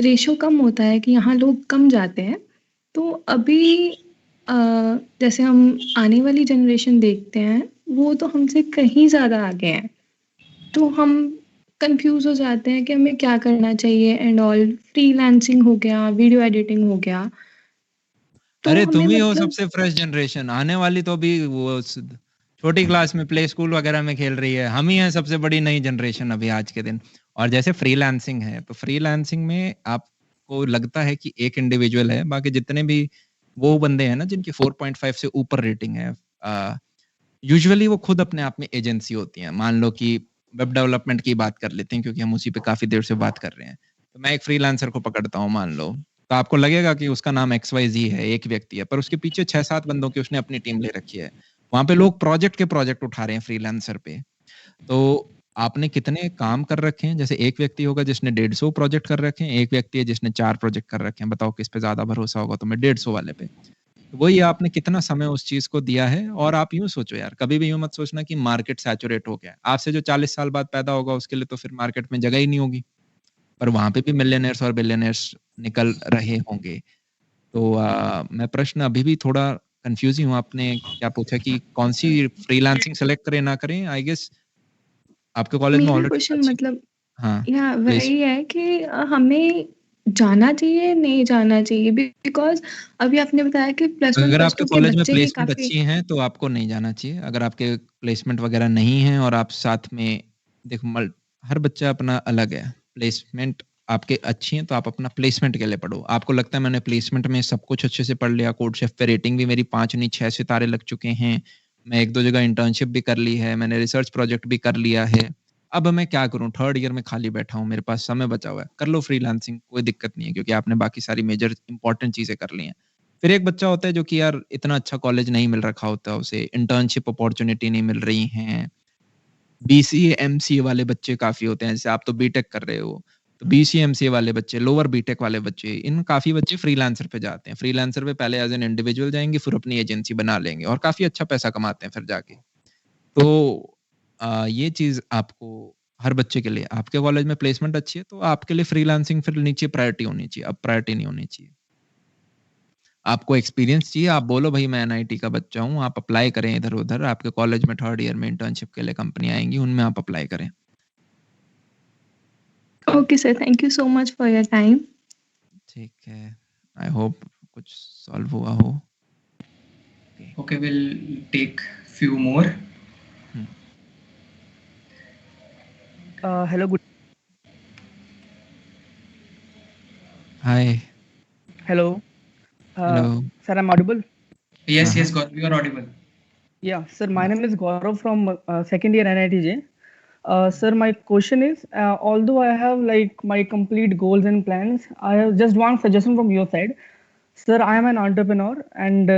[SPEAKER 4] रेशो कम होता है कि यहाँ लोग कम जाते हैं। तो अभी अ, जैसे हम आने वाली जनरेशन देखते हैं, वो तो हमसे कहीं ज़्यादा आगे हैं। तो हम कन्फ्यूज़ हो जाते हैं कि हमें क्या करना चाहिए एंड ऑल। फ्रीलांसिंग हो गया, वीडियो एडिटिंग हो गया, तो
[SPEAKER 1] अरे
[SPEAKER 4] हमें
[SPEAKER 1] तुम ही हो
[SPEAKER 4] मतलब
[SPEAKER 1] सबसे फ्रेश जनरेशन, आने वाली तो अभी वो छोटी क्लास में प्ले स्कूल वगैरह में खेल रही है। हम ही हैं सबसे बड़ी नई जनरेशन अभी आज के दिन। और जैसे फ्रीलांसिंग है, तो फ्रीलांसिंग में आपको लगता है कि एक इंडिविजुअल है, बाकी जितने भी वो बंदे हैं ना जिनकी 4.5 से ऊपर रेटिंग है, यूजुअली वो खुद अपने आप में एजेंसी होती हैं। मान लो कि वेब डेवलपमेंट की बात कर लेते हैं क्योंकि हम उसी पे काफ़ी देर से बात कर रहे हैं। तो मैं एक फ्रीलांसर को पकड़ता हूँ मान लो, तो आपको लगेगा कि उसका नाम XYZ है, एक व्यक्ति है, पर उसके पीछे 6-7 बंदों की उसने अपनी टीम ले रखी है। वहाँ पे लोग प्रोजेक्ट के प्रोजेक्ट उठा रहे हैं फ्रीलांसर पे। तो आपने कितने काम कर रखे हैं? जैसे एक व्यक्ति होगा जिसने 150 प्रोजेक्ट कर रखे हैं, एक व्यक्ति है जिसने 4 प्रोजेक्ट कर रखे हैं। बताओ किस पे ज़्यादा भरोसा होगा? तो मैं 150 वाले पे। तो वही आपने कितना समय उस चीज़ को दिया है। और आप यूँ सोचो यार, कभी भी यूँ मत सोचना कि मार्केट सैचुरेट हो गया है। आज से जो 40 साल बाद पैदा होगा उसके लिए तो फिर मार्केट में जगह ही नहीं होगी। पर वहाँ पे भी मिलियनेयर्स और बिलियनेयर्स निकल रहे होंगे। तो मैं प्रश्न अभी भी थोड़ा कन्फ्यूज़ ही हूँ। आपने क्या पूछा कि कौन-सी फ्रीलांसिंग सेलेक्ट करें, ना करें? आई गेस आपके कॉलेज में
[SPEAKER 4] मेरा
[SPEAKER 1] ऑलरेडी
[SPEAKER 4] क्वेश्चन
[SPEAKER 1] अच्छी
[SPEAKER 4] मतलब
[SPEAKER 1] हाँ,
[SPEAKER 4] या
[SPEAKER 1] प्लेस
[SPEAKER 4] वही है कि हमें जाना चाहिए, नहीं जाना चाहिए? बिकॉज़ अभी आपने बताया कि प्लस 1
[SPEAKER 1] अगर
[SPEAKER 4] प्लस
[SPEAKER 1] आपके
[SPEAKER 4] 2 के
[SPEAKER 1] कॉलेज में
[SPEAKER 4] बच्चे ही
[SPEAKER 1] प्लेसमेंट
[SPEAKER 4] काफ़ी
[SPEAKER 1] अच्छी हैं, तो आपको नहीं जाना चाहिए। अगर आपके प्लेसमेंट वगैरह नहीं हैं और आप साथ में देखो हर बच्चा अपना अलग है। प्लेसमेंट आपके अच्छी हैं, तो आप अपना प्लेसमेंट के लिए पढ़ो। आपको लगता है मैंने प्लेसमेंट में सब कुछ अच्छे से पढ़ लिया, कोडशेफ पे रेटिंग भी मेरी 5 नहीं 6 सितारे लग चुके हैं। मैं 1-2 जगह इंटर्नशिप भी कर ली है, मैंने रिसर्च प्रोजेक्ट भी कर लिया है। अब मैं क्या करूँ? 3rd ईयर में खाली बैठा हूँ, मेरे पास समय बचा हुआ है। कर लो फ्रीलांसिंग, कोई दिक्कत नहीं है क्योंकि आपने बाकी सारी मेजर इम्पोर्टेंट चीज़ें कर ली हैं। फिर एक बच्चा होता है जो कि यार इतना अच्छा कॉलेज नहीं मिल रखा होता उसे, इंटर्नशिप अपॉर्च्युनिटी नहीं मिल रही हैं। बीसीए, एमसीए वाले बच्चे काफ़ी होते हैं, जैसे आप तो बीटेक कर रहे हो, तो बीसीए, एमसीए वाले बच्चे, लोअर बीटेक वाले बच्चे, इन काफ़ी बच्चे फ्रीलांसर पे जाते हैं। फ्रीलांसर पे पहले एज़ एन इंडिविजुअल जाएँगे, फिर अपनी एजेंसी बना लेंगे और काफ़ी अच्छा पैसा कमाते हैं फिर जाके। तो ये चीज़ आपको हर बच्चे के लिए आपके कॉलेज में प्लेसमेंट अच्छी है, तो आपके लिए फ्रीलांसिंग फिर नीचे प्रायोरिटी होनी चाहिए, अब प्रायोरिटी नहीं होनी चाहिए। आपको एक्सपीरियंस चाहिए, आप बोलो भई मैं एनआईटी का बच्चा हूँ, आप अप्लाई करें इधर-उधर, आपके कॉलेज में 3rd ईयर में इंटर्नशिप के लिए कंपनी आएँगी, उनमें आप अप्लाई करें।
[SPEAKER 4] Okay sir, thank you so much for your time.
[SPEAKER 1] ठीक है, आई होप कुछ सॉल्व हुआ हो। Okay.
[SPEAKER 2] Okay, will take few more.
[SPEAKER 1] Hmm,
[SPEAKER 6] Hello, good.
[SPEAKER 1] Hi,
[SPEAKER 6] Hello.
[SPEAKER 1] Hello.
[SPEAKER 6] Sir, I'm audible.
[SPEAKER 1] हाँ,
[SPEAKER 2] यस,
[SPEAKER 1] हाँ।
[SPEAKER 2] Yes Gaurav, you are audible.
[SPEAKER 6] Yeah, sir, my name is Gaurav from second year NITJ. Sir, my question is, although I have like my complete goals and plans, I have just one suggestion from your side. Sir, I am an entrepreneur and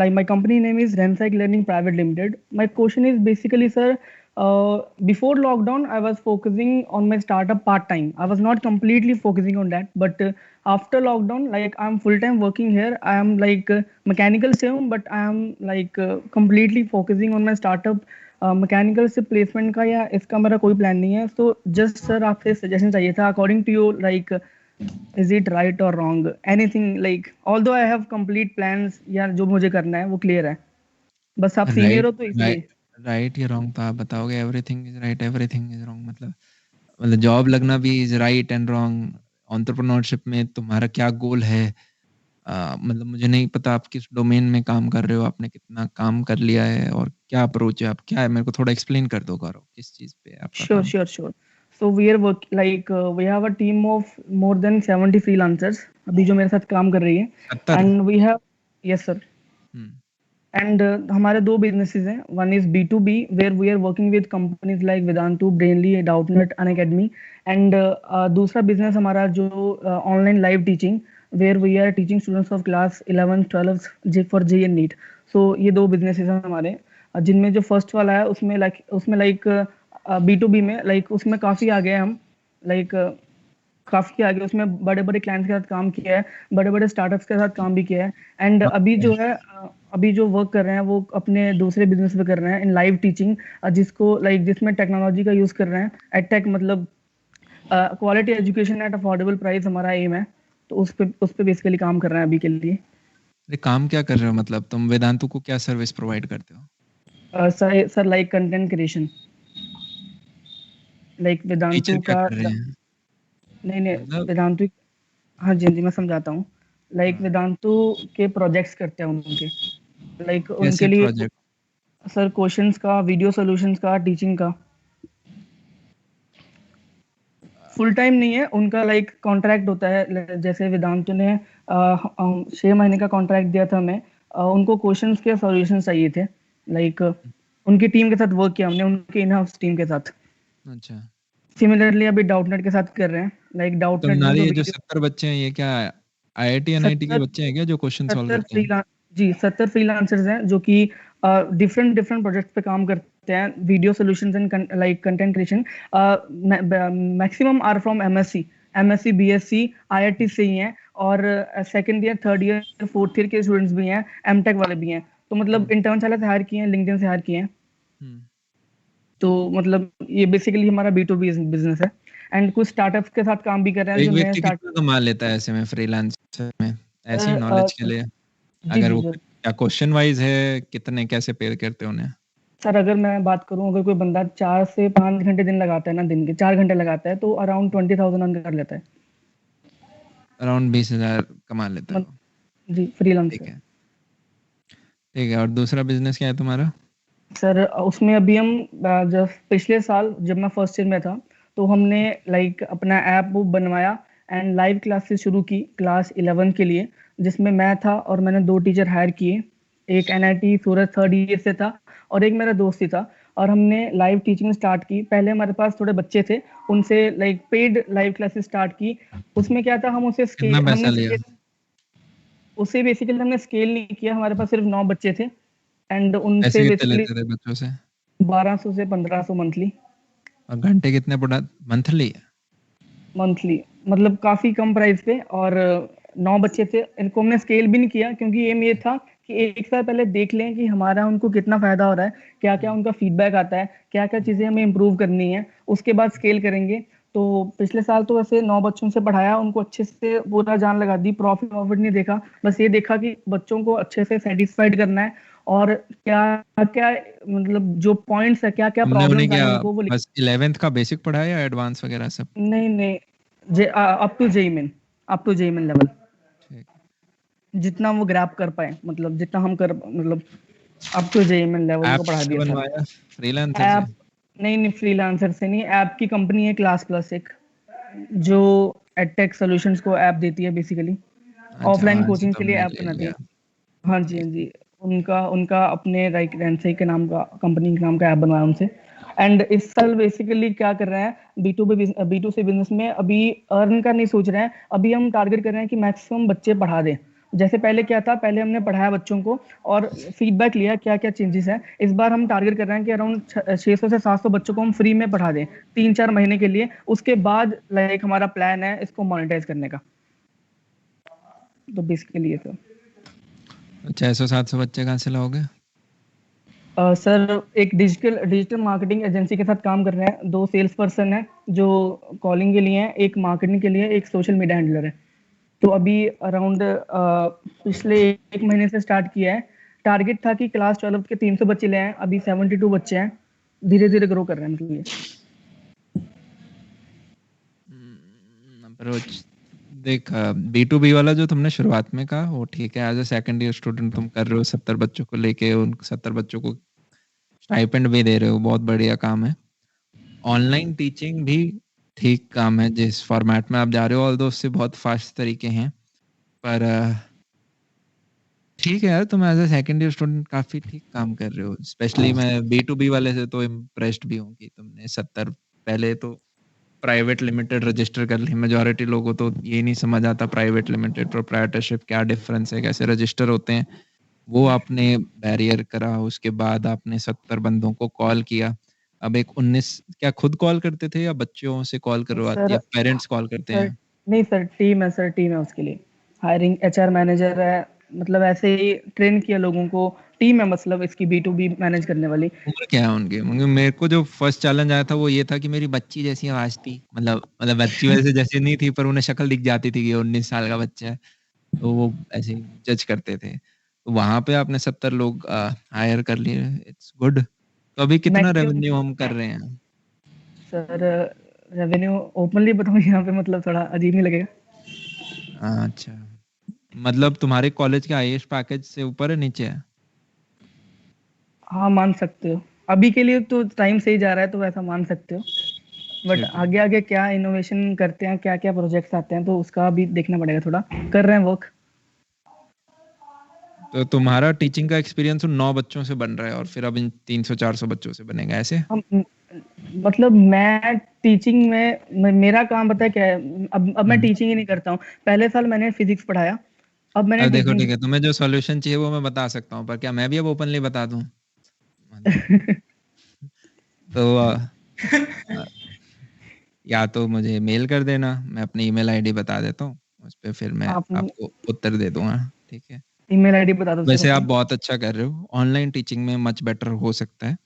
[SPEAKER 6] like my company name is Rencyc Learning Private Limited. My question is basically, sir, Before lockdown, I was focusing on my startup part time. I was not completely focusing on that, but after lockdown, like I'm full time working here. I am like mechanical से हूँ, but I am like completely focusing on my startup. Mechanical से placement का या इसका मेरा कोई plan नहीं है. तो जस्ट सर आपसे सजेशन चाहिए था, according to you, like is it right और wrong, anything, like although I have complete plans, या जो मुझे करना है वो क्लियर है, बस आप सीनियर
[SPEAKER 1] राइट
[SPEAKER 6] हो तो इसलिए.
[SPEAKER 1] राइट या रॉन्ग तो आप बताओगे. Everything is right, everything is wrong मतलब जॉब लगना भी is right and wrong. Entrepreneurship में तुम्हारा क्या गोल है? मतलब मुझे नहीं पता आप किस डोमेन में काम कर रहे हो, आपने कितना काम कर लिया है और क्या अप्रोच है, आप क्या है, मेरे को थोड़ा एक्सप्लेन कर दो गौरव, किस चीज पे है आपका
[SPEAKER 6] Sure,
[SPEAKER 1] काम?
[SPEAKER 6] sure, sure. So we are work like we have a team of more than 70 freelancers अभी जो मेरे साथ काम कर रही है.
[SPEAKER 1] 70?
[SPEAKER 6] And we have, yes sir.
[SPEAKER 1] Hmm.
[SPEAKER 6] And हमारे दो businesses हैं. One is B2B where we are working with companies like Vedantu, Brainly, Doubtnut, Unacademy. And दूसरा business हमारा जो online live teaching where we are teaching students of class 11, 12 for JEE and NEET. So ये दो businesses हैं हमारे, जिनमें जो first वाला है उसमें like B2B में लाइक उसमें काफ़ी आगे हैं हम, लाइक काफ़ी आगे, उसमें बड़े बड़े क्लाइंट्स के साथ काम किया है, बड़े बड़े स्टार्टअप्स के साथ काम भी किया है. एंड अभी जो है अभी जो वर्क कर रहे हैं वो अपने दूसरे बिजनेस पे कर रहे हैं इन लाइव टीचिंग, जिसको लाइक जिसमें टेक्नोलॉजी का यूज़ कर रहे हैं. एडटेक मतलब quality education at affordable price हमारा एम है. तो उस पे बेसिकली काम कर रहे हैं अभी के लिए.
[SPEAKER 1] अरे काम क्या कर रहे हो, मतलब तुम वेदांतु को क्या सर्विस प्रोवाइड करते हो?
[SPEAKER 6] Sir like content creation, like Vedantu
[SPEAKER 1] teacher क्या
[SPEAKER 6] का
[SPEAKER 1] कर रहे हैं
[SPEAKER 6] नहीं
[SPEAKER 1] मतलब?
[SPEAKER 6] वेदांतु, हाँ जी मैं समझाता हूँ. लाइक
[SPEAKER 1] हाँ.
[SPEAKER 6] वेदांतु के प्रोजेक्ट्स करते हैं उनके, लाइक
[SPEAKER 1] कैसे
[SPEAKER 6] उनके लिए
[SPEAKER 1] प्रोजेक्ट?
[SPEAKER 6] सर क्वेश्चंस का, वीडियो सॉल्यूशंस का, टीचिंग का. फुल टाइम नहीं है उनका, लाइक कॉन्ट्रैक्ट होता है. जैसे वेदांतु ने 6 महीने का कॉन्ट्रैक्ट दिया था हमें. उनको क्वेश्चंस के सॉल्यूशंस चाहिए थे, लाइक उनकी टीम के साथ वर्क किया हमने, उनके इन हाउस टीम के साथ.
[SPEAKER 1] अच्छा.
[SPEAKER 6] सिमिलरली अभी डाउटनेट के साथ कर रहे हैं, लाइक डाउटनेट में
[SPEAKER 1] तुम्हारे
[SPEAKER 6] जो
[SPEAKER 1] ये जो
[SPEAKER 6] वीडियो
[SPEAKER 1] 70 बच्चे हैं ये क्या आईआईटी एनआईटी के
[SPEAKER 6] 70
[SPEAKER 1] बच्चे हैं क्या जो क्वेश्चन सॉल्व
[SPEAKER 6] 70
[SPEAKER 1] करते हैं?
[SPEAKER 6] जी 70 फ्रीलांसर्स हैं जो कि डिफरेंट डिफरेंट प्रोजेक्ट्स पे काम करते हैं, video solutions and like content creation. Maximum are from MSc BSc IIT से ही हैं, और second year, third year, fourth year के स्टूडेंट्स भी हैं, एमटेक वाले भी हैं. तो मतलब इंटर्न वाले से हायर किए हैं, लिंक्डइन से हायर किए हैं.
[SPEAKER 1] हम्म.
[SPEAKER 6] तो मतलब ये बेसिकली हमारा B2B बिजनेस है. एंड कुछ स्टार्टअप्स के साथ काम भी कर रहे हैं
[SPEAKER 1] एक
[SPEAKER 6] जो नए
[SPEAKER 1] व्यक्ति
[SPEAKER 6] स्टार्ट.
[SPEAKER 1] कितना कमा लेता है ऐसे में फ्रीलांसर में, ऐसी
[SPEAKER 6] सर
[SPEAKER 1] नॉलेज के लिए?
[SPEAKER 6] जी
[SPEAKER 1] अगर
[SPEAKER 6] जी
[SPEAKER 1] वो
[SPEAKER 6] सर.
[SPEAKER 1] क्या क्वेश्चन वाइज है, कितने कैसे पे करते हैं उन्हें?
[SPEAKER 6] सर अगर मैं बात करूं, अगर कोई बंदा 4 से 5 घंटे दिन लगाता है ना, दिन के 4 घंटे लगाता है, तो अराउंड 20,000 अर्न कर लेता है.
[SPEAKER 1] अराउंड 20,000 कमा लेता है वो.
[SPEAKER 6] जी
[SPEAKER 1] ठीक
[SPEAKER 6] फ्रीलांसर.
[SPEAKER 1] है. ठीक है, और दूसरा बिजनेस क्या है तुम्हारा?
[SPEAKER 6] सर उसमें अभी हम जब पिछले साल जब मैं फर्स्ट ईयर में था, तो हमने लाइक अपना ऐप वो बनवाया एंड लाइव क्लासेस शुरू की क्लास 11 के लिए, जिसमें मैं था और मैंने 2 टीचर हायर किए. एक एनआईटी सूरत थर्ड ईयर से था और एक मेरा दोस्त ही था, और हमने लाइव टीचिंग स्टार्ट की. पहले हमारे पास थोड़े बच्चे थे, उनसे like paid live classes start की. उसमें क्या था, हम उसे
[SPEAKER 1] कितना पैसा लिया?
[SPEAKER 6] उसे बेसिकली हमने स्केल नहीं किया. हमारे पास सिर्फ 9 बच्चे थे एंड
[SPEAKER 1] पैसे
[SPEAKER 6] उनसे
[SPEAKER 1] कितने
[SPEAKER 6] बेसिकली
[SPEAKER 1] लेते थे बच्चों से?
[SPEAKER 6] 1200 से 1500 मंथली.
[SPEAKER 1] और घंटे कितने पड़ा मंथली?
[SPEAKER 6] मंथली मतलब काफी कम प्राइस पे, और 9 बच्चे थे. इनको हमने स्केल भी नहीं किया क्योंकि एम ये था कि एक साल पहले देख लें कि हमारा उनको कितना फायदा हो रहा है, क्या क्या उनका फीडबैक आता है, क्या क्या चीजें हमें इम्प्रूव करनी है, उसके बाद स्केल करेंगे. तो पिछले साल तो वैसे 9 बच्चों से पढ़ाया, उनको अच्छे से पूरा जान लगा दी. प्रॉफिट नहीं देखा, बस ये देखा कि बच्चों को अच्छे से सेटिस्फाइड करना है, और क्या क्या मतलब जो पॉइंट्स है, क्या क्या
[SPEAKER 1] तुमने उन्हें
[SPEAKER 6] प्रॉब्लम्स आई
[SPEAKER 1] क्या
[SPEAKER 6] उनको वो
[SPEAKER 1] बस 11th का बेसिक पढ़ाया या एडवांस वगैरह सब?
[SPEAKER 6] नहीं अप टू जेईमेन लेवल,
[SPEAKER 1] ठीक.
[SPEAKER 6] जितना वो ग्रैब कर पाए, मतलब जितना हम कर, मतलब अप टू जेईमेन लेवल को
[SPEAKER 1] ऐप
[SPEAKER 6] पढ़ा
[SPEAKER 1] से
[SPEAKER 6] दिया था.
[SPEAKER 1] बनवाया फ्रीलांसर
[SPEAKER 6] ऐप
[SPEAKER 1] से?
[SPEAKER 6] नहीं फ्रीलांसर से नहीं. ऐप की कंपनी है क्लास प्लस एक, जो एडटेक सॉल्यूशंस को ऐप देती है बेसिकली,
[SPEAKER 1] अच्छा,
[SPEAKER 6] ऑफलाइन
[SPEAKER 1] वहाँ से
[SPEAKER 6] कोचिंग के लिए
[SPEAKER 1] तुमने
[SPEAKER 6] ऐप
[SPEAKER 1] ले
[SPEAKER 6] बनाती
[SPEAKER 1] लिया.
[SPEAKER 6] है. हाँ
[SPEAKER 1] ठीक.
[SPEAKER 6] जी उनका अपने लाइक रेंसई के नाम का, कंपनी के नाम का ऐप बनवाया उनसे. एंड इस साल बेसिकली क्या कर रहे हैं, B2C बिजनेस में अभी अर्न का नहीं सोच रहे हैं. अभी हम टारगेट कर रहे हैं कि मैक्सिमम बच्चे पढ़ा दें, जैसे पहले क्या था, पहले हमने पढ़ाया बच्चों को और फीडबैक लिया क्या क्या चेंजेस है। इस बार हम टारगेट कर रहे हैं कि अराउंड 600 से 700 बच्चों को हम फ्री में पढ़ा दें 3-4 महीने के लिए। उसके बाद लाइक हमारा प्लान है इसको मोनेटाइज करने का। तो बेसिकली ये सब।
[SPEAKER 1] 600-700 बच्चे कहाँ से लाओगे?
[SPEAKER 6] सर एक डिजिटल मार्केटिंग एजेंसी के साथ काम कर रहे हैं। 2 सेल्स पर्सन है जो कॉलिंग के लिए हैं, एक मार्केटिंग के लिए, एक सोशल मीडिया हैंडलर है। तो अभी अराउंड पिछले 1 महीने से स्टार्ट किया है। टारगेट था कि क्लास 12 के 300 बच्चे ले आए, अभी 72 बच्चे हैं। धीरे-धीरे ग्रो कर रहे हैं मतलब ये।
[SPEAKER 1] अप्रोच देख, B2B वाला जो तुमने शुरुआत में कहा वो ठीक है। As a second year student तुम कर रहे हो, 70 बच्चों को लेके उन 70 बच्चों को स्टाइपेंड भी दे रहे हो, बहुत बढ़िया काम है। ऑनलाइन टीचिंग भी ठीक काम है जिस फॉर्मेट में आप जा रहे हो, ऑल्दो उससे बहुत फास्ट तरीके हैं, पर ठीक है यार, तुम as a second year student काफी ठीक काम कर रहे हो। स्पेशली मैं B2B वाले से तो इम्प्रेस्ड भी हूँ कि तुमने 70 पहले तो प्राइवेट लिमिटेड रजिस्टर कर ली। मेजॉरिटी लोगों तो ये नहीं समझ आता प्राइवेट लिमिटेड प्रोप्राइटरशिप क्या डिफरेंस है, कैसे रजिस्टर होते हैं, वो आपने बैरियर करा। उसके बाद आपने 70 बंदों को कॉल किया। अब एक 19 क्या खुद कॉल करते थे या बच्चों से कॉल करवाते
[SPEAKER 6] सर
[SPEAKER 1] या पेरेंट्स कॉल करते
[SPEAKER 6] सर
[SPEAKER 1] हैं?
[SPEAKER 6] नहीं सर, टीम है उसके लिए। हायरिंग एचआर मैनेजर है, मतलब ऐसे ही ट्रेन किया लोगों को। टीम है मतलब इसकी B2B मैनेज करने वाली।
[SPEAKER 1] उम्र क्या है उनकी? मेरे को जो फर्स्ट चैलेंज आया था वो ये था कि मेरी बच्ची जैसी आवाज थी, मतलब बच्ची वैसे जैसी नहीं थी, पर उन्हें शक्ल दिख जाती थी कि 19 साल का बच्चा है, तो वो ऐसे ही जज करते थे। तो वहां पे आपने 70 लोग हायर कर लिए, इट्स गुड। तो अभी कितना
[SPEAKER 6] मैक्सिमम
[SPEAKER 1] रेवेन्यू हम कर रहे हैं?
[SPEAKER 6] सर रेवेन्यू ओपनली बताऊं यहाँ पे मतलब थोड़ा अजीब नहीं लगेगा।
[SPEAKER 1] अच्छा, मतलब तुम्हारे कॉलेज के आईएएस पैकेज से ऊपर है नीचे है?
[SPEAKER 6] हाँ मान सकते हो, अभी के लिए तो टाइम सही जा रहा है तो वैसा मान सकते हो। बट
[SPEAKER 1] ठीक है।
[SPEAKER 6] आगे आगे क्या इनोवेशन करते हैं, क्या क्या प्रोजेक्ट्स आते हैं, तो उसका भी देखना पड़ेगा। थोड़ा कर रहे हैं वर्क।
[SPEAKER 1] तो तुम्हारा टीचिंग का एक्सपीरियंस उन 9 बच्चों से बन रहा है और फिर अब इन 300-400 बच्चों से बनेगा ऐसे?
[SPEAKER 6] हम मतलब मैं टीचिंग में मेरा काम पता है क्या है। अब मैं टीचिंग ही नहीं करता हूँ। पहले साल मैंने फिजिक्स पढ़ाया, अब मैंने
[SPEAKER 1] अब देखो
[SPEAKER 6] टीचिंग
[SPEAKER 1] ठीक है, तुम्हें जो सॉल्यूशन चाहिए वो मैं बता सकता हूँ, पर क्या मैं भी अब ओपनली बता दूं? मतलब तो अ, या तो मुझे मेल कर देना, मैं अपनी ईमेल आईडी बता देता हूँ, उस पे फिर मैं
[SPEAKER 6] आप
[SPEAKER 1] आपको उत्तर दे दूंगा, ठीक है?
[SPEAKER 6] ईमेल आईडी बता दो सर
[SPEAKER 1] वैसे आप
[SPEAKER 6] अपनी।
[SPEAKER 1] बहुत अच्छा कर रहे हो, ऑनलाइन टीचिंग में मच बेटर हो सकता है।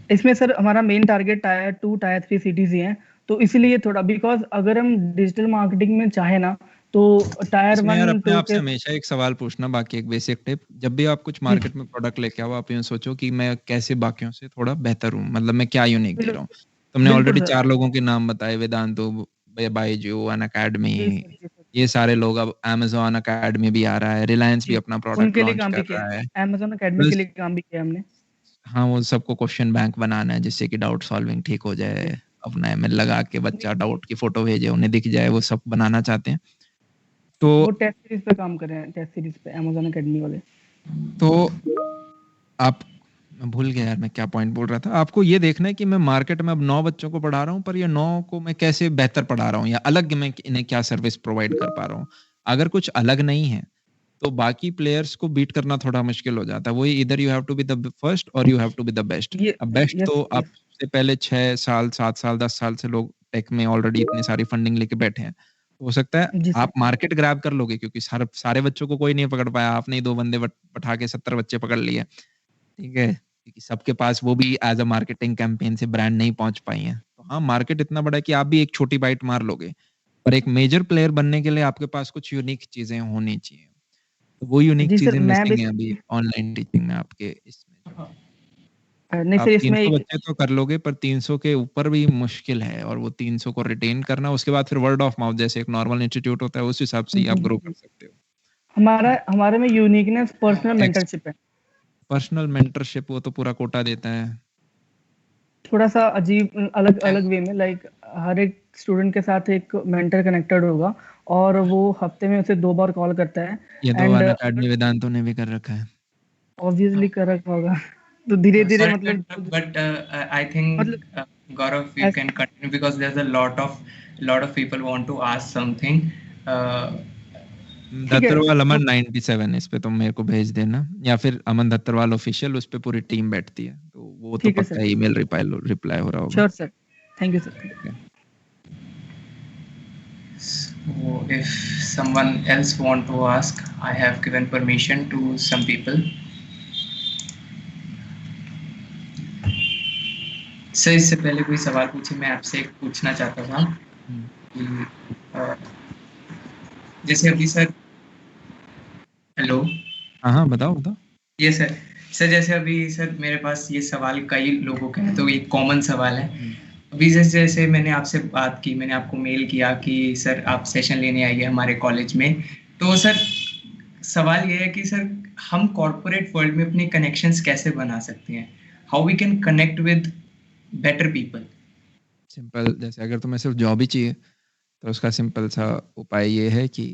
[SPEAKER 6] इसमें सर हमारा main target tier 2 tier 3 cities ही हैं। तो इसीलिए थोड़ा, बिकॉज अगर हम डिजिटल मार्केटिंग में चाहे ना तो टायर
[SPEAKER 1] इसमें यार
[SPEAKER 6] 1
[SPEAKER 1] अपने
[SPEAKER 6] 2
[SPEAKER 1] आप से
[SPEAKER 6] के।
[SPEAKER 1] हमेशा एक सवाल पूछना, बाकी एक बेसिक टिप, जब भी आप कुछ
[SPEAKER 6] जी
[SPEAKER 1] मार्केट में प्रोडक्ट लेके आओ, आप यूँ सोचो कि मैं कैसे बाकियों से थोड़ा बेहतर हूँ, मतलब मैं क्या यूनिक दे रहा हूँ। तुमने
[SPEAKER 6] बिल्कुल
[SPEAKER 1] ऑलरेडी
[SPEAKER 6] सर।
[SPEAKER 1] 4 लोगों के नाम बताए, वेदांतु, बायजू, अनअकैडमी,
[SPEAKER 6] जी सर, जी सर।
[SPEAKER 1] ये सारे लोग, अब अमेज़न अकैडमी भी आ रहा है, रिलायंस भी
[SPEAKER 6] जी,
[SPEAKER 1] अपना प्रोडक्ट
[SPEAKER 6] उनके लिए
[SPEAKER 1] लॉन्च
[SPEAKER 6] काम भी
[SPEAKER 1] कर
[SPEAKER 6] किया
[SPEAKER 1] रहा है।
[SPEAKER 6] है, अमेज़न अकेडमी के
[SPEAKER 1] बस
[SPEAKER 6] लिए काम भी किया हमने।
[SPEAKER 1] हाँ, वो सबको क्वेश्चन बैंक बनाना है जिससे कि डाउट सॉल्विंग ठीक हो
[SPEAKER 6] जी।
[SPEAKER 1] जाए। अपना एमएल लगा के
[SPEAKER 6] नहीं,
[SPEAKER 1] बच्चा डाउट की फ़ोटो भेजे, उन्हें दिख जाए, वो सब बनाना चाहते हैं।
[SPEAKER 6] वो
[SPEAKER 1] तो
[SPEAKER 6] टेस्ट सीरीज पे काम कर रहे हैं, टेस्ट सीरीज पे अमेज़न अकेडमी वाले।
[SPEAKER 1] तो आप मैं भूल गया यार मैं क्या पॉइंट बोल रहा था। आपको ये देखना है कि मैं मार्केट में अब 9 बच्चों को पढ़ा रहा हूँ, पर ये 9 को मैं कैसे बेहतर पढ़ा रहा हूँ या अलग मैं इन्हें क्या सर्विस प्रोवाइड कर पा रहा हूँ। अगर कुछ अलग नहीं है, तो बाकी प्लेयर्स को बीट करना थोड़ा मुश्किल हो जाता है। वही either you have to be the first और you have to be the best.
[SPEAKER 6] ये
[SPEAKER 1] अब बेस्ट
[SPEAKER 6] यस
[SPEAKER 1] तो
[SPEAKER 6] यस।
[SPEAKER 1] आपसे पहले 6 साल, 7 साल, 10 साल से लोग टेक में ऑलरेडी इतनी सारी फंडिंग लेके बैठे हैं। हो सकता है
[SPEAKER 6] जी सर।
[SPEAKER 1] आप मार्केट ग्रैब कर लोगे क्योंकि सारे सारे बच्चों को कोई नहीं पकड़ पाया। आपने ही 2 बंदे बैठा के 70 बच्चे पकड़ लिए। ठीक है? क्योंकि सबके पास वो भी एज़ अ मार्केटिंग कैंपेन से ब्रांड नहीं पहुँच पाई हैं। तो हाँ, मार्केट इतना बड़ा है कि आप भी एक छोटी बाइट मार लोगे। पर एक मेजर प्लेयर बनने के लिए आपके पास कुछ यूनिक चीज़ें होनी चाहिए। तो वो यूनिक
[SPEAKER 6] जी सर,
[SPEAKER 1] चीज़ें
[SPEAKER 6] मैं
[SPEAKER 1] मिसिंग है अभी
[SPEAKER 6] बेसिकली
[SPEAKER 1] ऑनलाइन टीचिंग में आपके इसमें जो है।
[SPEAKER 6] नहीं
[SPEAKER 1] आप
[SPEAKER 6] सर, इसमें
[SPEAKER 1] 300
[SPEAKER 6] एक
[SPEAKER 1] बच्चे तो कर लोगे, पर 300 के ऊपर भी मुश्किल है और वो 300 को रिटेन करना, उसके बाद फिर वर्ड ऑफ माउथ जैसे एक नॉर्मल इंस्टीट्यूट होता है, उस हिसाब से ही
[SPEAKER 6] जी
[SPEAKER 1] आप
[SPEAKER 6] जी
[SPEAKER 1] ग्रो कर
[SPEAKER 6] जी।
[SPEAKER 1] सकते हो।
[SPEAKER 6] हमारे में यूनिकनेस पर्सनल
[SPEAKER 1] एक्स
[SPEAKER 6] मेंटरशिप है।
[SPEAKER 1] पर्सनल मेंटरशिप वो तो पूरा कोटा देता है।
[SPEAKER 6] थोड़ा सा अजीब अलग अलग वे में, लाइक हर एक स्टूडेंट के साथ एक मेंटर कनेक्टेड होगा और वो हफ्ते में उसे 2 बार कॉल करता है।
[SPEAKER 1] ये तो
[SPEAKER 6] एंड
[SPEAKER 1] अनअकैडमी वेदांतों ने भी कर रखा है।
[SPEAKER 6] ऑब्वियसली कर रखा होगा। तो धीरे धीरे
[SPEAKER 2] Sorry to
[SPEAKER 6] मतलब
[SPEAKER 2] interrupt, but I think
[SPEAKER 6] मतलब
[SPEAKER 2] Gaurav, you can continue because there's a lot of people want to ask something. Uh,
[SPEAKER 6] ठीक है
[SPEAKER 1] दत्तरवाल
[SPEAKER 6] तो
[SPEAKER 1] अमन 97 इस पे तुम मेरे को भेज देना, या फिर अमन दत्तरवाल ऑफिशियल, उस पे पूरी टीम बैठती है, तो वो तो
[SPEAKER 6] ठीक है
[SPEAKER 1] पक्का
[SPEAKER 6] सर,
[SPEAKER 1] ईमेल रिप्लाई हो रहा होगा।
[SPEAKER 6] Sure sir, thank you sir.
[SPEAKER 1] ठीक है।
[SPEAKER 2] So if someone else want to ask, I have given permission to some people. Sir इससे पहले कोई सवाल पूछे, मैं आपसे एक पूछना चाहता था कि जैसे अभी सर, हेलो,
[SPEAKER 1] हाँ बताओ बताओ।
[SPEAKER 2] ये सर जैसे अभी सर मेरे पास ये सवाल कई लोगों का है, तो ये कॉमन सवाल है। अभी जैसे मैंने आपसे बात की, मैंने आपको मेल किया कि सर आप सेशन लेने आइए हमारे कॉलेज में, तो सर सवाल ये है कि सर हम कॉर्पोरेट वर्ल्ड में अपने कनेक्शंस कैसे बना सकते हैं, how we can connect with better people.
[SPEAKER 1] Simple, जैसे अगर तुम्हें सिर्फ जॉब ही चाहिए तो उसका सिंपल सा उपाय ये है कि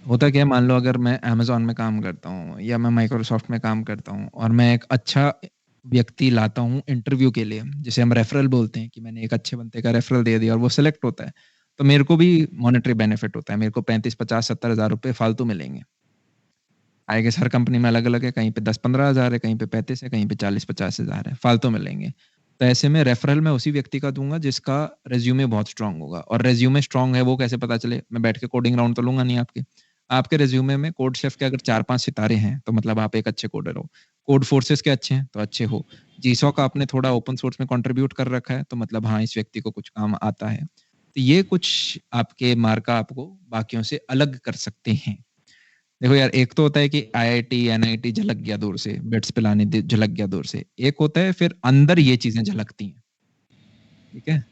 [SPEAKER 1] होता क्या है, मान लो अगर मैं अमेज़न में काम करता हूँ या मैं माइक्रोसॉफ्ट में काम करता हूँ और मैं एक अच्छा व्यक्ति लाता हूँ इंटरव्यू के लिए, जिसे हम रेफरल बोलते हैं, कि मैंने एक अच्छे बंदे का रेफरल दे दिया और वो सिलेक्ट होता है, तो मेरे को भी मॉनेटरी बेनिफिट होता है। मेरे को 35-50-70 हज़ार रुपये फालतू मिलेंगे। आई गेस हर कंपनी में अलग-अलग है, कहीं पे 10-15 हज़ार है, कहीं पे 35 है, कहीं पे 40-50 हज़ार है, फालतू मिलेंगे। तो ऐसे में रेफरल मैं उसी व्यक्ति का दूँगा जिसका रिज़्यूमे बहुत स्ट्रॉन्ग होगा, और रिज़्यूमे स्ट्रॉन्ग है वो कैसे पता चले? मैं बैठ के कोडिंग राउंड तो लूँगा नहीं आपके। आपके रिज़्यूमे में कोड शेफ के अगर 4-5 सितारे हैं, तो मतलब आप एक अच्छे कोडर हो। कोड फोर्सेस के अच्छे हैं, तो अच्छे हो। जीसॉक आपने थोड़ा ओपन सोर्स में कंट्रीब्यूट कर रखा है, तो मतलब हाँ, इस व्यक्ति को कुछ काम आता है। तो ये कुछ आपके मार्का आपको बाकियों से अलग कर सकते हैं। देखो यार, एक तो होता है कि आईआईटी, एनआईटी झलक गया दूर से, बिट्स पिलाने झलक गया दूर से। एक होता है फिर अंदर ये चीजें झलकती हैं, ठीक है?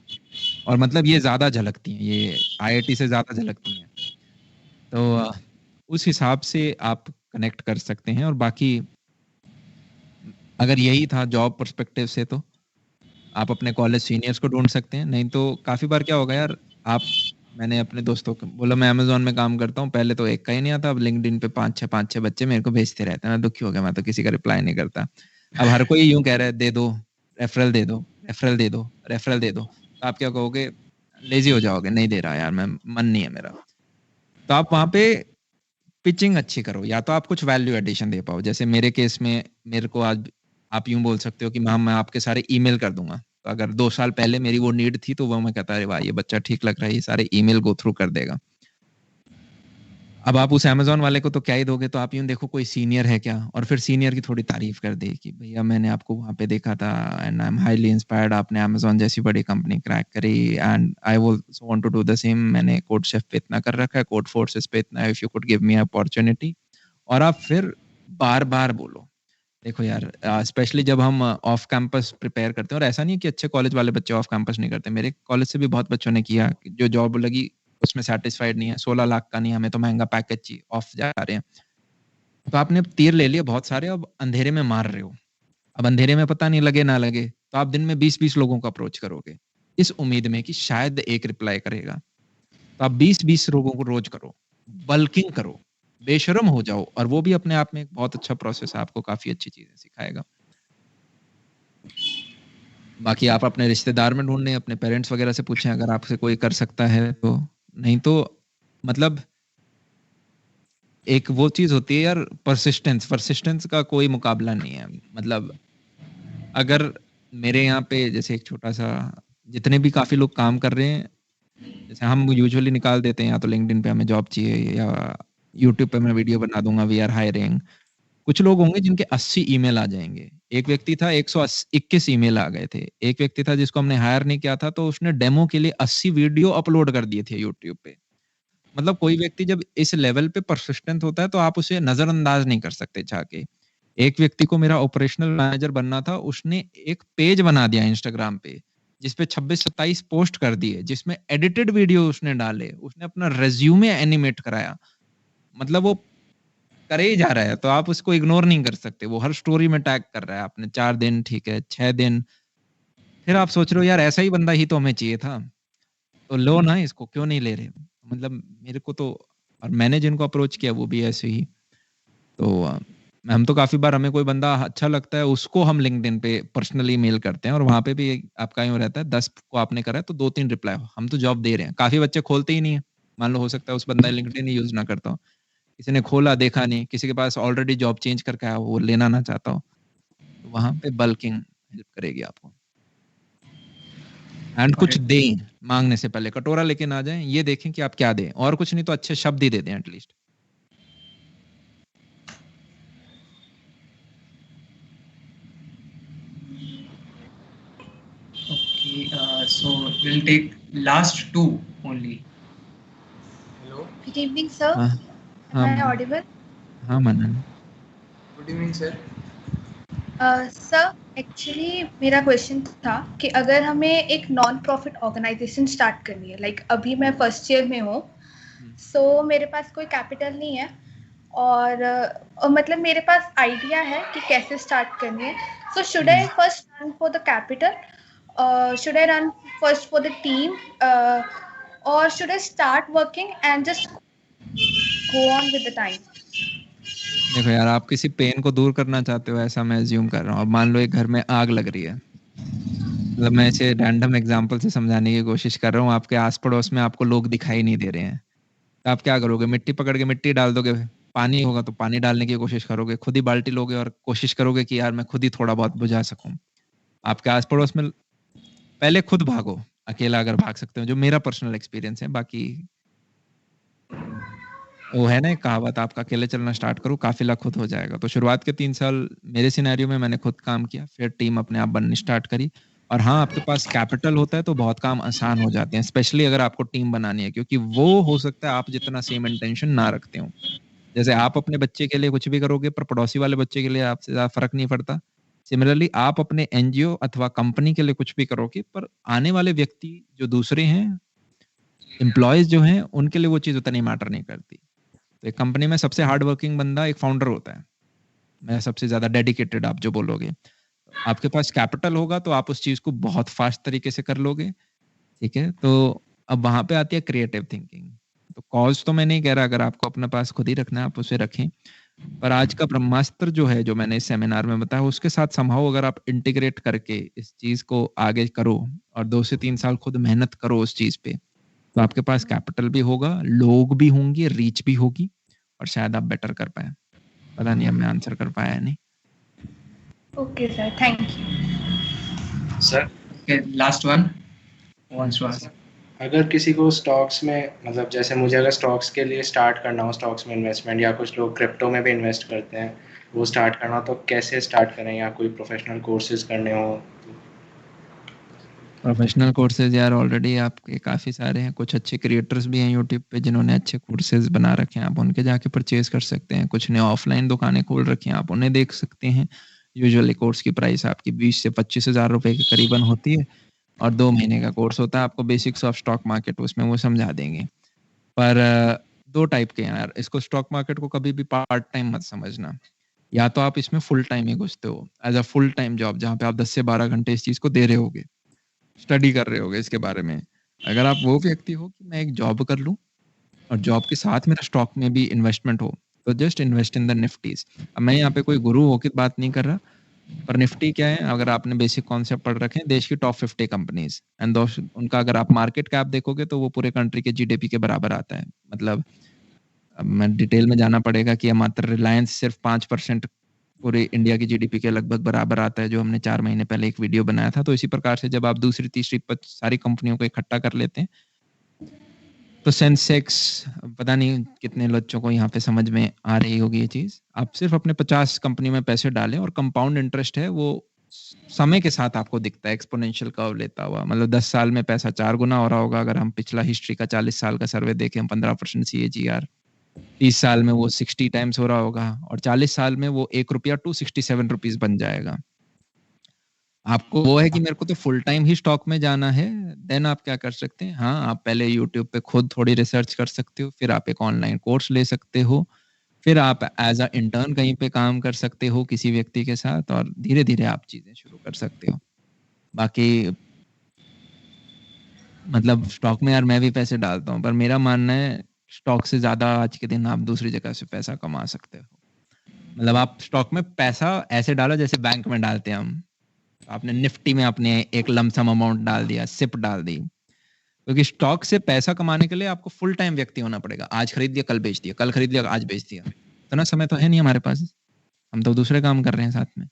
[SPEAKER 1] और मतलब ये ज्यादा झलकती हैं, ये आईआईटी से ज्यादा झलकती हैं। तो उस हिसाब से आप कनेक्ट कर सकते हैं। और बाकी अगर यही था जॉब पर्सपेक्टिव से, तो आप अपने कॉलेज सीनियर्स को ढूंढ सकते हैं। नहीं तो काफी बार क्या होगा यार, मैंने अपने दोस्तों को बोला मैं अमेज़न में काम करता हूँ, पहले तो एक का ही नहीं आता, अब लिंक्डइन पे 5-6 बच्चे मेरे को भेजते रहते हैं। मैं दुखी हो गया, मैं तो किसी का रिप्लाई नहीं करता। अब हर कोई यूँ कह रहा है, दे दो, रेफरल दे दो, रेफरल दे दो, रेफरल दे दो। तो आप क्या कहोगे? लेज़ी हो जाओगे, नहीं दे रहा यार मैं, मन नहीं है मेरा। तो आप वहाँ पे पिचिंग अच्छी करो, या तो आप कुछ वैल्यू एडिशन दे पाओ। जैसे मेरे केस में मेरे को आज आप यूँ बोल सकते हो कि मैं आपके सारे ईमेल कर दूँगा। तो अगर 2 साल पहले मेरी वो नीड थी, तो वो मैं कहता, अरे वाह! ये बच्चा ठीक लग रहा है, ये सारे ईमेल गो थ्रू कर देगा। अब आप उस अमेज़न वाले को तो क्या ही दोगे, तो आप यूँ देखो कोई सीनियर है क्या, और फिर सीनियर की थोड़ी तारीफ़ कर दे कि भैया मैंने आपको वहाँ पे देखा था and I am highly inspired, आपने अमेज़न जैसी बड़ी कंपनी क्रैक करी and I also want to do the same. मैंने कोड शेफ पे इतना कर रखा है, कोड फोर्सेस पे इतना है, if you could give me opportunity. और आप फिर बार-बार बोलो। देखो यार, स्पेशली जब हम ऑफ कैंपस प्रिपेयर करते हैं, और ऐसा नहीं है कि अच्छे कॉलेज वाले बच्चे ऑफ कैंपस नहीं करते। मेरे कॉलेज से भी बहुत बच्चों ने किया, जो जॉब लगी उसमें सैटिस्फाइड नहीं है, 16 लाख का नहीं, हमें तो महंगा पैकेज चाहिए, ऑफ जा रहे हैं। तो आपने अब तीर ले लिए बहुत सारे, अब अंधेरे में मार रहे हो। अब अंधेरे में पता नहीं लगे ना लगे, तो आप दिन में 20-20 लोगों को अप्रोच करोगे, इस उम्मीद में कि शायद एक रिप्लाई करेगा। तो आप 20-20 लोगों को रोज करो, बल्किंग करो, बेशर्म हो जाओ, और वो भी अपने आप में एक बहुत अच्छा प्रोसेस है, आपको काफ़ी अच्छी चीज़ें सिखाएगा। बाकी आप अपने रिश्तेदार में ढूँढें, अपने पेरेंट्स वगैरह से पूछें अगर आपसे कोई कर सकता है तो। नहीं तो मतलब एक वो चीज़ होती है यार, परसिस्टेंस का कोई मुकाबला नहीं है। मतलब अगर मेरे यहाँ पे जैसे एक छोटा-सा, जितने भी काफ़ी लोग काम कर रहे हैं, जैसे हम यूजुअली निकाल देते हैं, या तो लिंक्डइन पे हमें जॉब चाहिए, या यूट्यूब पे मैं वीडियो बना दूँगा, वी आर हायरिंग। कुछ लोग होंगे जिनके 80 ईमेल आ जाएँगे। एक व्यक्ति था 121 ईमेल आ गए थे। एक व्यक्ति था जिसको हमने हायर नहीं किया था, तो उसने डेमो के लिए 80 वीडियो अपलोड कर दिए थे यूट्यूब पे। मतलब कोई व्यक्ति जब इस लेवल पे परसिस्टेंट होता है, तो आप उसे नज़रअंदाज नहीं कर सकते चाह के। एक व्यक्ति को मेरा ऑपरेशनल मैनेजर बनना था, उसने एक पेज बना दिया इंस्टाग्राम पे, जिसपे 26-27 पोस्ट कर दिए, जिसमें एडिटेड वीडियो उसने डाले, उसने अपना रिज़्यूमे एनिमेट कराया। मतलब वो करे ही जा रहा है, तो आप उसको इग्नोर नहीं कर सकते। वो हर स्टोरी में टैग कर रहा है, आपने 4 दिन, ठीक है, 6 दिन। फिर आप सोच रहे हो यार, ऐसा ही बंदा ही तो हमें चाहिए था। तो लो ना इसको, क्यों नहीं ले रहे? मतलब मेरे को तो, और मैंने जिनको अप्रोच किया वो भी ऐसे ही। तो हम तो काफ़ी बार, हमें कोई बंदा अच्छा लगता है, उसको हम लिंक्डइन पे पर्सनली मेल करते हैं, और वहाँ पे भी आपका यूँ रहता है, 10 को आपने करा है तो 2-3 रिप्लाई, हम तो जॉब दे रहे हैं। काफ़ी बच्चे खोलते ही नहीं है। मान लो हो सकता है उस बंदा लिंक्डइन ही यूज ना करता हो, किसी ने खोला देखा नहीं, किसी के पास ऑलरेडी जॉब चेंज करके आया वो लेना ना चाहता हो, तो वहां पे बल्किंग हेल्प करेगी आपको। एंड कुछ दें मांगने से पहले, कटोरा लेके ना जाएं, ये देखें कि आप क्या दें, और कुछ नहीं तो अच्छे शब्द ही दे दें at least.
[SPEAKER 2] Okay, so we'll take last two only.
[SPEAKER 7] Hello.
[SPEAKER 8] Good evening, sir.
[SPEAKER 1] हाँ
[SPEAKER 8] Am
[SPEAKER 1] हाँ
[SPEAKER 8] I
[SPEAKER 1] मनन,
[SPEAKER 8] audible?
[SPEAKER 1] हाँ मनन।
[SPEAKER 7] Good evening, sir.
[SPEAKER 8] Sir actually मेरा क्वेश्चन था कि अगर हमें एक नॉन प्रॉफिट ऑर्गेनाइजेशन स्टार्ट करनी है, लाइक अभी मैं फर्स्ट ईयर में हूँ, सो मेरे पास कोई कैपिटल नहीं है और मतलब मेरे पास आइडिया है कि कैसे स्टार्ट करनी है, so should I first run for the capital, should I run first for the team, और should I start working and just go on with the time?
[SPEAKER 1] देखो यार, आप किसी पेन को दूर करना चाहते हो ऐसा मैं अज्यूम कर रहा हूँ। अब मान लो एक घर में आग लग रही है, मतलब मैं इसे रैंडम एग्जांपल से समझाने की कोशिश कर रहा हूँ। आपके आस पड़ोस में आपको लोग दिखाई नहीं दे रहे हैं, तो आप क्या करोगे? मिट्टी पकड़ के मिट्टी डाल दोगे, पानी होगा तो पानी डालने की कोशिश करोगे, खुद ही बाल्टी लोगे और कोशिश करोगे कि यार मैं खुद ही थोड़ा बहुत बुझा सकूं। आपके आस पड़ोस में पहले खुद भागो, अकेला अगर भाग सकते हो, जो मेरा पर्सनल एक्सपीरियंस है। बाकी वो है ना एक कहावत, आपका अकेले चलना स्टार्ट करो काफिला खुद हो जाएगा। तो शुरुआत के 3 साल मेरे सिनेरियो में मैंने खुद काम किया, फिर टीम अपने आप बननी स्टार्ट करी। और हाँ, आपके पास कैपिटल होता है तो बहुत काम आसान हो जाते हैं, स्पेशली अगर आपको टीम बनानी है, क्योंकि वो हो सकता है आप जितना सेम इंटेंशन ना रखते हो। जैसे आप अपने बच्चे के लिए कुछ भी करोगे पर पड़ोसी वाले बच्चे के लिए आपसे ज़्यादा फ़र्क नहीं पड़ता। सिमिलरली आप अपने एनजीओ अथवा कंपनी के लिए कुछ भी करोगे, पर आने वाले व्यक्ति जो दूसरे हैं, एम्प्लॉइज़ जो हैं, उनके लिए वो चीज़ उतनी मैटर नहीं करती। तो एक कंपनी में सबसे हार्ड वर्किंग बंदा एक फाउंडर होता है। मैं सबसे ज़्यादा डेडिकेटेड आप जो बोलोगे। आपके पास कैपिटल होगा तो आप उस चीज़ को बहुत फास्ट तरीके से कर लोगे, ठीक है? तो अब वहाँ पे आती है क्रिएटिव थिंकिंग। तो कॉज़ तो मैं नहीं कह रहा, अगर आपको अपने पास खुद ही रखना है आप उसे रखें। पर आज का ब्रह्मास्त्र जो है, जो मैंने इस सेमिनार में बताया, उसके साथ समहाउ अगर आप इंटीग्रेट करके इस चीज़ को आगे करो और 2 से 3 साल खुद मेहनत करो उस चीज़ पे, तो आपके पास कैपिटल भी होगा, लोग भी होंगे, रीच भी होगी और शायद आप बेटर कर पाएँ। पता नहीं अब मैं आंसर कर पाया या नहीं।
[SPEAKER 8] Okay, sir. Thank you.
[SPEAKER 7] Sir,
[SPEAKER 2] Okay, last one. Who wants to ask?
[SPEAKER 7] अगर किसी को स्टॉक्स में, मतलब जैसे मुझे अगर स्टॉक्स के लिए स्टार्ट करना हो, स्टॉक्स में इन्वेस्टमेंट, या कुछ लोग क्रिप्टो में भी इन्वेस्ट करते हैं, वो स्टार्ट करना हो तो कैसे स्टार्ट करें, या कोई प्रोफेशनल कोर्सेज करने हो?
[SPEAKER 1] प्रोफेशनल कोर्सेज यार ऑलरेडी आपके काफ़ी सारे हैं, कुछ अच्छे क्रिएटर्स भी हैं यूट्यूब पे जिन्होंने अच्छे कोर्सेज बना रखे हैं, आप उनके जाके परचेज कर सकते हैं। कुछ ने ऑफलाइन दुकानें खोल रखी हैं, आप उन्हें देख सकते हैं। यूजुअली कोर्स की प्राइस आपकी 20 से 25 हज़ार रुपए के करीबन होती है और 2 महीने का कोर्स होता है। आपको बेसिक्स ऑफ स्टॉक मार्केट उसमें वो समझा देंगे। पर 2 टाइप के हैं यार, इसको स्टॉक मार्केट को कभी भी पार्ट टाइम मत समझना। या तो आप इसमें फुल टाइम ही घुसते हो as a full time job, जहाँ पे आप 10 से 12 घंटे इस चीज़ को दे रहे होगे, स्टडी कर रहे होगे इसके बारे में। अगर आप वो व्यक्ति हो कि मैं एक जॉब कर लूँ और जॉब के साथ मेरा स्टॉक में भी इन्वेस्टमेंट हो, तो जस्ट इन्वेस्ट इन द निफ्टीज़। अब मैं यहाँ पे कोई गुरु होके बात नहीं कर रहा, पर निफ्टी क्या है, अगर आपने बेसिक कॉन्सेप्ट पढ़ रखे हैं, देश की टॉप 50 कंपनीज़ एंड दोस उनका अगर आप मार्केट कैप देखोगे तो वो पूरे कंट्री के जीडीपी के बराबर आता है। मतलब अब मैं डिटेल में जाना पड़ेगा कि मात्र रिलायंस सिर्फ 5% पूरे इंडिया की जीडीपी के लगभग बराबर आता है, जो हमने 4 महीने पहले एक वीडियो बनाया था। तो इसी प्रकार से जब आप दूसरी, तीसरी सारी कंपनियों को इकट्ठा कर लेते हैं, तो सेंसेक्स, पता नहीं कितने बच्चों को यहाँ पे समझ में आ रही होगी ये चीज़। आप सिर्फ अपने 50 कंपनी में पैसे डालें और कंपाउंड इंटरेस्ट है वो समय के साथ आपको दिखता है एक्सपोनेंशियल कर्व लेता हुआ। मतलब 10 साल में पैसा 4 गुना हो रहा होगा। अगर हम पिछला हिस्ट्री का 40 साल का सर्वे देखें, 15% सीएजीआर, 30 साल में वो 60 टाइम्स हो रहा होगा और 40 साल में वो ₹1 267 रुपीस बन जाएगा। आपको वो है कि मेरे को तो फुल टाइम ही स्टॉक में जाना है, देन आप क्या कर सकते हैं, हाँ, आप पहले यूट्यूब पे खुद थोड़ी रिसर्च कर सकते हो, फिर आप एक ऑनलाइन कोर्स ले सकते हो, फिर आप एज़ अ इंटर्न कहीं पे काम कर सकते हो किसी व्यक्ति के साथ और धीरे-धीरे आप चीज़ें शुरू कर सकते हो। बाकी मतलब स्टॉक में यार मैं भी पैसे डालता हूँ, पर मेरा मानना है स्टॉक से ज़्यादा आज के दिन आप दूसरी जगह से पैसा कमा सकते हो। मतलब आप स्टॉक में पैसा ऐसे डालो जैसे बैंक में डालते हैं हम। आपने निफ्टी में आपने एक लमसम अमाउंट डाल दिया, सिप डाल दी, क्योंकि स्टॉक से पैसा कमाने के लिए आपको फुल टाइम व्यक्ति होना पड़ेगा। आज खरीद दिया, कल बेच दिया, कल खरीद लिया, आज बेच दिया। इतना समय तो है नहीं हमारे पास, हम तो दूसरे काम कर रहे हैं साथ में।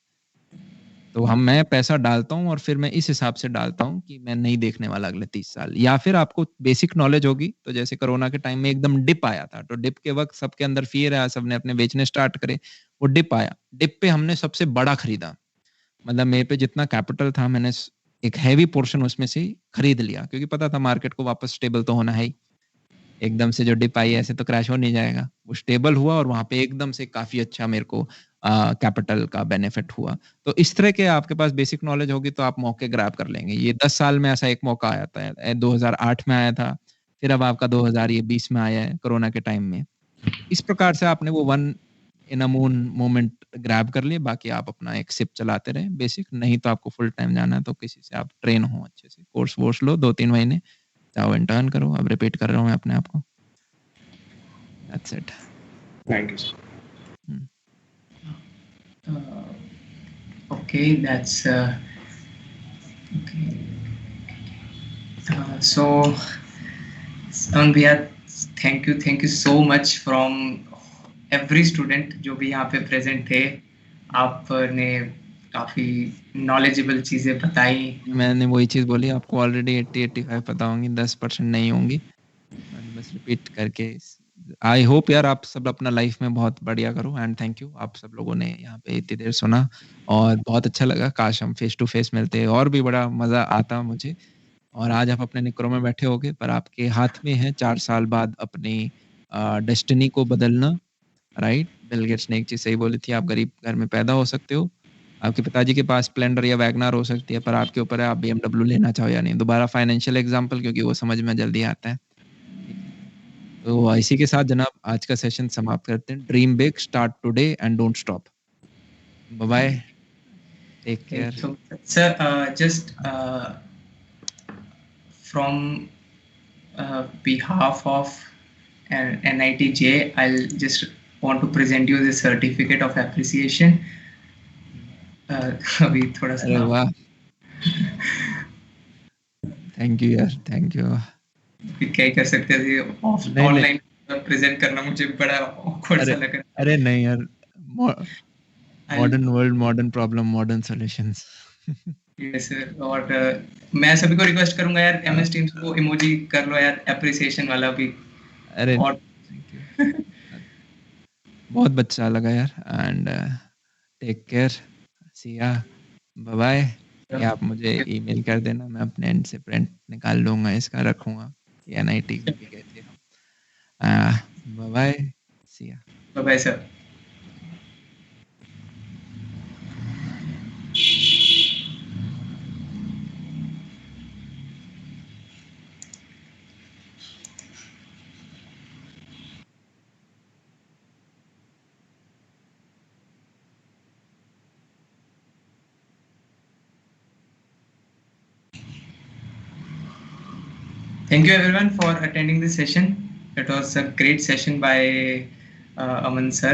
[SPEAKER 1] तो मैं पैसा डालता हूँ और फिर मैं इस हिसाब से डालता हूँ कि मैं नहीं देखने वाला अगले 30 साल। या फिर आपको बेसिक नॉलेज होगी, तो जैसे कोरोना के टाइम में एकदम डिप आया था, तो डिप के वक्त सबके अंदर फियर आया, सबने अपने बेचने स्टार्ट करे, वो डिप आया, डिप पे हमने सबसे बड़ा खरीदा। मतलब मेरे पे जितना कैपिटल था, मैंने एक हैवी पोर्शन उसमें से खरीद लिया, क्योंकि पता था मार्केट को वापस स्टेबल तो होना है ही। एकदम से जो डिप आई ऐसे तो क्रैश हो नहीं जाएगा, वो स्टेबल हुआ और वहां पे एकदम से काफी अच्छा मेरे को कैपिटल का बेनिफिट हुआ। तो इस तरह के आपके पास बेसिक नॉलेज होगी तो आप मौके ग्रैब कर लेंगे। ये 10 साल में ऐसा एक मौका आया था, 2008 में आया था, फिर अब आपका 2020 में आया है कोरोना के टाइम में। इस प्रकार से आपने वो one in a moon moment grab कर लिए, बाकी आप अपना एक सिप चलाते रहे बेसिक। नहीं तो आपको फुल टाइम जाना है तो किसी से आप ट्रेन हो, अच्छे से कोर्स वोर्स लो 2-3 महीने, जाओ इंटर्न करो। अब रिपीट कर रहा हूँ मैं अपने आप को। That's it.
[SPEAKER 7] Thank you sir.
[SPEAKER 2] Okay, that's okay. So भैया, thank you so much from every student जो भी यहाँ पे प्रेजेंट थे। आपने काफी नॉलेजेबल चीजें बताई।
[SPEAKER 1] मैंने वही चीज बोली, आपको ऑलरेडी 80-85 पता होंगी, 10% नहीं होंगी। मैंने बस रिपीट करके आई होप यार आप सब अपना लाइफ में बहुत बढ़िया करो। एंड थैंक यू, आप सब लोगों ने यहाँ पे इतनी देर सुना और बहुत अच्छा लगा। काश हम फेस टू फेस मिलते और भी बड़ा मजा आता मुझे। और आज आप अपने निकरों में बैठे होगे, पर आपके हाथ में है 4 साल बाद अपनी डेस्टिनी को बदलना, राइट? बिल गेट्स ने एक चीज सही बोली थी, आप गरीब घर में पैदा हो सकते हो, आपके पिताजी के पास स्प्लेंडर या वैगनर हो सकती है, पर आपके ऊपर है आप BMW लेना चाहो या नहीं। दोबारा फाइनेंशियल एग्जांपल, क्योंकि वो समझ में जल्दी आता है। ठीक है, तो इसी के साथ जनाब आज का सेशन समाप्त करते हैं। Dream big, start today and don't stop. Bye bye, take care.
[SPEAKER 2] So, sir, just from behalf of NITJ, I'll just want to present you the certificate of appreciation. अभी थोड़ा सा
[SPEAKER 1] अरे वाह, थैंक यू यार, thank you.
[SPEAKER 2] क्या ही कर सकते थे, ऑनलाइन प्रेजेंट करना मुझे बड़ा awkward सा लगा।
[SPEAKER 1] अरे नहीं यार, modern world, modern problem, modern solutions.
[SPEAKER 2] Yes sir, और मैं सभी को रिक्वेस्ट करूंगा यार, MS Teams को इमोजी कर लो यार, एप्रिसिएशन वाला भी।
[SPEAKER 1] अरे
[SPEAKER 2] और
[SPEAKER 1] थैंक यू, बहुत अच्छा लगा यार। And take care, C ya, bye bye. या आप मुझे ईमेल कर देना, मैं अपने एंड से प्रिंट निकाल लूंगा, इसका रखूंगा। NIT भी कहते हैं हम। Bye bye, see ya,
[SPEAKER 2] bye bye sir. Thank you everyone for attending this session. It was a great session by Aman sir.